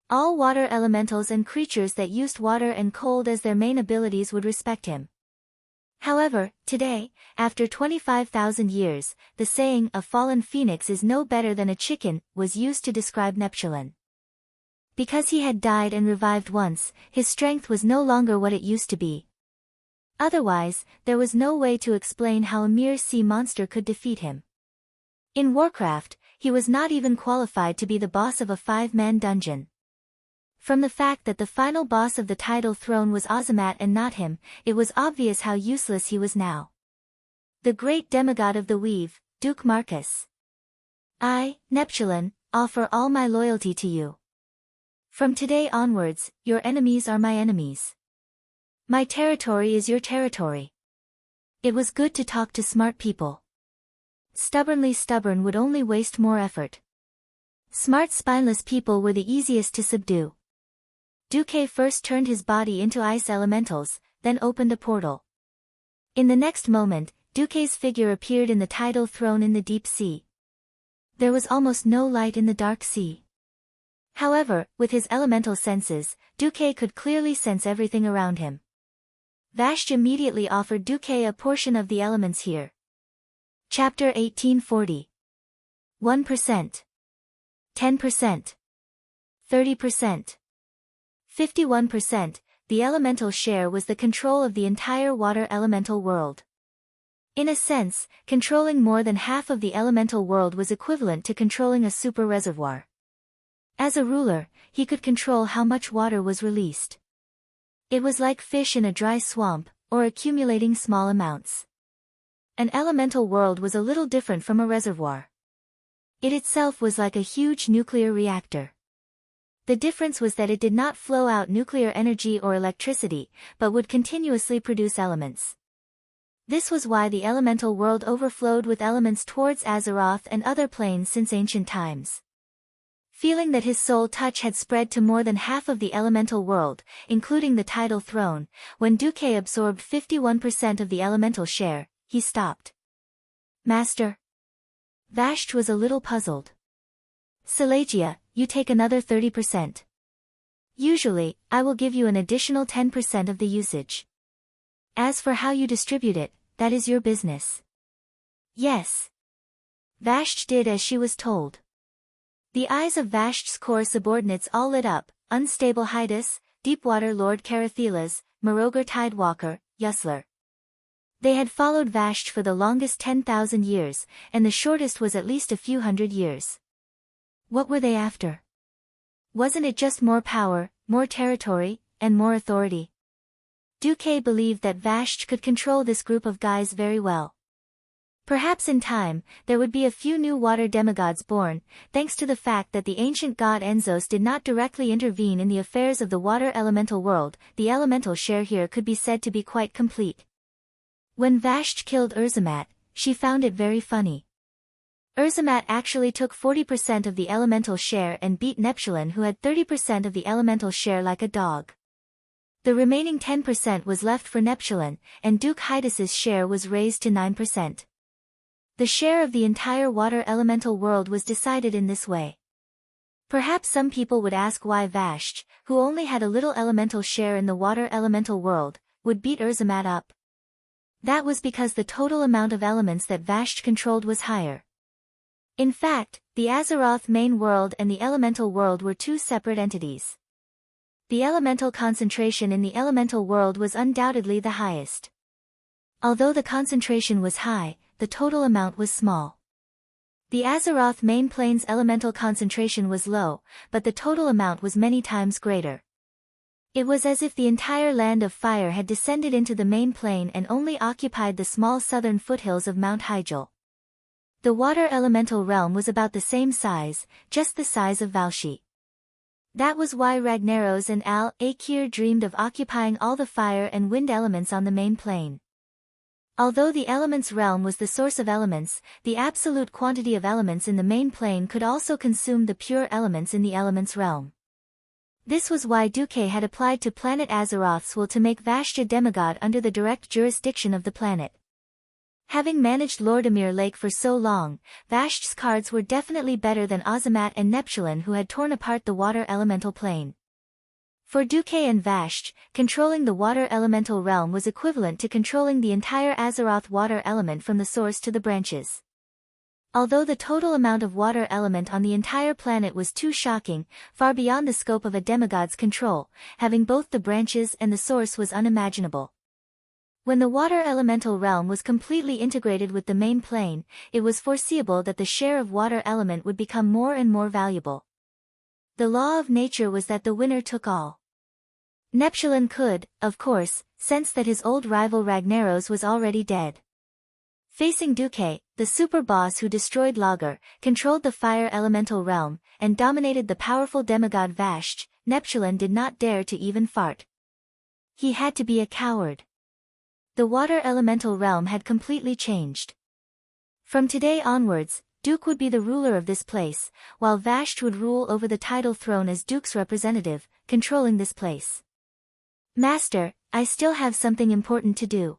All water elementals and creatures that used water and cold as their main abilities would respect him. However, today, after 25,000 years, the saying "a fallen phoenix is no better than a chicken" was used to describe Neptulin. Because he had died and revived once, his strength was no longer what it used to be. Otherwise, there was no way to explain how a mere sea monster could defeat him. In Warcraft, he was not even qualified to be the boss of a 5-man dungeon. From the fact that the final boss of the tidal throne was Azamat and not him, it was obvious how useless he was now. The great demigod of the weave, Duke Marcus. I, Neptulin, offer all my loyalty to you. From today onwards, your enemies are my enemies. My territory is your territory. It was good to talk to smart people. Stubbornly stubborn would only waste more effort. Smart spineless people were the easiest to subdue. Duque first turned his body into ice elementals, then opened a portal. In the next moment, Duque's figure appeared in the tidal throne in the deep sea. There was almost no light in the dark sea. However, with his elemental senses, Duque could clearly sense everything around him. Vashj immediately offered Duque a portion of the elements here. Chapter 1840. 1%. 10%. 30%. 51%. The elemental share was the control of the entire water elemental world. In a sense, controlling more than half of the elemental world was equivalent to controlling a super reservoir. As a ruler, he could control how much water was released. It was like fish in a dry swamp, or accumulating small amounts. An elemental world was a little different from a reservoir. It itself was like a huge nuclear reactor. The difference was that it did not flow out nuclear energy or electricity, but would continuously produce elements. This was why the elemental world overflowed with elements towards Azeroth and other planes since ancient times. Feeling that his soul touch had spread to more than half of the elemental world, including the tidal throne, when Duque absorbed 51% of the elemental share, he stopped. Master? Vashj was a little puzzled. Silegia, you take another 30%. Usually, I will give you an additional 10% of the usage. As for how you distribute it, that is your business. Yes. Vashj did as she was told. The eyes of Vashj's core subordinates all lit up: Unstable Hydas, Deepwater Lord Carathilas, Marogr Tidewalker, Yusler. They had followed Vashj for the longest 10,000 years, and the shortest was at least a few hundred years. What were they after? Wasn't it just more power, more territory, and more authority? Duque believed that Vashj could control this group of guys very well. Perhaps in time, there would be a few new water demigods born, thanks to the fact that the ancient god Enzos did not directly intervene in the affairs of the water elemental world. The elemental share here could be said to be quite complete. When Vashj killed Urzamat, she found it very funny. Urzamat actually took 40% of the elemental share and beat Neptulin, who had 30% of the elemental share, like a dog. The remaining 10% was left for Neptulin, and Duke Hydas's share was raised to 9%. The share of the entire water elemental world was decided in this way. Perhaps some people would ask why Vashj, who only had a little elemental share in the water elemental world, would beat Urzamat up. That was because the total amount of elements that Vashj controlled was higher. In fact, the Azeroth main world and the elemental world were two separate entities. The elemental concentration in the elemental world was undoubtedly the highest. Although the concentration was high, the total amount was small. The Azeroth main plane's elemental concentration was low, but the total amount was many times greater. It was as if the entire land of fire had descended into the main plane and only occupied the small southern foothills of Mount Hyjal. The water elemental realm was about the same size, just the size of Valshi. That was why Ragnaros and Al-Akir dreamed of occupying all the fire and wind elements on the main plane. Although the elements realm was the source of elements, the absolute quantity of elements in the main plane could also consume the pure elements in the elements realm. This was why Duque had applied to planet Azeroth's will to make Vashj a demigod under the direct jurisdiction of the planet. Having managed Lordamir Lake for so long, Vashj's cards were definitely better than Azamat and Neptulin, who had torn apart the water elemental plane. For Duque and Vashj, controlling the water elemental realm was equivalent to controlling the entire Azeroth water element from the source to the branches. Although the total amount of water element on the entire planet was too shocking, far beyond the scope of a demigod's control, having both the branches and the source was unimaginable. When the water elemental realm was completely integrated with the main plane, it was foreseeable that the share of water element would become more and more valuable. The law of nature was that the winner took all. Neptulin could, of course, sense that his old rival Ragnaros was already dead. Facing Duque, the super boss who destroyed Lager, controlled the fire elemental realm, and dominated the powerful demigod Vashj, Neptulin did not dare to even fart. He had to be a coward. The water elemental realm had completely changed. From today onwards, Duke would be the ruler of this place, while Vashti would rule over the tidal throne as Duke's representative, controlling this place. Master, I still have something important to do.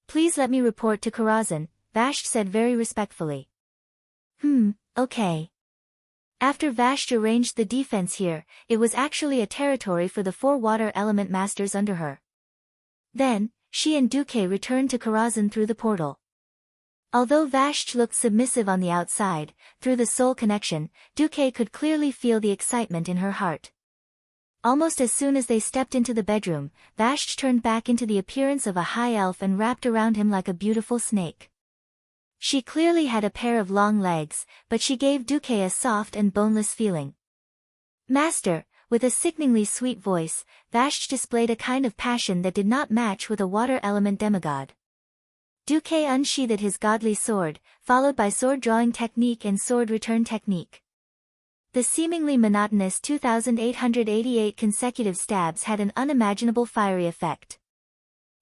Please let me report to Karazhan, Vashti said very respectfully. Okay. After Vashti arranged the defense here, it was actually a territory for the 4 water element masters under her. Then, she and Duke returned to Karazhan through the portal. Although Vashti looked submissive on the outside, through the soul connection, Duke could clearly feel the excitement in her heart. Almost as soon as they stepped into the bedroom, Vashti turned back into the appearance of a high elf and wrapped around him like a beautiful snake. She clearly had a pair of long legs, but she gave Duke a soft and boneless feeling. Master, with a sickeningly sweet voice, Vashti displayed a kind of passion that did not match with a water element demigod. Duke unsheathed his godly sword, followed by sword drawing technique and sword return technique. The seemingly monotonous 2,888 consecutive stabs had an unimaginable fiery effect.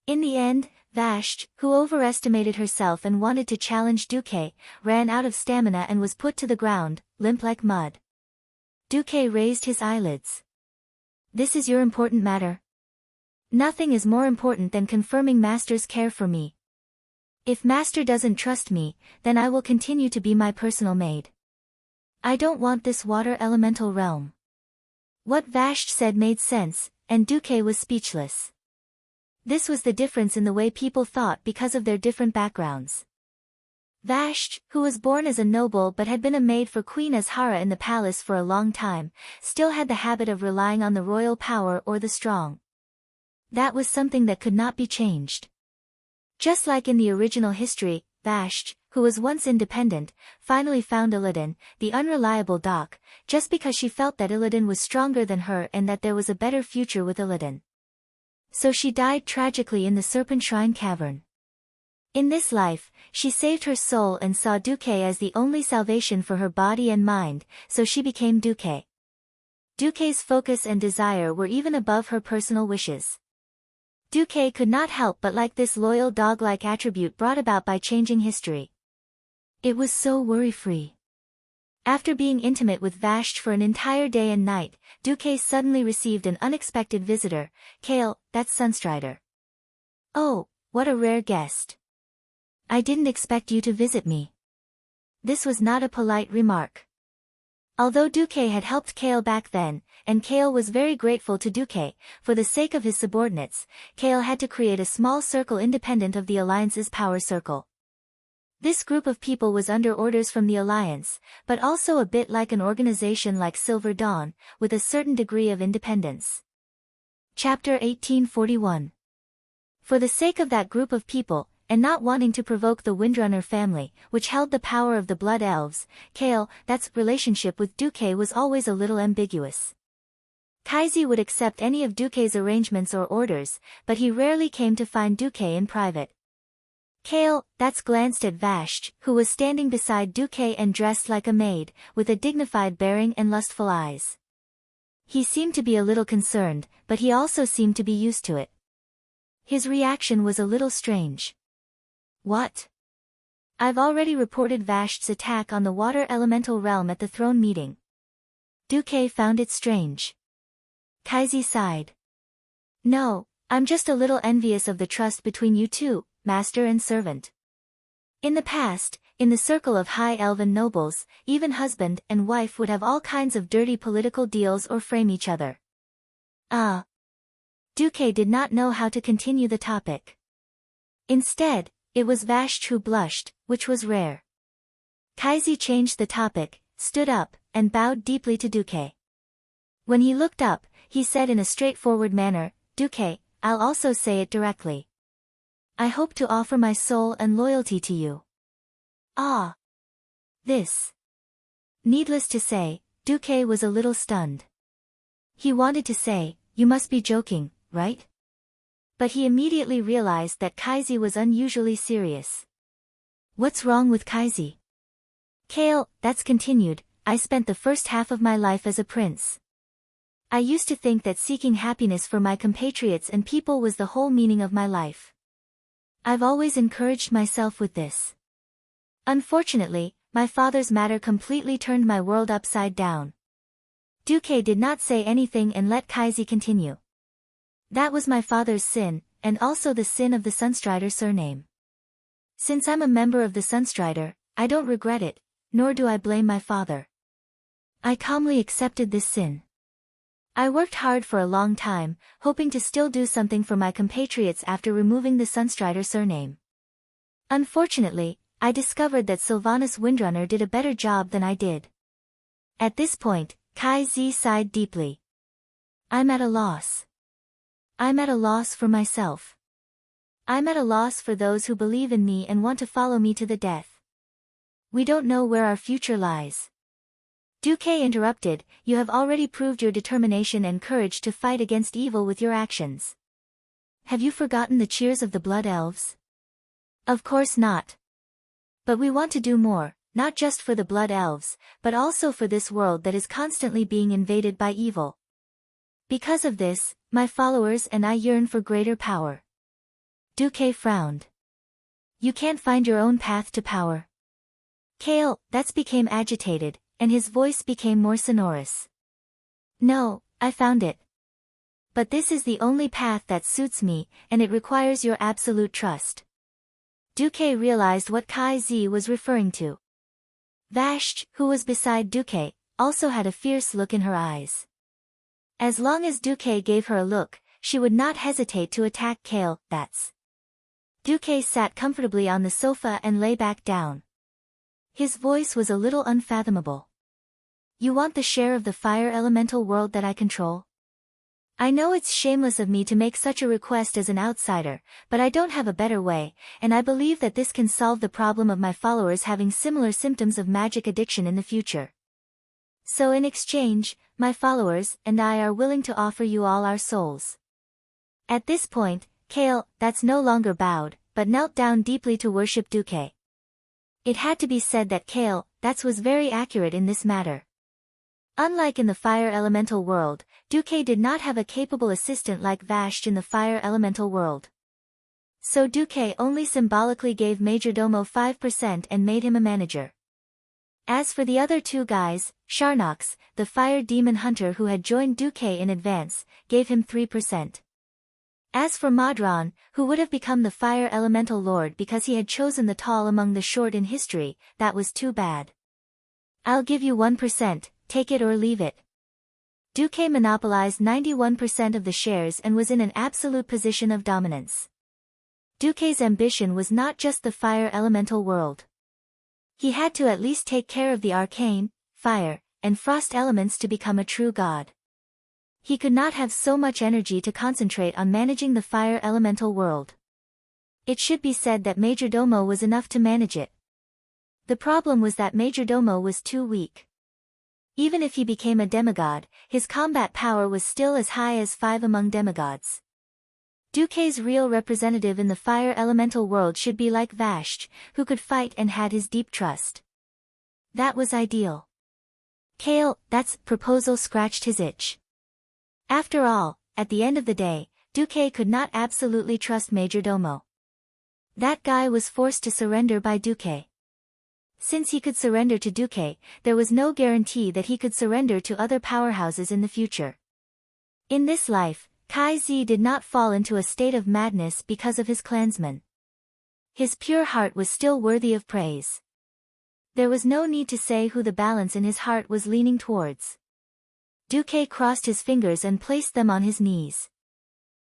In the end, Vashti, who overestimated herself and wanted to challenge Duke, ran out of stamina and was put to the ground, limp like mud. Duke raised his eyelids. This is your important matter? Nothing is more important than confirming Master's care for me. If Master doesn't trust me, then I will continue to be my personal maid. I don't want this water elemental realm. What Vashti said made sense, and Duke was speechless. This was the difference in the way people thought because of their different backgrounds. Vashti, who was born as a noble but had been a maid for Queen Azhara in the palace for a long time, still had the habit of relying on the royal power or the strong. That was something that could not be changed. Just like in the original history, Vashti, who was once independent, finally found Illidan, the unreliable Doc, just because she felt that Illidan was stronger than her and that there was a better future with Illidan. So she died tragically in the Serpent Shrine Cavern. In this life, she saved her soul and saw Duke as the only salvation for her body and mind, so she became Duke. Duke's focus and desire were even above her personal wishes. Duke could not help but like this loyal dog-like attribute brought about by changing history. It was so worry-free. After being intimate with Vashti for an entire day and night, Duke suddenly received an unexpected visitor, Kale, that's Sunstrider. Oh, what a rare guest. I didn't expect you to visit me. This was not a polite remark. Although Duke had helped Kale back then, and Kale was very grateful to Duke, for the sake of his subordinates, Kale had to create a small circle independent of the Alliance's power circle. This group of people was under orders from the Alliance, but also a bit like an organization like Silver Dawn, with a certain degree of independence. Chapter 1841. For the sake of that group of people, and not wanting to provoke the Windrunner family, which held the power of the Blood Elves, Kale, that's relationship with Duke was always a little ambiguous. Kaizi would accept any of Duke's arrangements or orders, but he rarely came to find Duke in private. Kale, that's glanced at Vashti, who was standing beside Duke and dressed like a maid, with a dignified bearing and lustful eyes. He seemed to be a little concerned, but he also seemed to be used to it. His reaction was a little strange. What? I've already reported Vashti's attack on the water elemental realm at the throne meeting. Duke found it strange. Kaizi sighed. No, I'm just a little envious of the trust between you two, master and servant. In the past, in the circle of high elven nobles, even husband and wife would have all kinds of dirty political deals or frame each other. Duke did not know how to continue the topic. Instead, it was Vashti who blushed, which was rare. Kaizi changed the topic, stood up, and bowed deeply to Duke. When he looked up, he said in a straightforward manner, Duke, I'll also say it directly. I hope to offer my soul and loyalty to you. This. Needless to say, Duke was a little stunned. He wanted to say, you must be joking, right? But he immediately realized that Kaizi was unusually serious. What's wrong with Kaizi? Kale, that's continued, I spent the first half of my life as a prince. I used to think that seeking happiness for my compatriots and people was the whole meaning of my life. I've always encouraged myself with this. Unfortunately, my father's matter completely turned my world upside down. Duque did not say anything and let Kaizi continue. That was my father's sin, and also the sin of the Sunstrider surname. Since I'm a member of the Sunstrider, I don't regret it, nor do I blame my father. I calmly accepted this sin. I worked hard for a long time, hoping to still do something for my compatriots after removing the Sunstrider surname. Unfortunately, I discovered that Sylvanas Windrunner did a better job than I did. At this point, Kaizi sighed deeply. I'm at a loss. I'm at a loss for myself. I'm at a loss for those who believe in me and want to follow me to the death. We don't know where our future lies. Duque interrupted, you have already proved your determination and courage to fight against evil with your actions. Have you forgotten the cheers of the Blood Elves? Of course not. But we want to do more, not just for the Blood Elves, but also for this world that is constantly being invaded by evil. Because of this, my followers and I yearn for greater power. Duque frowned. You can't find your own path to power. Kale, that's became agitated, and his voice became more sonorous. No, I found it. But this is the only path that suits me, and it requires your absolute trust. Duque realized what Kaizi was referring to. Vashti, who was beside Duque, also had a fierce look in her eyes. As long as Duque gave her a look, she would not hesitate to attack Kale, that's. Duque sat comfortably on the sofa and lay back down. His voice was a little unfathomable. You want the share of the fire elemental world that I control? I know it's shameless of me to make such a request as an outsider, but I don't have a better way, and I believe that this can solve the problem of my followers having similar symptoms of magic addiction in the future. So in exchange, my followers and I are willing to offer you all our souls. At this point, Kale, that's no longer bowed, but knelt down deeply to worship Duque. It had to be said that Kale, that's was very accurate in this matter. Unlike in the fire elemental world, Duque did not have a capable assistant like Vashti in the fire elemental world. So Duque only symbolically gave Majordomo 5% and made him a manager. As for the other two guys, Sharnox, the fire demon hunter who had joined Duque in advance, gave him 3%. As for Madron, who would have become the fire elemental lord because he had chosen the tall among the short in history, that was too bad. I'll give you 1%, take it or leave it. Duque monopolized 91% of the shares and was in an absolute position of dominance. Duque's ambition was not just the fire elemental world. He had to at least take care of the arcane, fire, and frost elements to become a true god. He could not have so much energy to concentrate on managing the fire elemental world. It should be said that Majordomo was enough to manage it. The problem was that Majordomo was too weak. Even if he became a demigod, his combat power was still as high as 5 among demigods. Duque's real representative in the fire elemental world should be like Vashti, who could fight and had his deep trust. That was ideal. Kale, that's proposal scratched his itch. After all, at the end of the day, Duque could not absolutely trust Majordomo. That guy was forced to surrender by Duque. Since he could surrender to Duque, there was no guarantee that he could surrender to other powerhouses in the future. In this life, Kaizi did not fall into a state of madness because of his clansmen. His pure heart was still worthy of praise. There was no need to say who the balance in his heart was leaning towards. Duque crossed his fingers and placed them on his knees.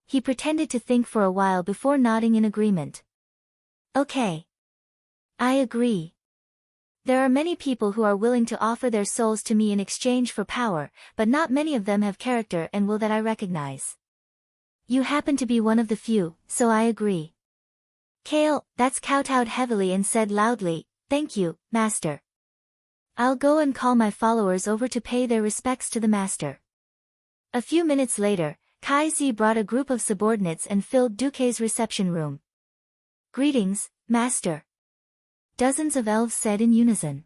He pretended to think for a while before nodding in agreement. Okay. I agree. There are many people who are willing to offer their souls to me in exchange for power, but not many of them have character and will that I recognize. You happen to be one of the few, so I agree. Kale, that's kowtowed heavily and said loudly, thank you, master. I'll go and call my followers over to pay their respects to the master. A few minutes later, Kaizi brought a group of subordinates and filled Duque's reception room. Greetings, master. Dozens of elves said in unison.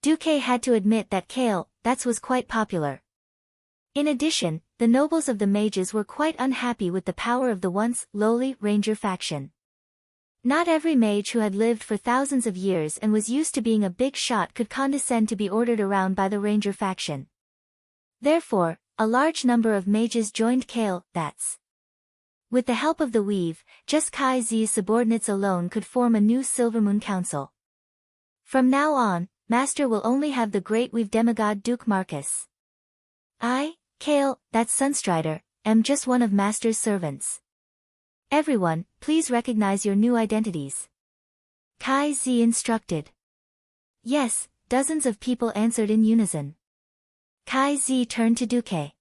Duque had to admit that Kale, that was quite popular. In addition, the nobles of the mages were quite unhappy with the power of the once lowly ranger faction. Not every mage who had lived for thousands of years and was used to being a big shot could condescend to be ordered around by the ranger faction. Therefore, a large number of mages joined Kale, that's. With the help of the weave, just Kai Z's subordinates alone could form a new Silvermoon Council. From now on, Master will only have the great weave demigod Duke Marcus. I, Kale, that's Sunstrider, am just one of Master's servants. Everyone, please recognize your new identities. Kai Z instructed. Yes, dozens of people answered in unison. Kai Z turned to Duque.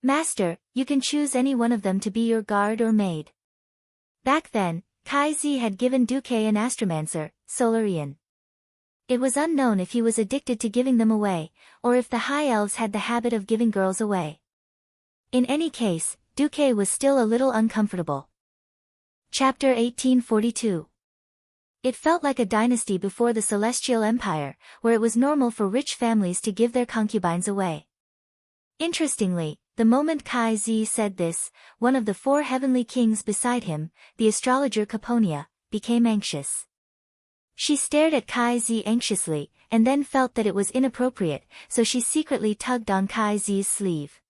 Master, you can choose any one of them to be your guard or maid. Back then, Kai Z had given Duque an astromancer, Solarian. It was unknown if he was addicted to giving them away, or if the high elves had the habit of giving girls away. In any case, Duque was still a little uncomfortable. Chapter 1842. It felt like a dynasty before the Celestial Empire, where it was normal for rich families to give their concubines away. Interestingly, the moment Kai Z said this, one of the 4 heavenly kings beside him, the astrologer Caponia, became anxious. She stared at Kai Z anxiously, and then felt that it was inappropriate, so she secretly tugged on Kai Z's sleeve.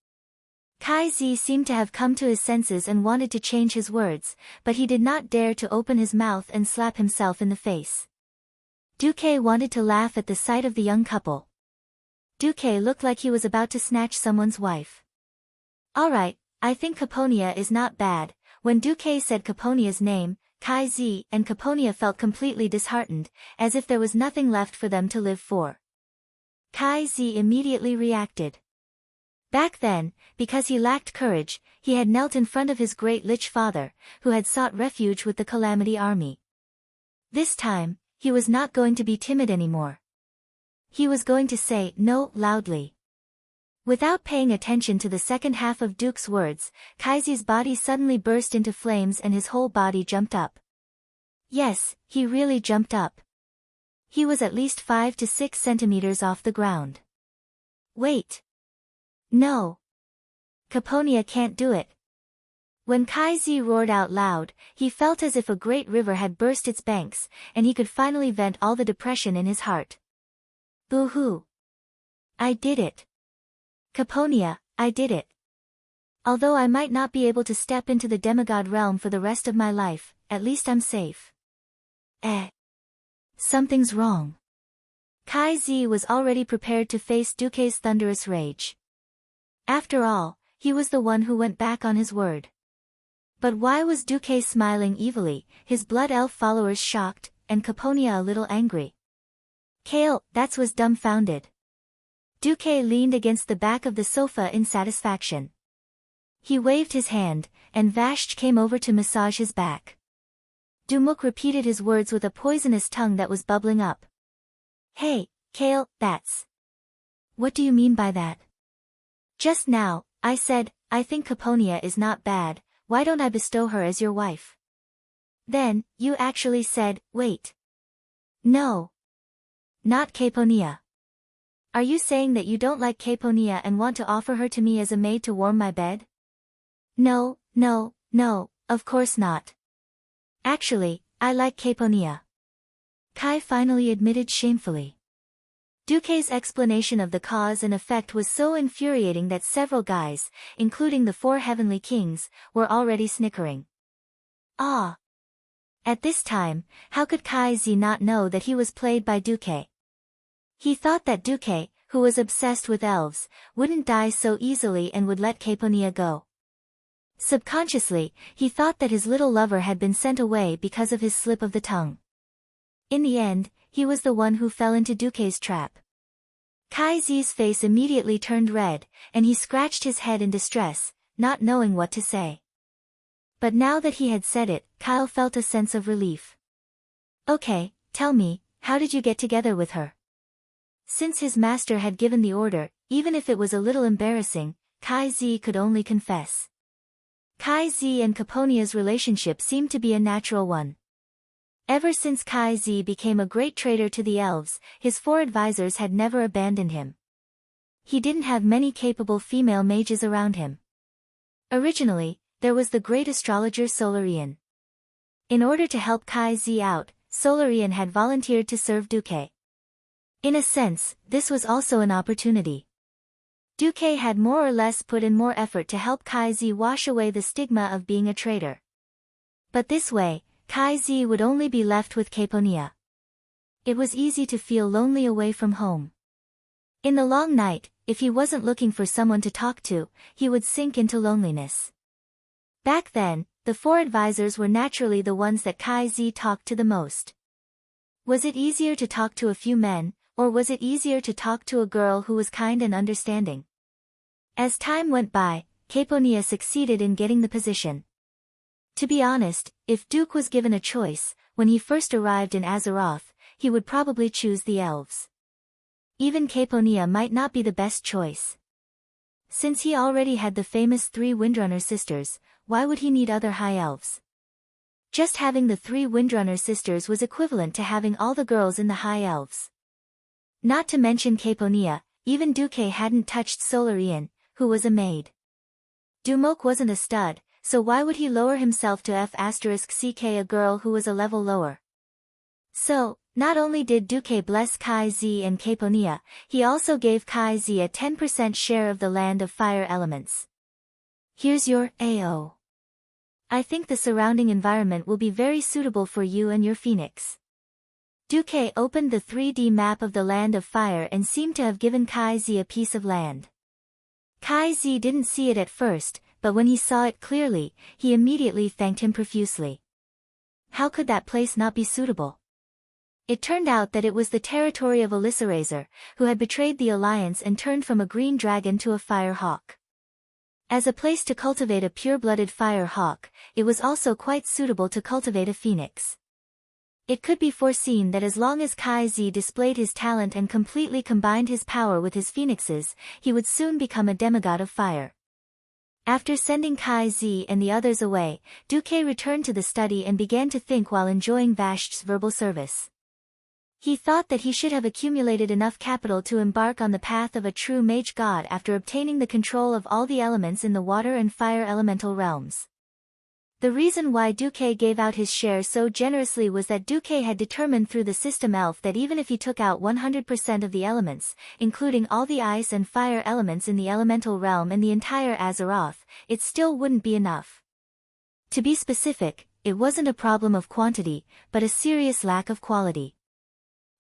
Kai Z seemed to have come to his senses and wanted to change his words, but he did not dare to open his mouth and slap himself in the face. Duque wanted to laugh at the sight of the young couple. Duque looked like he was about to snatch someone's wife. Alright, I think Caponia is not bad. When Duque said Caponia's name, Kai Z and Caponia felt completely disheartened, as if there was nothing left for them to live for. Kai Z immediately reacted. Back then, because he lacked courage, he had knelt in front of his great lich father, who had sought refuge with the Calamity Army. This time, he was not going to be timid anymore. He was going to say no loudly. Without paying attention to the second half of Duke's words, Kaizi's body suddenly burst into flames and his whole body jumped up. Yes, he really jumped up. He was at least 5 to 6 centimeters off the ground. Wait. No. Caponia can't do it. When Kai Z roared out loud, he felt as if a great river had burst its banks, and he could finally vent all the depression in his heart. Boo-hoo. I did it. Caponia, I did it. Although I might not be able to step into the demigod realm for the rest of my life, at least I'm safe. Something's wrong. Kai Z was already prepared to face Duque's thunderous rage. After all, he was the one who went back on his word. But why was Duque smiling evilly, his blood elf followers shocked, and Caponia a little angry? Kale, that was dumbfounded. Duque leaned against the back of the sofa in satisfaction. He waved his hand, and Vashj came over to massage his back. Dumuk repeated his words with a poisonous tongue that was bubbling up. Hey, Kale, that's... What do you mean by that? Just now, I said, I think Caponia is not bad, why don't I bestow her as your wife? Then, you actually said, wait. No. Not Caponia. Are you saying that you don't like Caponia and want to offer her to me as a maid to warm my bed? No, of course not. Actually, I like Caponia. Kai finally admitted shamefully. Duque's explanation of the cause and effect was so infuriating that several guys, including the 4 heavenly kings, were already snickering. Ah! At this time, how could Kai Z not know that he was played by Duque? He thought that Duque, who was obsessed with elves, wouldn't die so easily and would let Caponia go. Subconsciously, he thought that his little lover had been sent away because of his slip of the tongue. In the end, he was the one who fell into Duque's trap. Kai Z's face immediately turned red, and he scratched his head in distress, not knowing what to say. But now that he had said it, Kyle felt a sense of relief. Okay, tell me, how did you get together with her? Since his master had given the order, even if it was a little embarrassing, Kai Z could only confess. Kai Z and Caponia's relationship seemed to be a natural one. Ever since Kai Z became a great traitor to the elves, his 4 advisors had never abandoned him. He didn't have many capable female mages around him. Originally, there was the great astrologer Solarian. In order to help Kai Zi out, Solarian had volunteered to serve Duque. In a sense, this was also an opportunity. Duque had more or less put in more effort to help Kai Zi wash away the stigma of being a traitor. But this way, Kai Zi would only be left with Caponia. It was easy to feel lonely away from home. In the long night, if he wasn't looking for someone to talk to, he would sink into loneliness. Back then, the 4 advisors were naturally the ones that Kai Zi talked to the most. Was it easier to talk to a few men, or was it easier to talk to a girl who was kind and understanding? As time went by, Caponia succeeded in getting the position. To be honest, if Duke was given a choice, when he first arrived in Azeroth, he would probably choose the elves. Even Caponia might not be the best choice. Since he already had the famous 3 Windrunner sisters, why would he need other high elves? Just having the 3 Windrunner sisters was equivalent to having all the girls in the high elves. Not to mention Caponia, even Duque hadn't touched Solarian, who was a maid. Dumok wasn't a stud, so why would he lower himself to F***ck a girl who was a level lower? So, not only did Duque bless Kai Zi and Caponia, he also gave Kai Zi a 10% share of the land of fire elements. Here's your AO. I think the surrounding environment will be very suitable for you and your phoenix. Duque opened the 3D map of the land of fire and seemed to have given Kai Zi a piece of land. Kai Zi didn't see it at first, but when he saw it clearly, he immediately thanked him profusely. How could that place not be suitable? It turned out that it was the territory of Elisarazer, who had betrayed the alliance and turned from a green dragon to a fire hawk. As a place to cultivate a pure-blooded fire hawk, it was also quite suitable to cultivate a phoenix. It could be foreseen that as long as Kai Zi displayed his talent and completely combined his power with his phoenixes, he would soon become a demigod of fire. After sending Kai Zi and the others away, Duque returned to the study and began to think while enjoying Vash's verbal service. He thought that he should have accumulated enough capital to embark on the path of a true mage god after obtaining the control of all the elements in the water and fire elemental realms. The reason why Duque gave out his share so generously was that Duque had determined through the system elf that even if he took out 100% of the elements, including all the ice and fire elements in the elemental realm and the entire Azeroth, it still wouldn't be enough. To be specific, it wasn't a problem of quantity, but a serious lack of quality.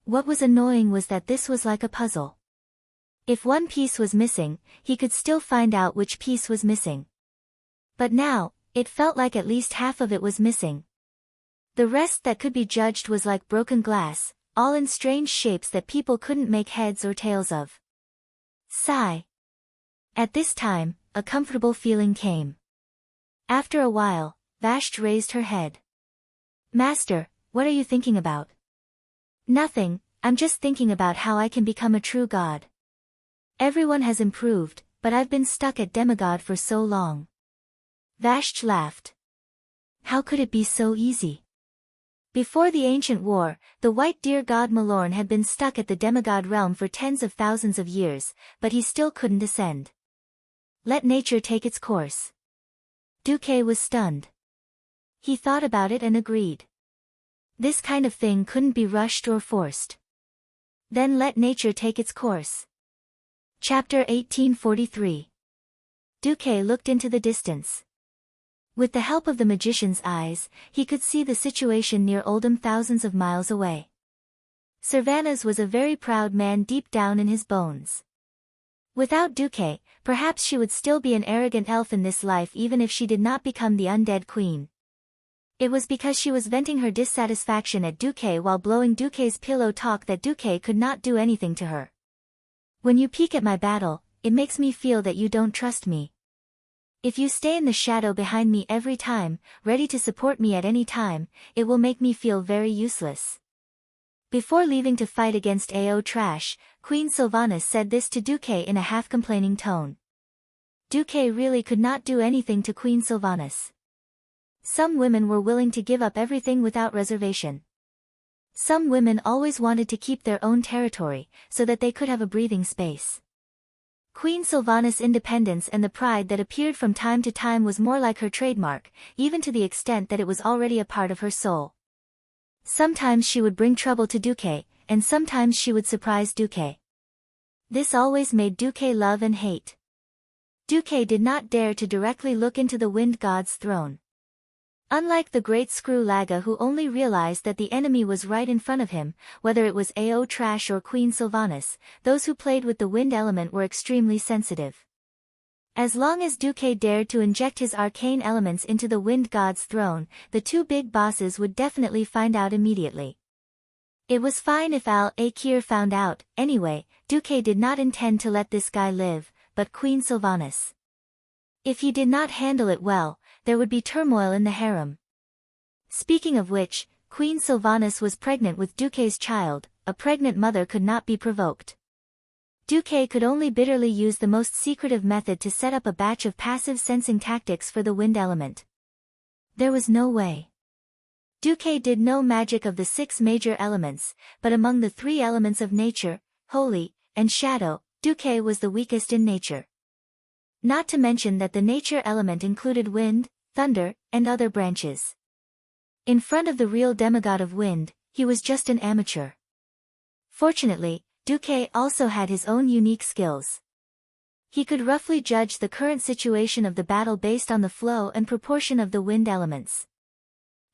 What was annoying was that this was like a puzzle. If one piece was missing, he could still find out which piece was missing. But now, it felt like at least half of it was missing. The rest that could be judged was like broken glass, all in strange shapes that people couldn't make heads or tails of. Sigh. At this time, a comfortable feeling came. After a while, Vashj raised her head. Master, what are you thinking about? Nothing, I'm just thinking about how I can become a true god. Everyone has improved, but I've been stuck at demigod for so long. Vashj laughed. How could it be so easy? Before the ancient war, the white deer god Malorn had been stuck at the demigod realm for tens of thousands of years, but he still couldn't ascend. Let nature take its course. Duque was stunned. He thought about it and agreed. This kind of thing couldn't be rushed or forced. Then let nature take its course. Chapter 1843. Duque looked into the distance. With the help of the magician's eyes, he could see the situation near Oldham thousands of miles away. Servanas was a very proud man deep down in his bones. Without Duque, perhaps she would still be an arrogant elf in this life even if she did not become the undead queen. It was because she was venting her dissatisfaction at Duque while blowing Duque's pillow talk that Duque could not do anything to her. When you peek at my battle, it makes me feel that you don't trust me. If you stay in the shadow behind me every time, ready to support me at any time, it will make me feel very useless. Before leaving to fight against AO Trash, Queen Sylvanas said this to Duque in a half-complaining tone. Duque really could not do anything to Queen Sylvanas. Some women were willing to give up everything without reservation. Some women always wanted to keep their own territory, so that they could have a breathing space. Queen Sylvanas' independence and the pride that appeared from time to time was more like her trademark, even to the extent that it was already a part of her soul. Sometimes she would bring trouble to Duque, and sometimes she would surprise Duque. This always made Duque love and hate. Duque did not dare to directly look into the wind god's throne. Unlike the great screw Laga, who only realized that the enemy was right in front of him, whether it was AO Trash or Queen Sylvanas, those who played with the wind element were extremely sensitive. As long as Duque dared to inject his arcane elements into the wind god's throne, the two big bosses would definitely find out immediately. It was fine if Al-Akir found out. Anyway, Duque did not intend to let this guy live, but Queen Sylvanas. If he did not handle it well, there would be turmoil in the harem. Speaking of which, Queen Sylvanas was pregnant with Duque's child. A pregnant mother could not be provoked. Duque could only bitterly use the most secretive method to set up a batch of passive sensing tactics for the wind element. There was no way. Duque did no magic of the 6 major elements, but among the 3 elements of nature, holy, and shadow, Duque was the weakest in nature. Not to mention that the nature element included wind, thunder, and other branches. In front of the real demigod of wind, he was just an amateur. Fortunately, Duque also had his own unique skills. He could roughly judge the current situation of the battle based on the flow and proportion of the wind elements.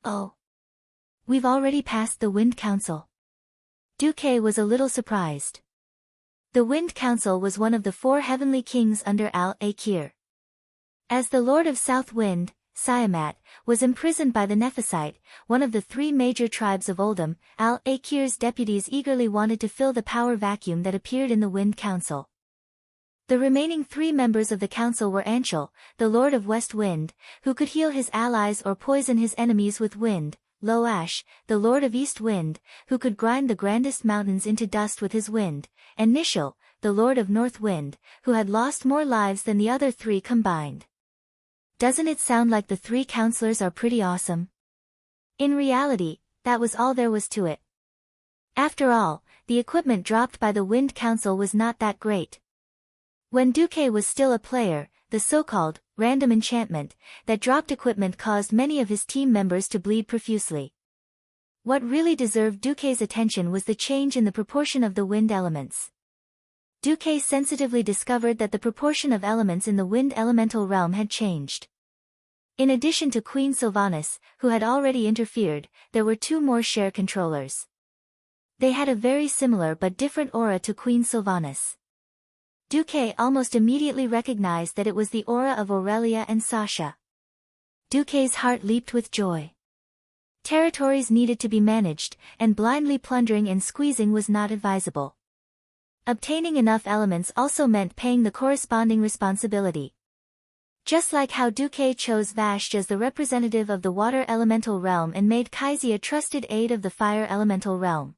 Oh. We've already passed the Wind Council. Duque was a little surprised. The Wind Council was one of the 4 heavenly kings under Al-Akir. As the Lord of South Wind, Siamat, was imprisoned by the Nephesite, one of the 3 major tribes of Oldham, Al-Akir's deputies eagerly wanted to fill the power vacuum that appeared in the Wind Council. The remaining 3 members of the council were Anshul, the Lord of West Wind, who could heal his allies or poison his enemies with wind, Loash, the Lord of East Wind, who could grind the grandest mountains into dust with his wind, and Nishal, the Lord of North Wind, who had lost more lives than the other 3 combined. Doesn't it sound like the 3 counselors are pretty awesome? In reality, that was all there was to it. After all, the equipment dropped by the Wind Council was not that great. When Duque was still a player, the so-called random enchantment that dropped equipment caused many of his team members to bleed profusely. What really deserved Duque's attention was the change in the proportion of the wind elements. Duque sensitively discovered that the proportion of elements in the wind elemental realm had changed. In addition to Queen Sylvanas, who had already interfered, there were 2 more share controllers. They had a very similar but different aura to Queen Sylvanas. Duque almost immediately recognized that it was the aura of Aurelia and Sasha. Duque's heart leaped with joy. Territories needed to be managed, and blindly plundering and squeezing was not advisable. Obtaining enough elements also meant paying the corresponding responsibility. Just like how Duque chose Vashj as the representative of the water elemental realm and made Kaisi a trusted aide of the fire elemental realm.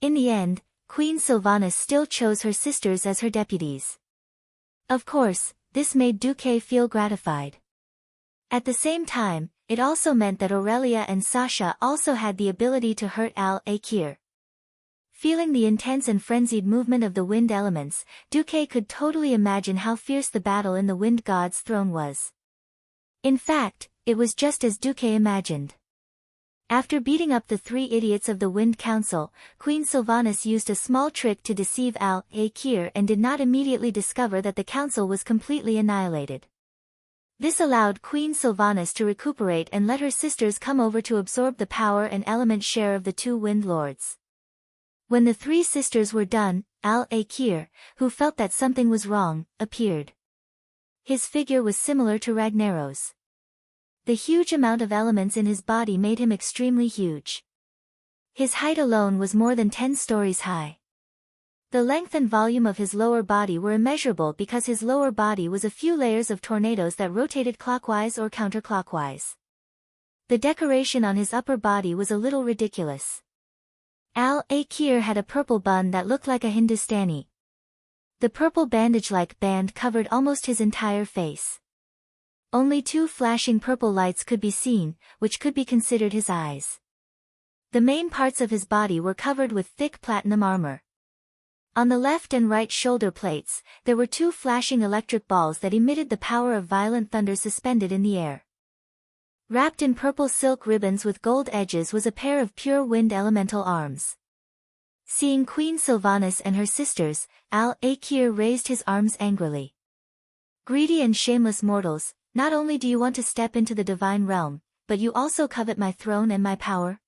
In the end, Queen Sylvanas still chose her sisters as her deputies. Of course, this made Duque feel gratified. At the same time, it also meant that Aurelia and Sasha also had the ability to hurt Al-Akir. Feeling the intense and frenzied movement of the wind elements, Duque could totally imagine how fierce the battle in the wind god's throne was. In fact, it was just as Duque imagined. After beating up the 3 idiots of the Wind Council, Queen Sylvanas used a small trick to deceive Al-Akir and did not immediately discover that the council was completely annihilated. This allowed Queen Sylvanas to recuperate and let her sisters come over to absorb the power and element share of the 2 Wind Lords. When the 3 sisters were done, Al-Akir, who felt that something was wrong, appeared. His figure was similar to Ragnaros's. The huge amount of elements in his body made him extremely huge. His height alone was more than 10 stories high. The length and volume of his lower body were immeasurable because his lower body was a few layers of tornadoes that rotated clockwise or counterclockwise. The decoration on his upper body was a little ridiculous. Al-Akir had a purple bun that looked like a Hindustani. The purple bandage-like band covered almost his entire face. Only 2 flashing purple lights could be seen, which could be considered his eyes. The main parts of his body were covered with thick platinum armor. On the left and right shoulder plates, there were two flashing electric balls that emitted the power of violent thunder suspended in the air. Wrapped in purple silk ribbons with gold edges was a pair of pure wind elemental arms. Seeing Queen Sylvanas and her sisters, Al-Akir raised his arms angrily. Greedy and shameless mortals, not only do you want to step into the divine realm, but you also covet my throne and my power?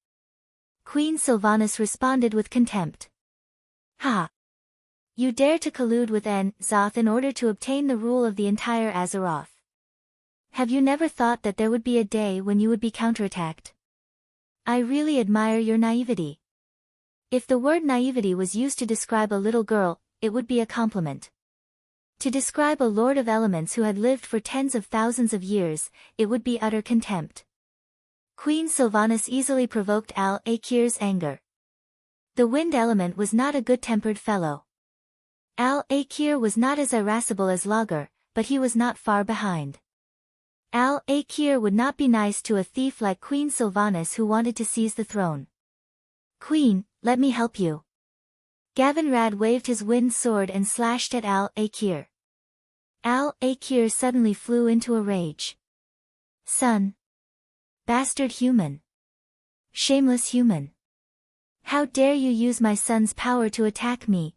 Queen Sylvanas responded with contempt. Ha! You dare to collude with Zoth in order to obtain the rule of the entire Azeroth. Have you never thought that there would be a day when you would be counterattacked? I really admire your naivety. If the word naivety was used to describe a little girl, it would be a compliment. To describe a lord of elements who had lived for tens of thousands of years, it would be utter contempt. Queen Sylvanas easily provoked Al-Akir's anger. The wind element was not a good-tempered fellow. Al-Akir was not as irascible as Lager, but he was not far behind. Al-Akir would not be nice to a thief like Queen Sylvanas who wanted to seize the throne. Queen, let me help you. Gavinrad waved his wind sword and slashed at Al-Akir. Al-Akir suddenly flew into a rage. Son. Bastard human. Shameless human. How dare you use my son's power to attack me?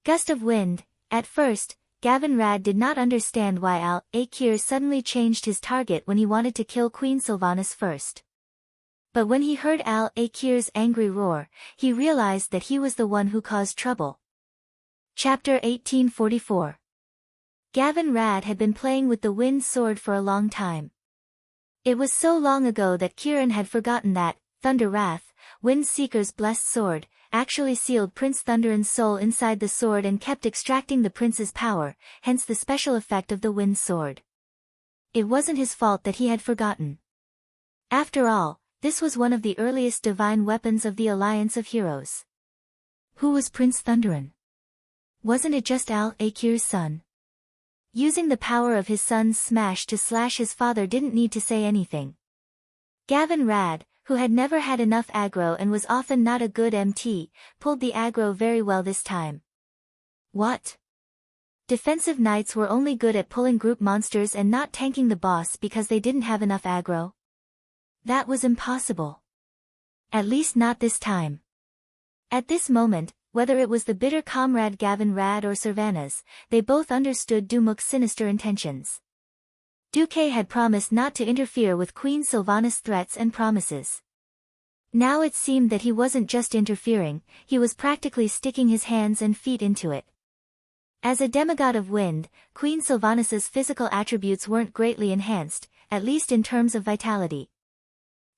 Gust of wind. At first, Gavinrad did not understand why Al-Akir suddenly changed his target when he wanted to kill Queen Sylvanas first. But when he heard Al-Akir's angry roar, he realized that he was the one who caused trouble. Chapter 1844. Gavinrad had been playing with the wind sword for a long time. It was so long ago that Kiran had forgotten that, Thunder Wrath, Windseeker's blessed sword, actually sealed Prince Thunderan's soul inside the sword and kept extracting the prince's power, hence the special effect of the wind sword. It wasn't his fault that he had forgotten. After all, this was one of the earliest divine weapons of the Alliance of Heroes. Who was Prince Thunderan? Wasn't it just Al-Akir's son? Using the power of his son's smash to slash his father didn't need to say anything. Gavinrad, who had never had enough aggro and was often not a good MT, pulled the aggro very well this time. What? Defensive knights were only good at pulling group monsters and not tanking the boss because they didn't have enough aggro? That was impossible. At least not this time. At this moment, whether it was the bitter comrade Gavinrad or Sylvanas, they both understood Dumuk's sinister intentions. Duque had promised not to interfere with Queen Sylvanas' threats and promises. Now it seemed that he wasn't just interfering, he was practically sticking his hands and feet into it. As a demigod of wind, Queen Sylvanas' physical attributes weren't greatly enhanced, at least in terms of vitality.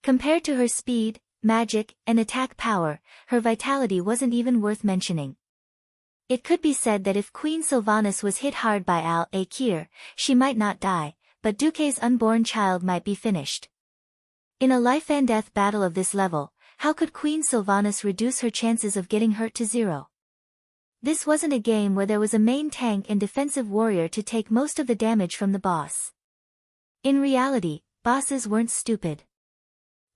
Compared to her speed, magic, and attack power, her vitality wasn't even worth mentioning. It could be said that if Queen Sylvanas was hit hard by Al-Akir, she might not die, but Duque's unborn child might be finished. In a life-and-death battle of this level, how could Queen Sylvanas reduce her chances of getting hurt to zero? This wasn't a game where there was a main tank and defensive warrior to take most of the damage from the boss. In reality, bosses weren't stupid.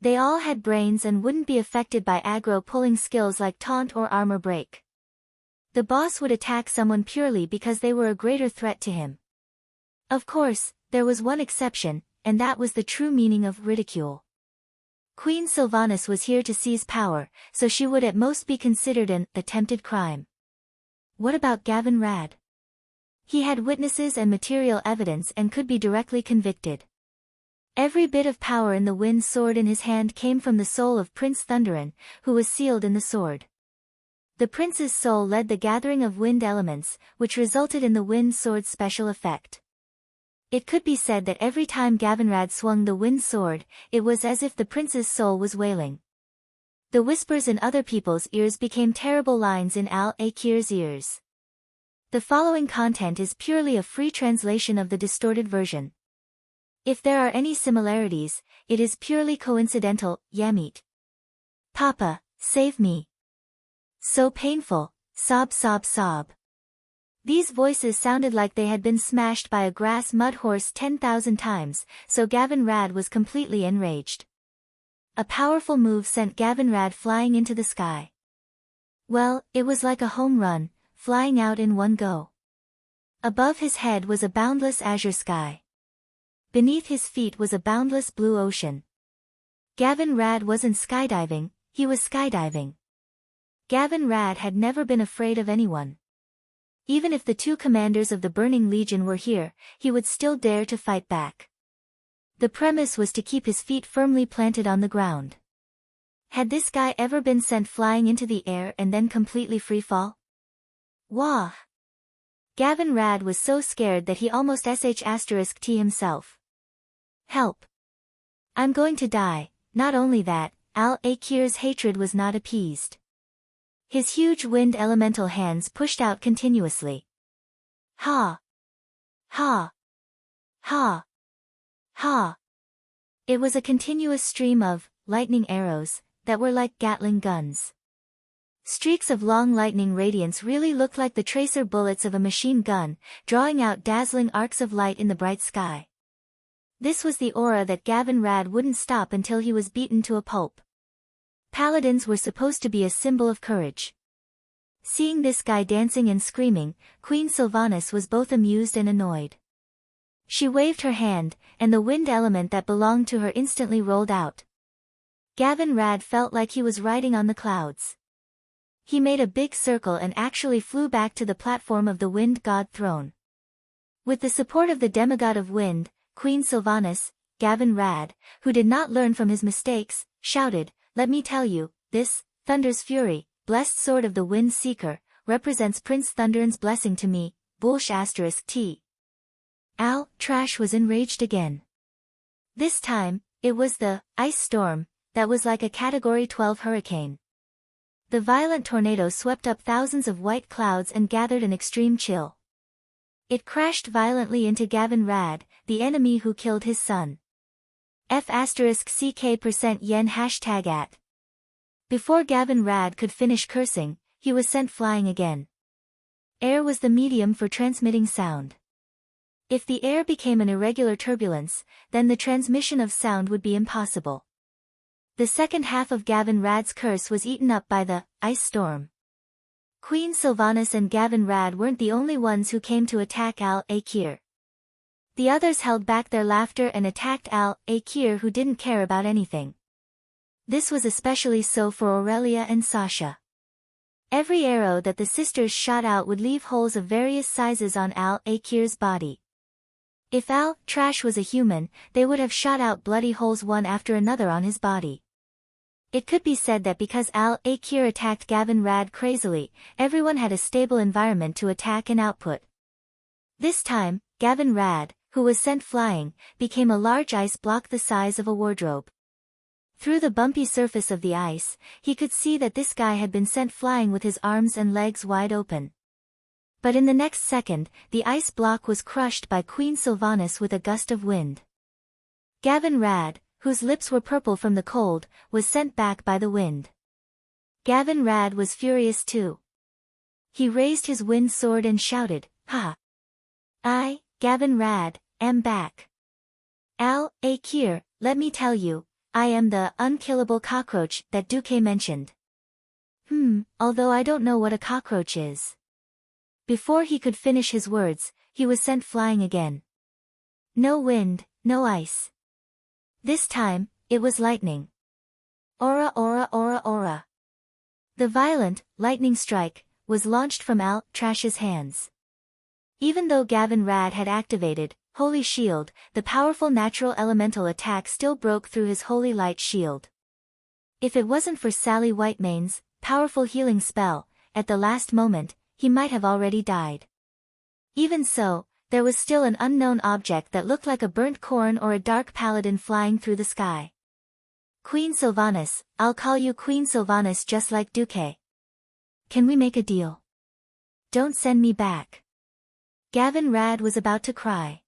They all had brains and wouldn't be affected by aggro pulling skills like taunt or armor break. The boss would attack someone purely because they were a greater threat to him. Of course, there was one exception, and that was the true meaning of ridicule. Queen Sylvanas was here to seize power, so she would at most be considered an attempted crime. What about Gavinrad? He had witnesses and material evidence and could be directly convicted. Every bit of power in the wind sword in his hand came from the soul of Prince Thunderan, who was sealed in the sword. The prince's soul led the gathering of wind elements, which resulted in the wind sword's special effect. It could be said that every time Gavinrad swung the wind sword, it was as if the prince's soul was wailing. The whispers in other people's ears became terrible lines in Al-Akir's ears. The following content is purely a free translation of the distorted version. If there are any similarities, it is purely coincidental. Yamit. Papa, save me. So painful, sob sob sob. These voices sounded like they had been smashed by a grass mud horse 10,000 times, so Gavinrad was completely enraged. A powerful move sent Gavinrad flying into the sky. Well, it was like a home run, flying out in one go. Above his head was a boundless azure sky. Beneath his feet was a boundless blue ocean. Gavin Rad wasn't skydiving, he was skydiving. Gavin Rad had never been afraid of anyone. Even if the two commanders of the Burning Legion were here, he would still dare to fight back. The premise was to keep his feet firmly planted on the ground. Had this guy ever been sent flying into the air and then completely free fall? Wah! Gavin Rad was so scared that he almost sh*t himself. Help! I'm going to die. Not only that, Al-Akir's hatred was not appeased. His huge wind elemental hands pushed out continuously. Ha! Ha! Ha! Ha! It was a continuous stream of lightning arrows that were like Gatling guns. Streaks of long lightning radiance really looked like the tracer bullets of a machine gun, drawing out dazzling arcs of light in the bright sky. This was the aura that Gavin Rad wouldn't stop until he was beaten to a pulp. Paladins were supposed to be a symbol of courage. Seeing this guy dancing and screaming, Queen Sylvanas was both amused and annoyed. She waved her hand, and the wind element that belonged to her instantly rolled out. Gavin Rad felt like he was riding on the clouds. He made a big circle and actually flew back to the platform of the wind god throne. With the support of the demigod of wind, Queen Sylvanas, Gavin Rad, who did not learn from his mistakes, shouted, "Let me tell you, this, Thunder's Fury, blessed sword of the Wind Seeker, represents Prince Thunderan's blessing to me, **T. Al-Trash was enraged again. This time, it was the ice storm that was like a Category 12 hurricane. The violent tornado swept up thousands of white clouds and gathered an extreme chill. It crashed violently into Gavin Rad, the enemy who killed his son. F***ck%yen #at. Before Gavin Rad could finish cursing, he was sent flying again. Air was the medium for transmitting sound. If the air became an irregular turbulence, then the transmission of sound would be impossible. The second half of Gavin Rad's curse was eaten up by the ice storm. Queen Sylvanas and Gavin Rad weren't the only ones who came to attack Al-Akir. The others held back their laughter and attacked Al-Akir, who didn't care about anything. This was especially so for Aurelia and Sasha. Every arrow that the sisters shot out would leave holes of various sizes on Al-Akir's body. If Al-Trash was a human, they would have shot out bloody holes one after another on his body. It could be said that because Al-Akir attacked Gavin Rad crazily, everyone had a stable environment to attack and output. This time, Gavin Rad, who was sent flying, became a large ice block the size of a wardrobe. Through the bumpy surface of the ice, he could see that this guy had been sent flying with his arms and legs wide open. But in the next second, the ice block was crushed by Queen Sylvanas with a gust of wind. Gavin Rad, whose lips were purple from the cold, was sent back by the wind. Gavin Rad was furious too. He raised his wind sword and shouted, "Ha! I, Gavin Rad, am back. Al-Akir, let me tell you, I am the unkillable cockroach that Duque mentioned." Although I don't know what a cockroach is. Before he could finish his words, he was sent flying again. No wind, no ice. This time, it was lightning. Aura, aura, aura, aura. The violent, lightning strike, was launched from Al-Trash's hands. Even though Gavin Rad had activated Holy Shield, the powerful natural elemental attack still broke through his Holy Light Shield. If it wasn't for Sally Whitemane's powerful healing spell, at the last moment, he might have already died. Even so, there was still an unknown object that looked like a burnt corn or a dark paladin flying through the sky. "Queen Sylvanas, I'll call you Queen Sylvanas just like Duque. Can we make a deal? Don't send me back." Gavin Rad was about to cry.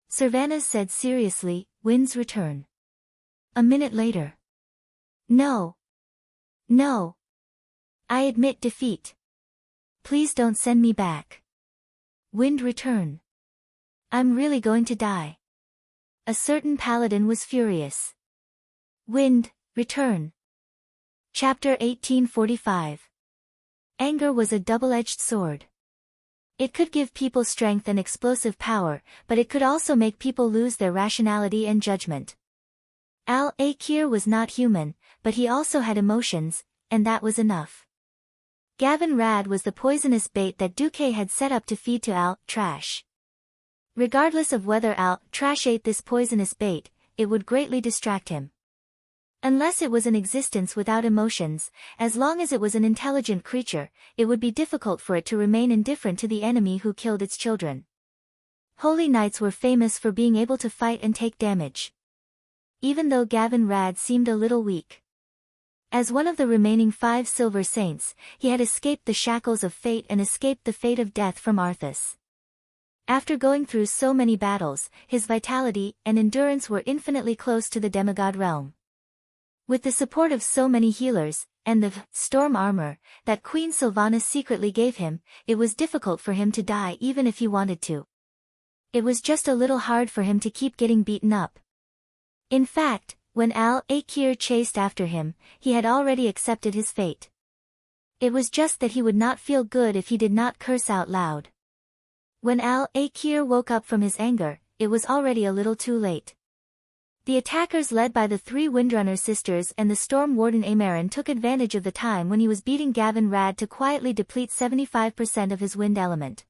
Sylvanas said seriously, "Winds return." A minute later. "No. No. I admit defeat. Please don't send me back. Wind return. I'm really going to die." A certain paladin was furious. Wind, return. Chapter 1845. Anger was a double-edged sword. It could give people strength and explosive power, but it could also make people lose their rationality and judgment. Al-Akir was not human, but he also had emotions, and that was enough. Gavin Rad was the poisonous bait that Duque had set up to feed to Al-Trash. Regardless of whether Al-Trash ate this poisonous bait, it would greatly distract him. Unless it was an existence without emotions, as long as it was an intelligent creature, it would be difficult for it to remain indifferent to the enemy who killed its children. Holy Knights were famous for being able to fight and take damage. Even though Gavin Rad seemed a little weak. As one of the remaining 5 Silver Saints, he had escaped the shackles of fate and escaped the fate of death from Arthas. After going through so many battles, his vitality and endurance were infinitely close to the demigod realm. With the support of so many healers, and the storm armor that Queen Sylvanas secretly gave him, it was difficult for him to die even if he wanted to. It was just a little hard for him to keep getting beaten up. In fact, when Al-Akir chased after him, he had already accepted his fate. It was just that he would not feel good if he did not curse out loud. When Al-Akir woke up from his anger, it was already a little too late. The attackers led by the 3 Windrunner sisters and the Storm Warden Amaran took advantage of the time when he was beating Gavin Rad to quietly deplete 75% of his wind element.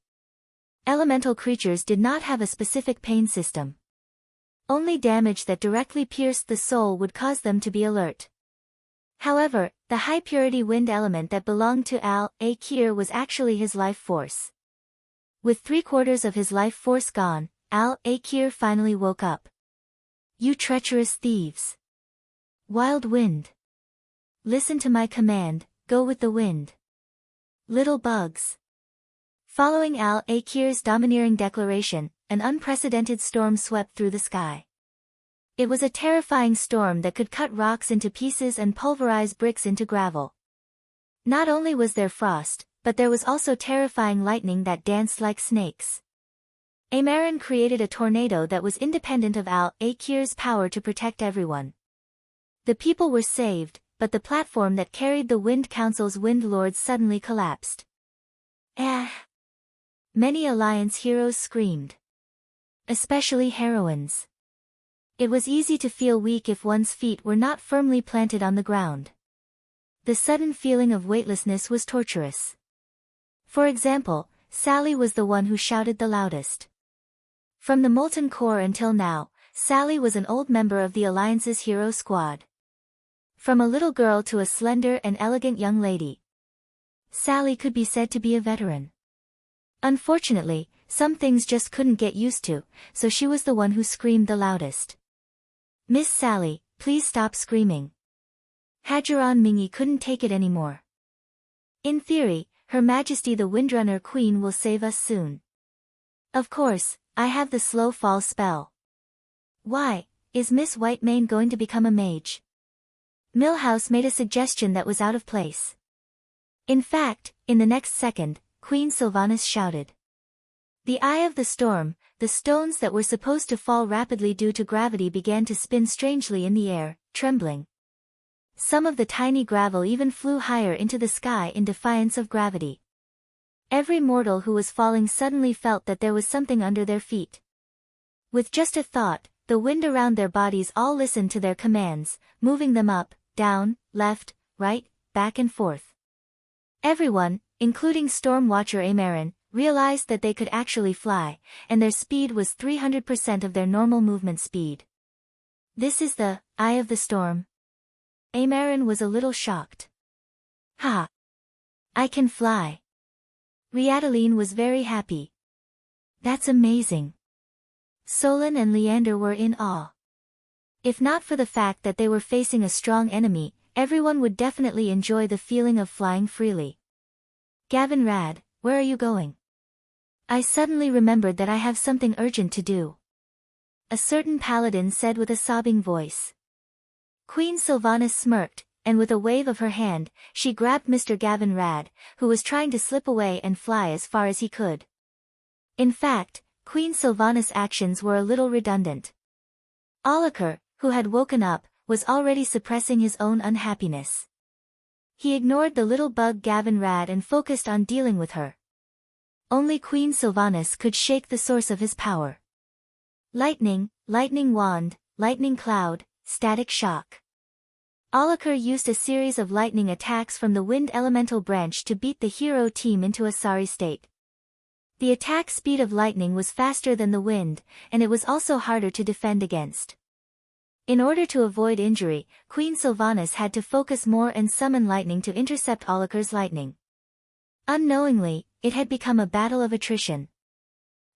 Elemental creatures did not have a specific pain system. Only damage that directly pierced the soul would cause them to be alert. However, the high-purity wind element that belonged to Al-Akir was actually his life force. With 3/4 of his life force gone, Al-Akir finally woke up. You treacherous thieves! Wild wind! Listen to my command, go with the wind. Little bugs! Following Al-Akir's domineering declaration, an unprecedented storm swept through the sky. It was a terrifying storm that could cut rocks into pieces and pulverize bricks into gravel. Not only was there frost, but there was also terrifying lightning that danced like snakes. Amaran created a tornado that was independent of Al-Akir's power to protect everyone. The people were saved, but the platform that carried the Wind Council's Wind Lords suddenly collapsed. Many Alliance heroes screamed. Especially heroines. It was easy to feel weak if one's feet were not firmly planted on the ground. The sudden feeling of weightlessness was torturous. For example, Sally was the one who shouted the loudest. From the Molten Core until now, Sally was an old member of the Alliance's hero squad. From a little girl to a slender and elegant young lady, Sally could be said to be a veteran. Unfortunately, some things just couldn't get used to, so she was the one who screamed the loudest. Miss Sally, please stop screaming. Hajaran Mingi couldn't take it anymore. In theory, Her Majesty the Windrunner Queen will save us soon. Of course, I have the slow fall spell. Why, is Miss Whitemane going to become a mage? Millhouse made a suggestion that was out of place. In fact, in the next second, Queen Sylvanas shouted. The eye of the storm, the stones that were supposed to fall rapidly due to gravity began to spin strangely in the air, trembling. Some of the tiny gravel even flew higher into the sky in defiance of gravity. Every mortal who was falling suddenly felt that there was something under their feet. With just a thought, the wind around their bodies all listened to their commands, moving them up, down, left, right, back and forth. Everyone, including Storm Watcher Amaran, realized that they could actually fly, and their speed was 300% of their normal movement speed. This is the eye of the storm. Amaran was a little shocked. Ha! I can fly. Riadaline was very happy. That's amazing. Solon and Leander were in awe. If not for the fact that they were facing a strong enemy, everyone would definitely enjoy the feeling of flying freely. Gavin Rad, where are you going? I suddenly remembered that I have something urgent to do. A certain paladin said with a sobbing voice. Queen Sylvanas smirked, and with a wave of her hand, she grabbed Mr. Gavin Rad, who was trying to slip away and fly as far as he could. In fact, Queen Sylvanas' actions were a little redundant. Alikar, who had woken up, was already suppressing his own unhappiness. He ignored the little bug Gavin Rad and focused on dealing with her. Only Queen Sylvanas could shake the source of his power. Lightning, lightning wand, lightning cloud, static shock. Alucard used a series of lightning attacks from the wind elemental branch to beat the hero team into a sorry state. The attack speed of lightning was faster than the wind, and it was also harder to defend against. In order to avoid injury, Queen Sylvanas had to focus more and summon lightning to intercept Alucard's lightning. Unknowingly, it had become a battle of attrition.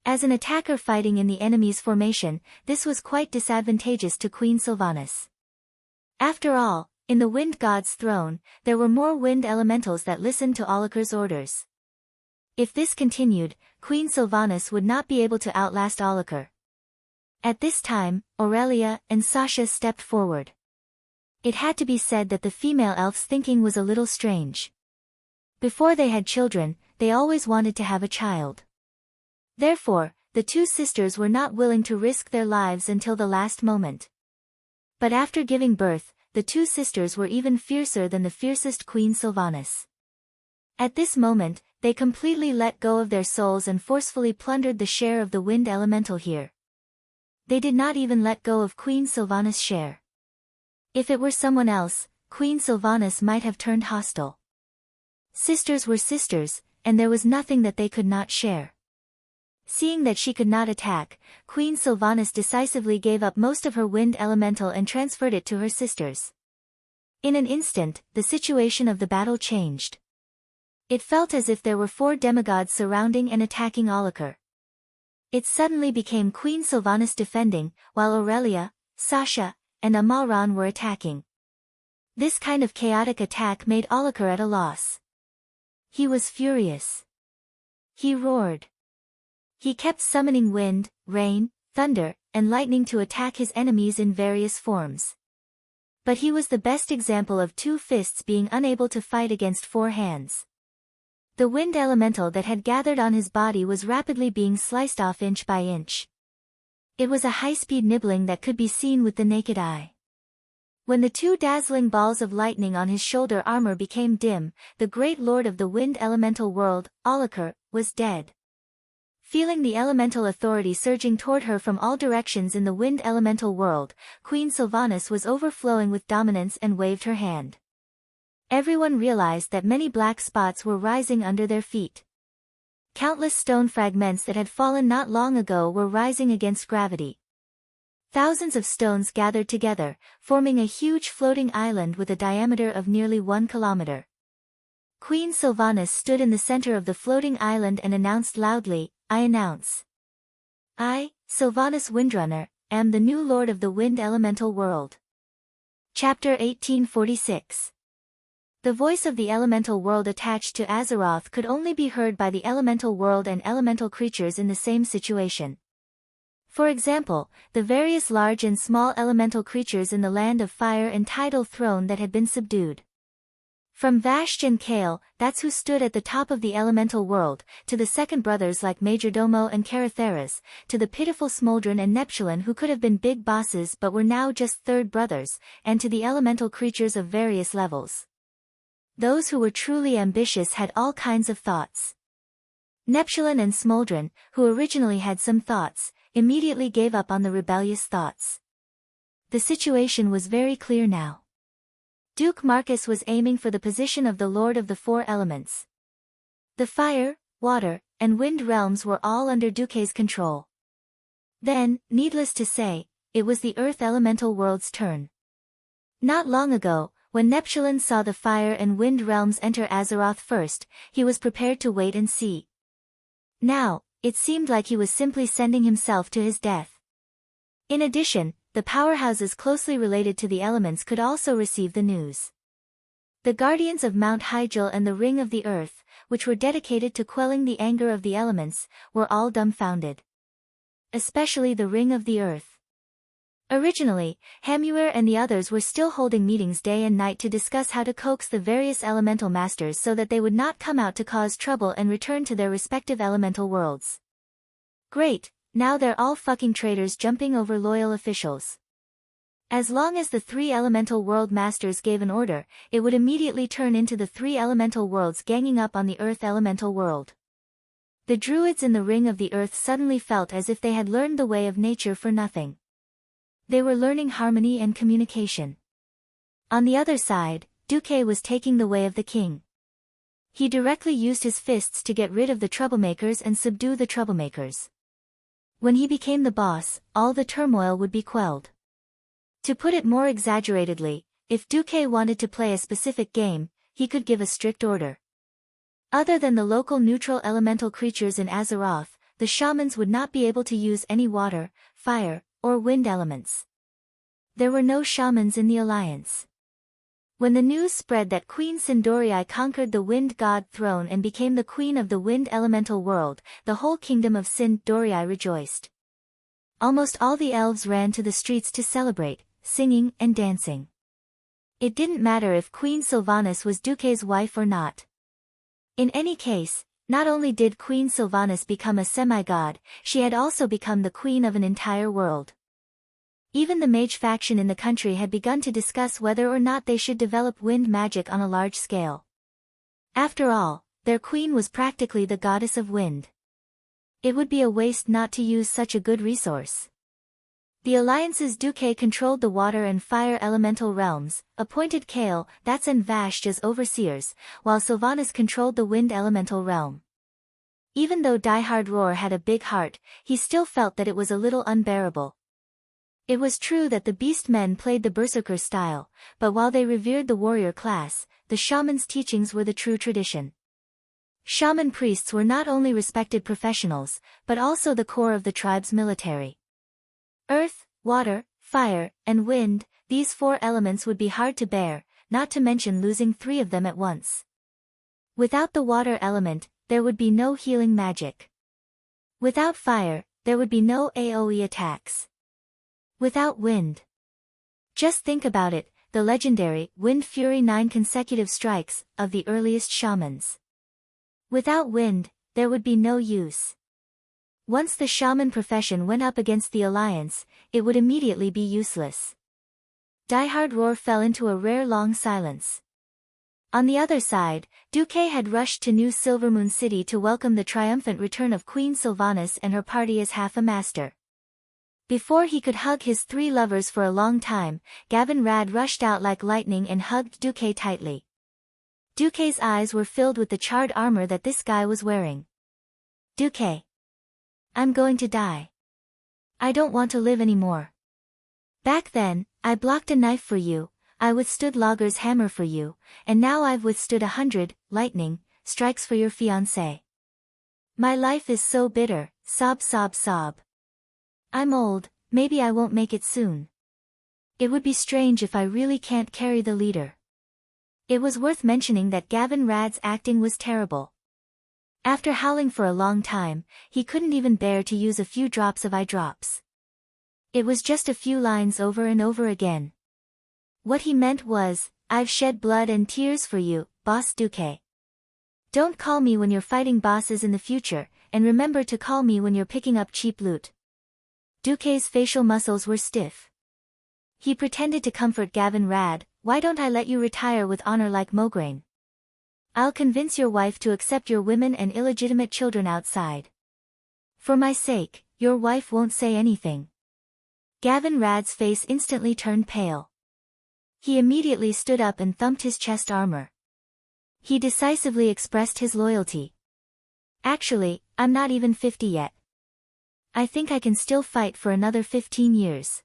As an attacker fighting in the enemy's formation, this was quite disadvantageous to Queen Sylvanas. After all, in the Wind God's throne, there were more wind elementals that listened to Alucard's orders. If this continued, Queen Sylvanas would not be able to outlast Alucard. At this time, Aurelia and Sasha stepped forward. It had to be said that the female elf's thinking was a little strange. Before they had children, they always wanted to have a child. Therefore, the two sisters were not willing to risk their lives until the last moment. But after giving birth, the two sisters were even fiercer than the fiercest Queen Sylvanas. At this moment, they completely let go of their souls and forcefully plundered the share of the wind elemental here. They did not even let go of Queen Sylvanas' share. If it were someone else, Queen Sylvanas might have turned hostile. Sisters were sisters, and there was nothing that they could not share. Seeing that she could not attack, Queen Sylvanas decisively gave up most of her wind elemental and transferred it to her sisters. In an instant, the situation of the battle changed. It felt as if there were 4 demigods surrounding and attacking Alucard. It suddenly became Queen Sylvanas defending, while Aurelia, Sasha, and Amalran were attacking. This kind of chaotic attack made Alucard at a loss. He was furious. He roared. He kept summoning wind, rain, thunder, and lightning to attack his enemies in various forms. But he was the best example of 2 fists being unable to fight against 4 hands. The wind elemental that had gathered on his body was rapidly being sliced off inch by inch. It was a high-speed nibbling that could be seen with the naked eye. When the 2 dazzling balls of lightning on his shoulder armor became dim, the great lord of the wind elemental world, Alucard, was dead. Feeling the elemental authority surging toward her from all directions in the wind elemental world, Queen Sylvanas was overflowing with dominance and waved her hand. Everyone realized that many black spots were rising under their feet. Countless stone fragments that had fallen not long ago were rising against gravity. Thousands of stones gathered together, forming a huge floating island with a diameter of nearly 1 kilometer. Queen Sylvanas stood in the center of the floating island and announced loudly, "I announce. I, Sylvanas Windrunner, am the new lord of the wind elemental world." Chapter 1846. The voice of the elemental world attached to Azeroth could only be heard by the elemental world and elemental creatures in the same situation. For example, the various large and small elemental creatures in the Land of Fire and Tidal Throne that had been subdued. From Vashj and Kale, that's who stood at the top of the elemental world, to the second brothers like Majordomo and Caratheras, to the pitiful Smoldron and Neptulin who could have been big bosses but were now just third brothers, and to the elemental creatures of various levels. Those who were truly ambitious had all kinds of thoughts. Neptulin and Smoldron, who originally had some thoughts, immediately gave up on the rebellious thoughts. The situation was very clear now. Duke Marcus was aiming for the position of the Lord of the 4 elements. The fire, water, and wind realms were all under Duke's control. Then, needless to say, it was the earth elemental world's turn. Not long ago, when Neptulin saw the fire and wind realms enter Azeroth first, he was prepared to wait and see. Now, it seemed like he was simply sending himself to his death. In addition, the powerhouses closely related to the elements could also receive the news. The guardians of Mount Hyjal and the Ring of the Earth, which were dedicated to quelling the anger of the elements, were all dumbfounded. Especially the Ring of the Earth. Originally, Hamuer and the others were still holding meetings day and night to discuss how to coax the various elemental masters so that they would not come out to cause trouble and return to their respective elemental worlds. Great, now they're all fucking traitors jumping over loyal officials. As long as the three elemental world masters gave an order, it would immediately turn into the three elemental worlds ganging up on the earth elemental world. The druids in the ring of the earth suddenly felt as if they had learned the way of nature for nothing. They were learning harmony and communication. On the other side, Duque was taking the way of the king. He directly used his fists to get rid of the troublemakers and subdue the troublemakers. When he became the boss, all the turmoil would be quelled. To put it more exaggeratedly, if Duque wanted to play a specific game, he could give a strict order. Other than the local neutral elemental creatures in Azeroth, the shamans would not be able to use any water, fire, or wind elements. There were no shamans in the Alliance. When the news spread that Queen Sindorii conquered the Wind God throne and became the queen of the wind elemental world, the whole kingdom of Sindorii rejoiced. Almost all the elves ran to the streets to celebrate, singing and dancing. It didn't matter if Queen Sylvanas was Duque's wife or not. In any case, not only did Queen Sylvanas become a semi-god, she had also become the queen of an entire world. Even the mage faction in the country had begun to discuss whether or not they should develop wind magic on a large scale. After all, their queen was practically the goddess of wind. It would be a waste not to use such a good resource. The Alliance's Duque controlled the water and fire elemental realms, appointed Kael, Thats and Vashj as overseers, while Sylvanas controlled the wind elemental realm. Even though Die-Hard Roar had a big heart, he still felt that it was a little unbearable. It was true that the beast men played the berserker style, but while they revered the warrior class, the shaman's teachings were the true tradition. Shaman priests were not only respected professionals, but also the core of the tribe's military. Earth, water, fire, and wind, these four elements would be hard to bear, not to mention losing three of them at once. Without the water element, there would be no healing magic. Without fire, there would be no AoE attacks. Without wind. Just think about it, the legendary Wind Fury 9 consecutive strikes of the earliest shamans. Without wind, there would be no use. Once the shaman profession went up against the Alliance, it would immediately be useless. Die-Hard Roar fell into a rare long silence. On the other side, Duque had rushed to New Silvermoon City to welcome the triumphant return of Queen Sylvanas and her party as half a master. Before he could hug his three lovers for a long time, Gavin Rad rushed out like lightning and hugged Duque tightly. Duque's eyes were filled with the charred armor that this guy was wearing. Duque. I'm going to die. I don't want to live anymore. Back then, I blocked a knife for you, I withstood Logger's hammer for you, and now I've withstood 100, lightning, strikes for your fiancé. My life is so bitter, sob sob sob. I'm old, maybe I won't make it soon. It would be strange if I really can't carry the leader. It was worth mentioning that Gavin Rad's acting was terrible. After howling for a long time, he couldn't even bear to use a few drops of eye drops. It was just a few lines over and over again. What he meant was, I've shed blood and tears for you, Boss Duque. Don't call me when you're fighting bosses in the future, and remember to call me when you're picking up cheap loot. Duque's facial muscles were stiff. He pretended to comfort Gavin Rad, why don't I let you retire with honor like Mograine? I'll convince your wife to accept your women and illegitimate children outside. For my sake, your wife won't say anything. Gavin Rad's face instantly turned pale. He immediately stood up and thumped his chest armor. He decisively expressed his loyalty. Actually, I'm not even 50 yet. I think I can still fight for another 15 years.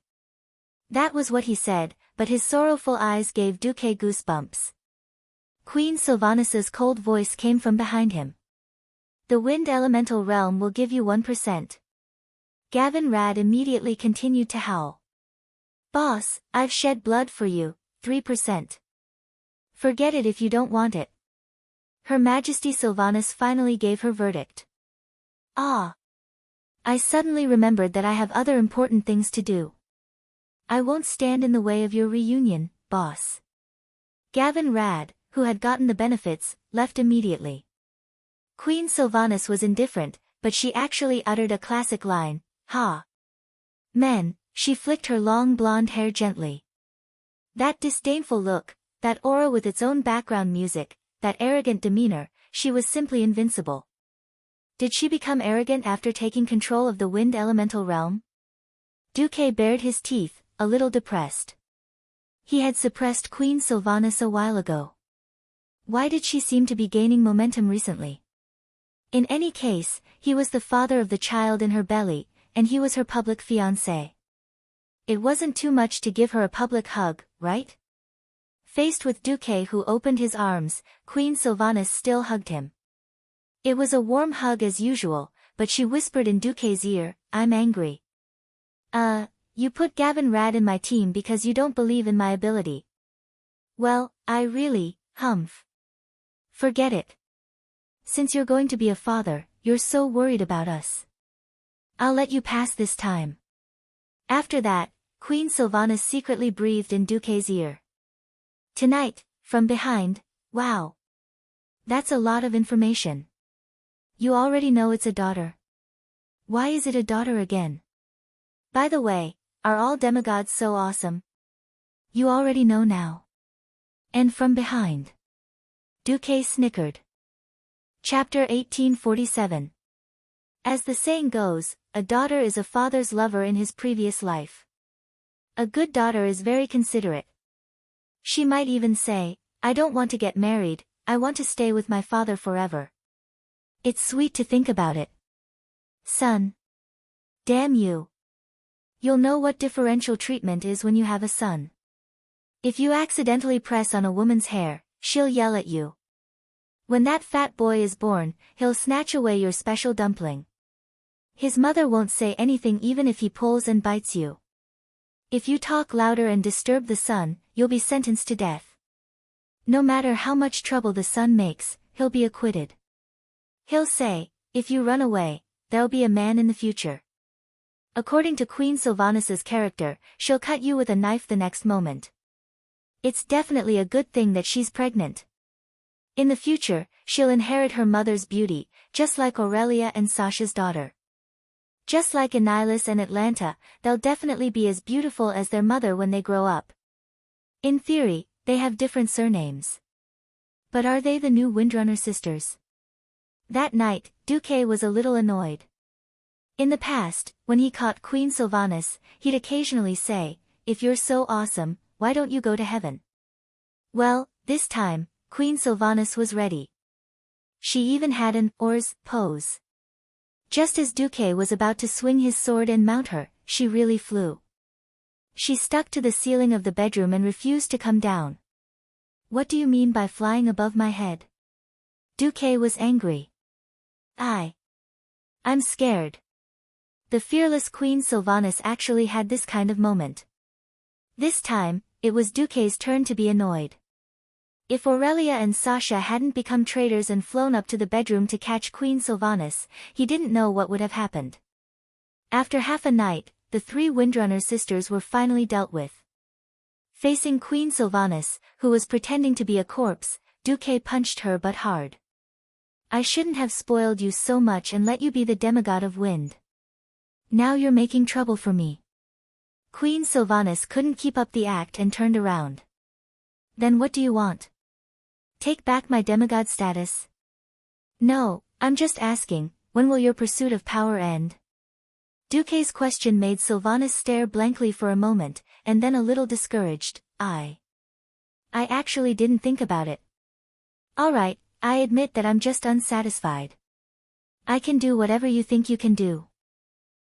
That was what he said, but his sorrowful eyes gave Duque goosebumps. Queen Sylvanas's cold voice came from behind him. The wind elemental realm will give you 1%. Gavin Rad immediately continued to howl. Boss, I've shed blood for you, 3%. Forget it if you don't want it. Her Majesty Sylvanas finally gave her verdict. Ah. I suddenly remembered that I have other important things to do. I won't stand in the way of your reunion, boss. Gavin Rad, who had gotten the benefits, left immediately. Queen Sylvanas was indifferent, but she actually uttered a classic line, ha. Men, She flicked her long blonde hair gently. That disdainful look, that aura with its own background music, that arrogant demeanor, she was simply invincible. Did she become arrogant after taking control of the wind elemental realm? Duque bared his teeth, a little depressed. He had suppressed Queen Sylvanas a while ago. Why did she seem to be gaining momentum recently? In any case, he was the father of the child in her belly, and he was her public fiancé. It wasn't too much to give her a public hug, right? Faced with Duque who opened his arms, Queen Sylvanas still hugged him. It was a warm hug as usual, but she whispered in Duque's ear, "I'm angry. You put Gavin Rad in my team because you don't believe in my ability. Well, I really, humph. Forget it. Since you're going to be a father, you're so worried about us. I'll let you pass this time." After that, Queen Sylvanas secretly breathed in Duque's ear. "Tonight, from behind, wow. That's a lot of information. You already know it's a daughter. Why is it a daughter again? By the way, are all demigods so awesome? You already know now. And from behind." Duque snickered. Chapter 1847. As the saying goes, a daughter is a father's lover in his previous life. A good daughter is very considerate. She might even say, "I don't want to get married, I want to stay with my father forever." It's sweet to think about it. Son. Damn you. You'll know what differential treatment is when you have a son. If you accidentally press on a woman's hair, she'll yell at you. When that fat boy is born, he'll snatch away your special dumpling. His mother won't say anything even if he pulls and bites you. If you talk louder and disturb the son, you'll be sentenced to death. No matter how much trouble the son makes, he'll be acquitted. He'll say, "If you run away, there'll be a man in the future." According to Queen Sylvanas's character, she'll cut you with a knife the next moment. It's definitely a good thing that she's pregnant. In the future, she'll inherit her mother's beauty, just like Aurelia and Sasha's daughter. Just like Annihilus and Atlanta, they'll definitely be as beautiful as their mother when they grow up. In theory, they have different surnames. But are they the new Windrunner sisters? That night, Duque was a little annoyed. In the past, when he caught Queen Sylvanas, he'd occasionally say, "If you're so awesome, why don't you go to heaven?" Well, this time, Queen Sylvanas was ready. She even had an oars pose. Just as Duque was about to swing his sword and mount her, she really flew. She stuck to the ceiling of the bedroom and refused to come down. "What do you mean by flying above my head?" Duque was angry. I'm scared." The fearless Queen Sylvanas actually had this kind of moment. This time, it was Duque's turn to be annoyed. If Aurelia and Sasha hadn't become traitors and flown up to the bedroom to catch Queen Sylvanas, he didn't know what would have happened. After half a night, the three Windrunner sisters were finally dealt with. Facing Queen Sylvanas, who was pretending to be a corpse, Duque punched her but hard. "I shouldn't have spoiled you so much and let you be the demigod of wind. Now you're making trouble for me." Queen Sylvanas couldn't keep up the act and turned around. "Then what do you want? Take back my demigod status?" "No, I'm just asking, when will your pursuit of power end?" Duque's question made Sylvanas stare blankly for a moment, and then a little discouraged. I actually didn't think about it." "Alright, I admit that I'm just unsatisfied. I can do whatever you think you can do.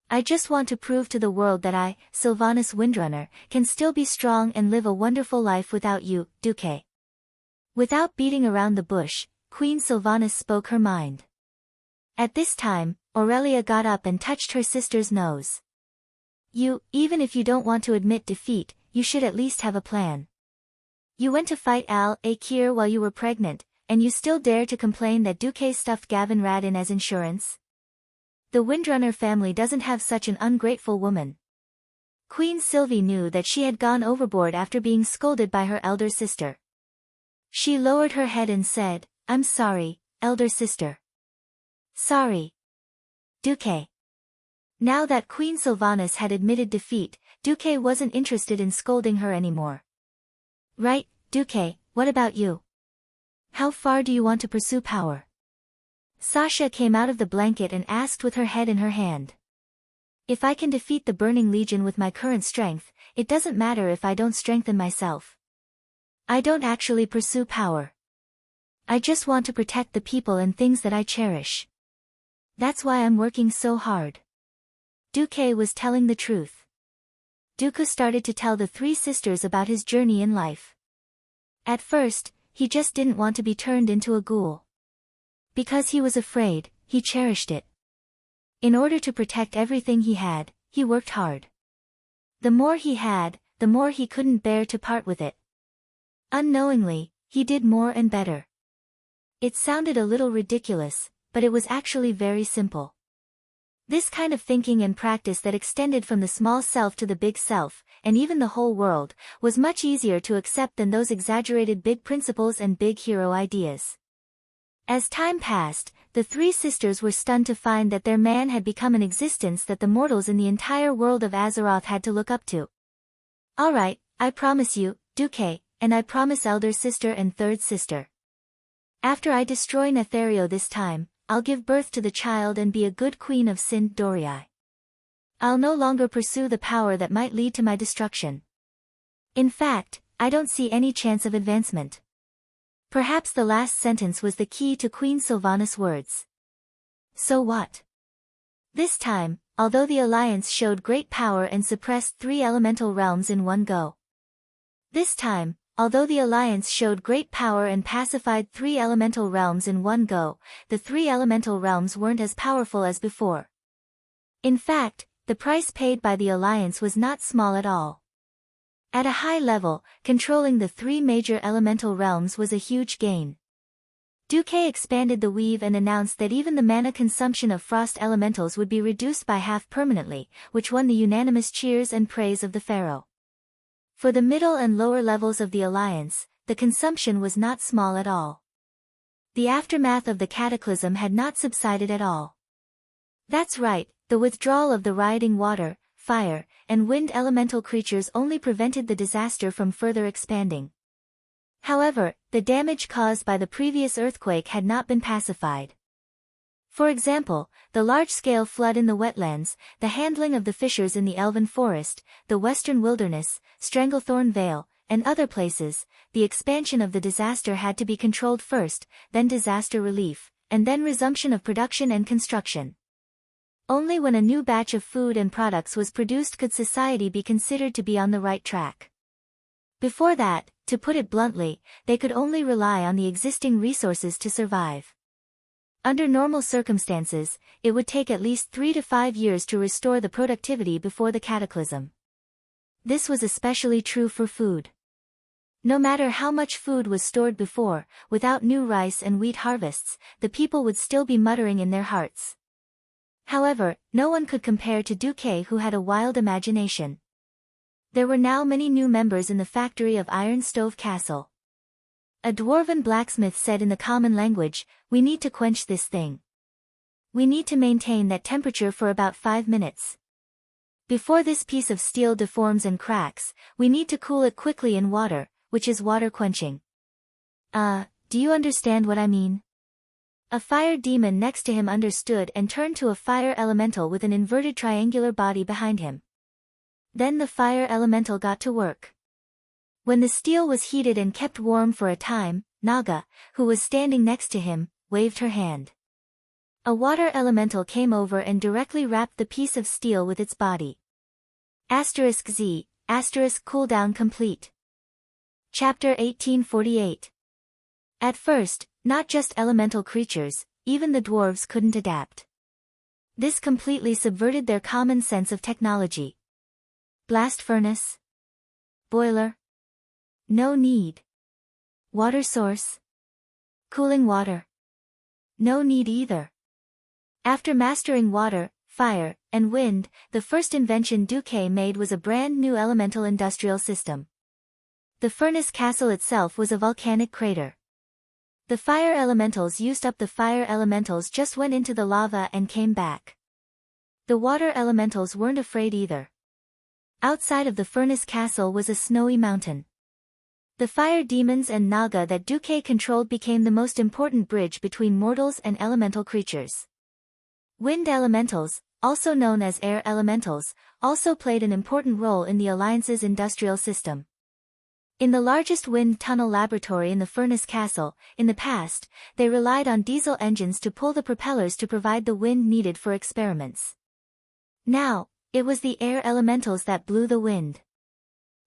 I just want to prove to the world that I, Sylvanas Windrunner, can still be strong and live a wonderful life without you, Duque." Without beating around the bush, Queen Sylvanas spoke her mind. At this time, Aurelia got up and touched her sister's nose. Even if you don't want to admit defeat, you should at least have a plan. You went to fight Al-Akir while you were pregnant, and you still dare to complain that Duque stuffed Gavin Rad in as insurance? The Windrunner family doesn't have such an ungrateful woman. Queen Sylvie knew that she had gone overboard after being scolded by her elder sister. She lowered her head and said, "I'm sorry, elder sister." "Sorry. Duque." Now that Queen Sylvanas had admitted defeat, Duque wasn't interested in scolding her anymore. Right, Duque, what about you? How far do you want to pursue power? Sasha came out of the blanket and asked with her head in her hand. If I can defeat the Burning Legion with my current strength, it doesn't matter if I don't strengthen myself. I don't actually pursue power. I just want to protect the people and things that I cherish. That's why I'm working so hard. Duque was telling the truth. Dooku started to tell the three sisters about his journey in life. At first, he just didn't want to be turned into a ghoul. Because he was afraid, he cherished it. In order to protect everything he had, he worked hard. The more he had, the more he couldn't bear to part with it. Unknowingly, he did more and better. It sounded a little ridiculous, but it was actually very simple. This kind of thinking and practice that extended from the small self to the big self, and even the whole world, was much easier to accept than those exaggerated big principles and big hero ideas. As time passed, the three sisters were stunned to find that their man had become an existence that the mortals in the entire world of Azeroth had to look up to. Alright, I promise you, Duque, and I promise elder sister and third sister. After I destroy Nethario this time, I'll give birth to the child and be a good queen of Sind Dorii. I'll no longer pursue the power that might lead to my destruction. In fact, I don't see any chance of advancement. Perhaps the last sentence was the key to Queen Sylvanas' words. So what? This time, although the Alliance showed great power and suppressed 3 elemental realms in one go. This time, although the Alliance showed great power and pacified 3 elemental realms in one go, the 3 elemental realms weren't as powerful as before. In fact, the price paid by the Alliance was not small at all. At a high level, controlling the 3 major elemental realms was a huge gain. Duque expanded the weave and announced that even the mana consumption of frost elementals would be reduced by half permanently, which won the unanimous cheers and praise of the Pharaoh. For the middle and lower levels of the Alliance, the consumption was not small at all. The aftermath of the cataclysm had not subsided at all. That's right, the withdrawal of the rioting water, fire, and wind elemental creatures only prevented the disaster from further expanding. However, the damage caused by the previous earthquake had not been pacified. For example, the large-scale flood in the wetlands, the handling of the fissures in the Elven Forest, the Western Wilderness, Stranglethorn Vale, and other places, the expansion of the disaster had to be controlled first, then disaster relief, and then resumption of production and construction. Only when a new batch of food and products was produced could society be considered to be on the right track. Before that, to put it bluntly, they could only rely on the existing resources to survive. Under normal circumstances, it would take at least 3 to 5 years to restore the productivity before the cataclysm. This was especially true for food. No matter how much food was stored before, without new rice and wheat harvests, the people would still be muttering in their hearts. However, no one could compare to Duque, who had a wild imagination. There were now many new members in the factory of Iron Stove Castle. A dwarven blacksmith said in the common language, "We need to quench this thing. We need to maintain that temperature for about 5 minutes. Before this piece of steel deforms and cracks, we need to cool it quickly in water, which is water quenching." Do you understand what I mean? A fire demon next to him understood and turned to a fire elemental with an inverted triangular body behind him. Then the fire elemental got to work. When the steel was heated and kept warm for a time, Naga, who was standing next to him, waved her hand. A water elemental came over and directly wrapped the piece of steel with its body. *Z, cooldown complete. Chapter 1848. At first, not just elemental creatures, even the dwarves couldn't adapt. This completely subverted their common sense of technology. Blast furnace? Boiler? No need. Water source? Cooling water? No need either. After mastering water, fire, and wind, the first invention Duque made was a brand new elemental industrial system. The furnace castle itself was a volcanic crater. The fire elementals used up the fire elementals just went into the lava and came back. The water elementals weren't afraid either. Outside of the furnace castle was a snowy mountain. The fire demons and Naga that Duque controlled became the most important bridge between mortals and elemental creatures. Wind elementals, also known as air elementals, also played an important role in the Alliance's industrial system. In the largest wind tunnel laboratory in the furnace castle, in the past, they relied on diesel engines to pull the propellers to provide the wind needed for experiments. Now, it was the air elementals that blew the wind.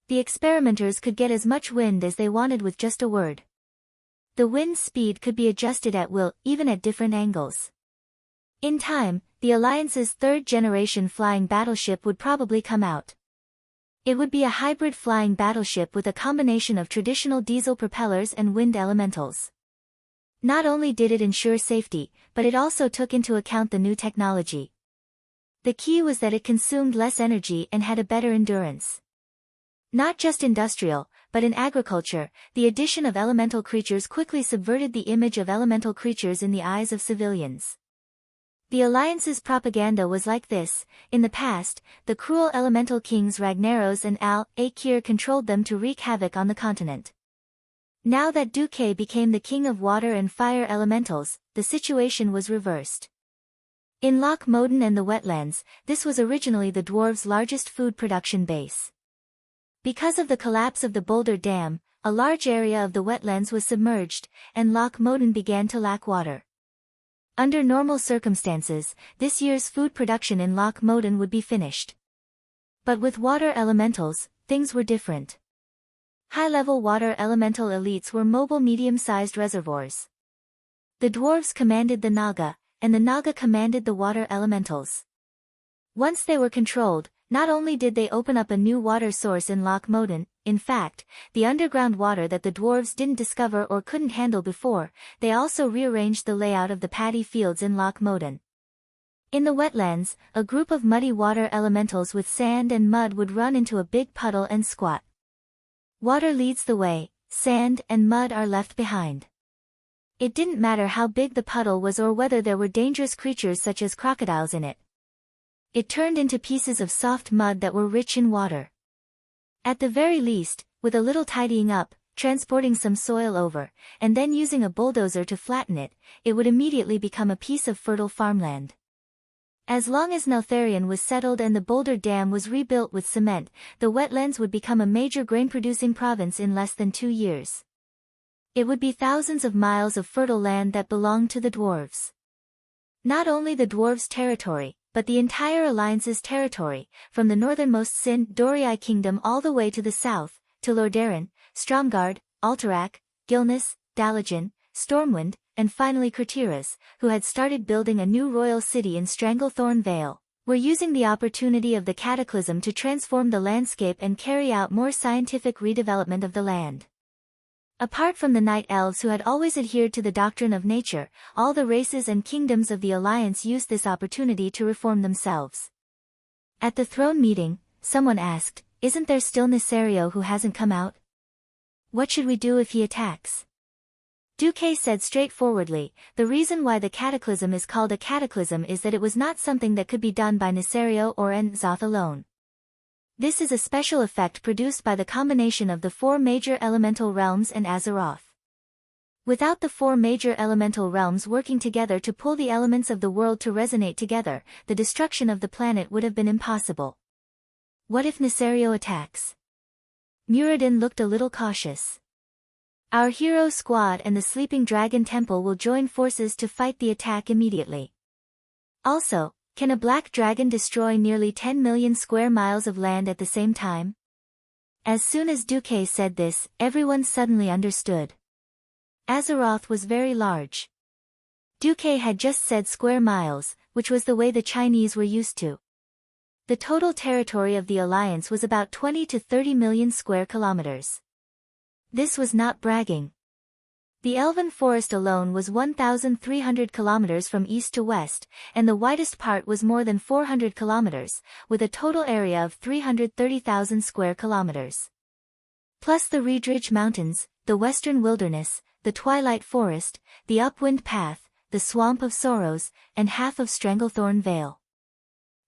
The experimenters could get as much wind as they wanted with just a word. The wind's speed could be adjusted at will, even at different angles. In time, the Alliance's third-generation flying battleship would probably come out. It would be a hybrid flying battleship with a combination of traditional diesel propellers and wind elementals. Not only did it ensure safety, but it also took into account the new technology. The key was that it consumed less energy and had a better endurance. Not just industrial, but in agriculture, the addition of elemental creatures quickly subverted the image of elemental creatures in the eyes of civilians. The Alliance's propaganda was like this: in the past, the cruel elemental kings Ragnaros and Al-Akir controlled them to wreak havoc on the continent. Now that Duque became the king of water and fire elementals, the situation was reversed. In Loch Moden and the wetlands, this was originally the dwarves' largest food production base. Because of the collapse of the Boulder Dam, a large area of the wetlands was submerged, and Loch Moden began to lack water. Under normal circumstances, this year's food production in Loch Moden would be finished. But with water elementals, things were different. High-level water elemental elites were mobile medium-sized reservoirs. The dwarves commanded the Naga, and the Naga commanded the water elementals. Once they were controlled, not only did they open up a new water source in Loch Moden, in fact, the underground water that the dwarves didn't discover or couldn't handle before, they also rearranged the layout of the paddy fields in Loch Moden. In the wetlands, a group of muddy water elementals with sand and mud would run into a big puddle and squat. Water leads the way, sand and mud are left behind. It didn't matter how big the puddle was or whether there were dangerous creatures such as crocodiles in it. It turned into pieces of soft mud that were rich in water. At the very least, with a little tidying up, transporting some soil over, and then using a bulldozer to flatten it, it would immediately become a piece of fertile farmland. As long as Neltharion was settled and the Boulder Dam was rebuilt with cement, the wetlands would become a major grain-producing province in less than 2 years. It would be thousands of miles of fertile land that belonged to the dwarves. Not only the dwarves' territory, but the entire Alliance's territory, from the northernmost Sin-Dorii kingdom all the way to the south, to Lordaeron, Stromgard, Alterac, Gilnis, Dalagen, Stormwind, and finally Kurtiras, who had started building a new royal city in Stranglethorn Vale, were using the opportunity of the cataclysm to transform the landscape and carry out more scientific redevelopment of the land. Apart from the Night Elves who had always adhered to the doctrine of nature, all the races and kingdoms of the Alliance used this opportunity to reform themselves. At the throne meeting, someone asked, "Isn't there still Nesario who hasn't come out? What should we do if he attacks?" Duque said straightforwardly, "The reason why the cataclysm is called a cataclysm is that it was not something that could be done by Nesario or N'Zoth alone. This is a special effect produced by the combination of the 4 major elemental realms and Azeroth. Without the 4 major elemental realms working together to pull the elements of the world to resonate together, the destruction of the planet would have been impossible. What if Nesario attacks?" Muradin looked a little cautious. "Our hero squad and the Sleeping Dragon Temple will join forces to fight the attack immediately. Also, can a black dragon destroy nearly 10 million square miles of land at the same time?" As soon as Duque said this, everyone suddenly understood. Azeroth was very large. Duque had just said square miles, which was the way the Chinese were used to. The total territory of the Alliance was about 20 to 30 million square kilometers. This was not bragging. The Elven Forest alone was 1,300 kilometers from east to west, and the widest part was more than 400 kilometers, with a total area of 330,000 square kilometers. Plus the Riedrige Mountains, the Western Wilderness, the Twilight Forest, the Upwind Path, the Swamp of Sorrows, and half of Stranglethorn Vale.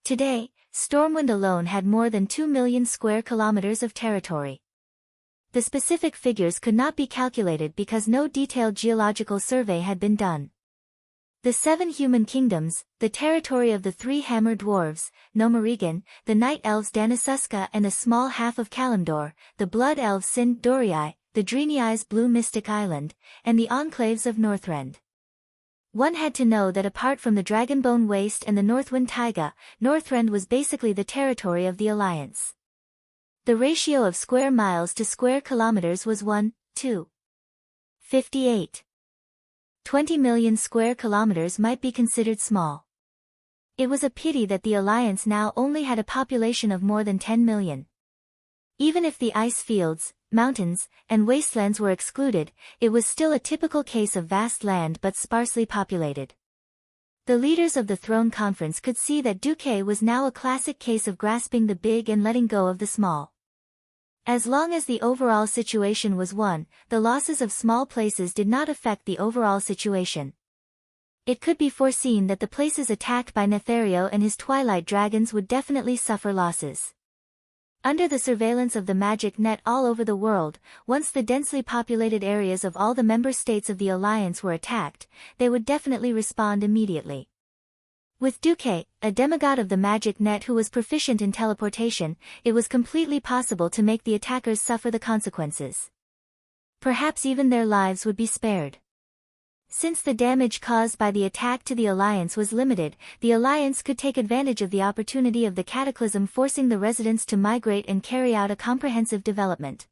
Today, Stormwind alone had more than 2 million square kilometers of territory. The specific figures could not be calculated because no detailed geological survey had been done. The 7 human kingdoms, the territory of the 3 hammer dwarves, Nomarigan, the night elves Danasuska and a small half of Kalimdor, the blood elves Sind Dorii, the Dreenei's blue mystic island, and the enclaves of Northrend. One had to know that apart from the Dragonbone Waste and the Northwind Taiga, Northrend was basically the territory of the Alliance. The ratio of square miles to square kilometers was 1:58. 20 million square kilometers might be considered small. It was a pity that the Alliance now only had a population of more than 10 million. Even if the ice fields, mountains, and wastelands were excluded, it was still a typical case of vast land but sparsely populated. The leaders of the Throne Conference could see that Duque was now a classic case of grasping the big and letting go of the small. As long as the overall situation was one, the losses of small places did not affect the overall situation. It could be foreseen that the places attacked by Nethario and his Twilight Dragons would definitely suffer losses. Under the surveillance of the magic net all over the world, once the densely populated areas of all the member states of the Alliance were attacked, they would definitely respond immediately. With Duque, a demigod of the magic net who was proficient in teleportation, it was completely possible to make the attackers suffer the consequences. Perhaps even their lives would be spared. Since the damage caused by the attack to the Alliance was limited, the Alliance could take advantage of the opportunity of the cataclysm, forcing the residents to migrate and carry out a comprehensive development.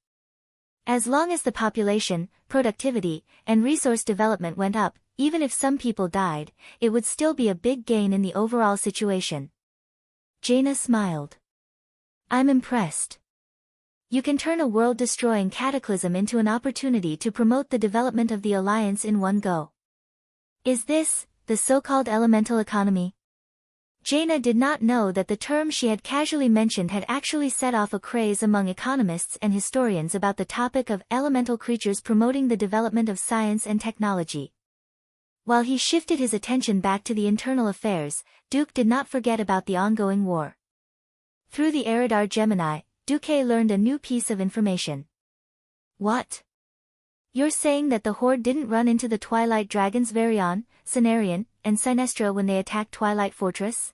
As long as the population, productivity, and resource development went up, even if some people died, it would still be a big gain in the overall situation. Jaina smiled. I'm impressed. You can turn a world-destroying cataclysm into an opportunity to promote the development of the Alliance in one go. Is this, the so-called elemental economy? Jaina did not know that the term she had casually mentioned had actually set off a craze among economists and historians about the topic of elemental creatures promoting the development of science and technology. While he shifted his attention back to the internal affairs, Duke did not forget about the ongoing war. Through the Eridar Gemini, Duque learned a new piece of information. What? You're saying that the Horde didn't run into the Twilight Dragons Varian, Cenarion, and Sinestra when they attacked Twilight Fortress?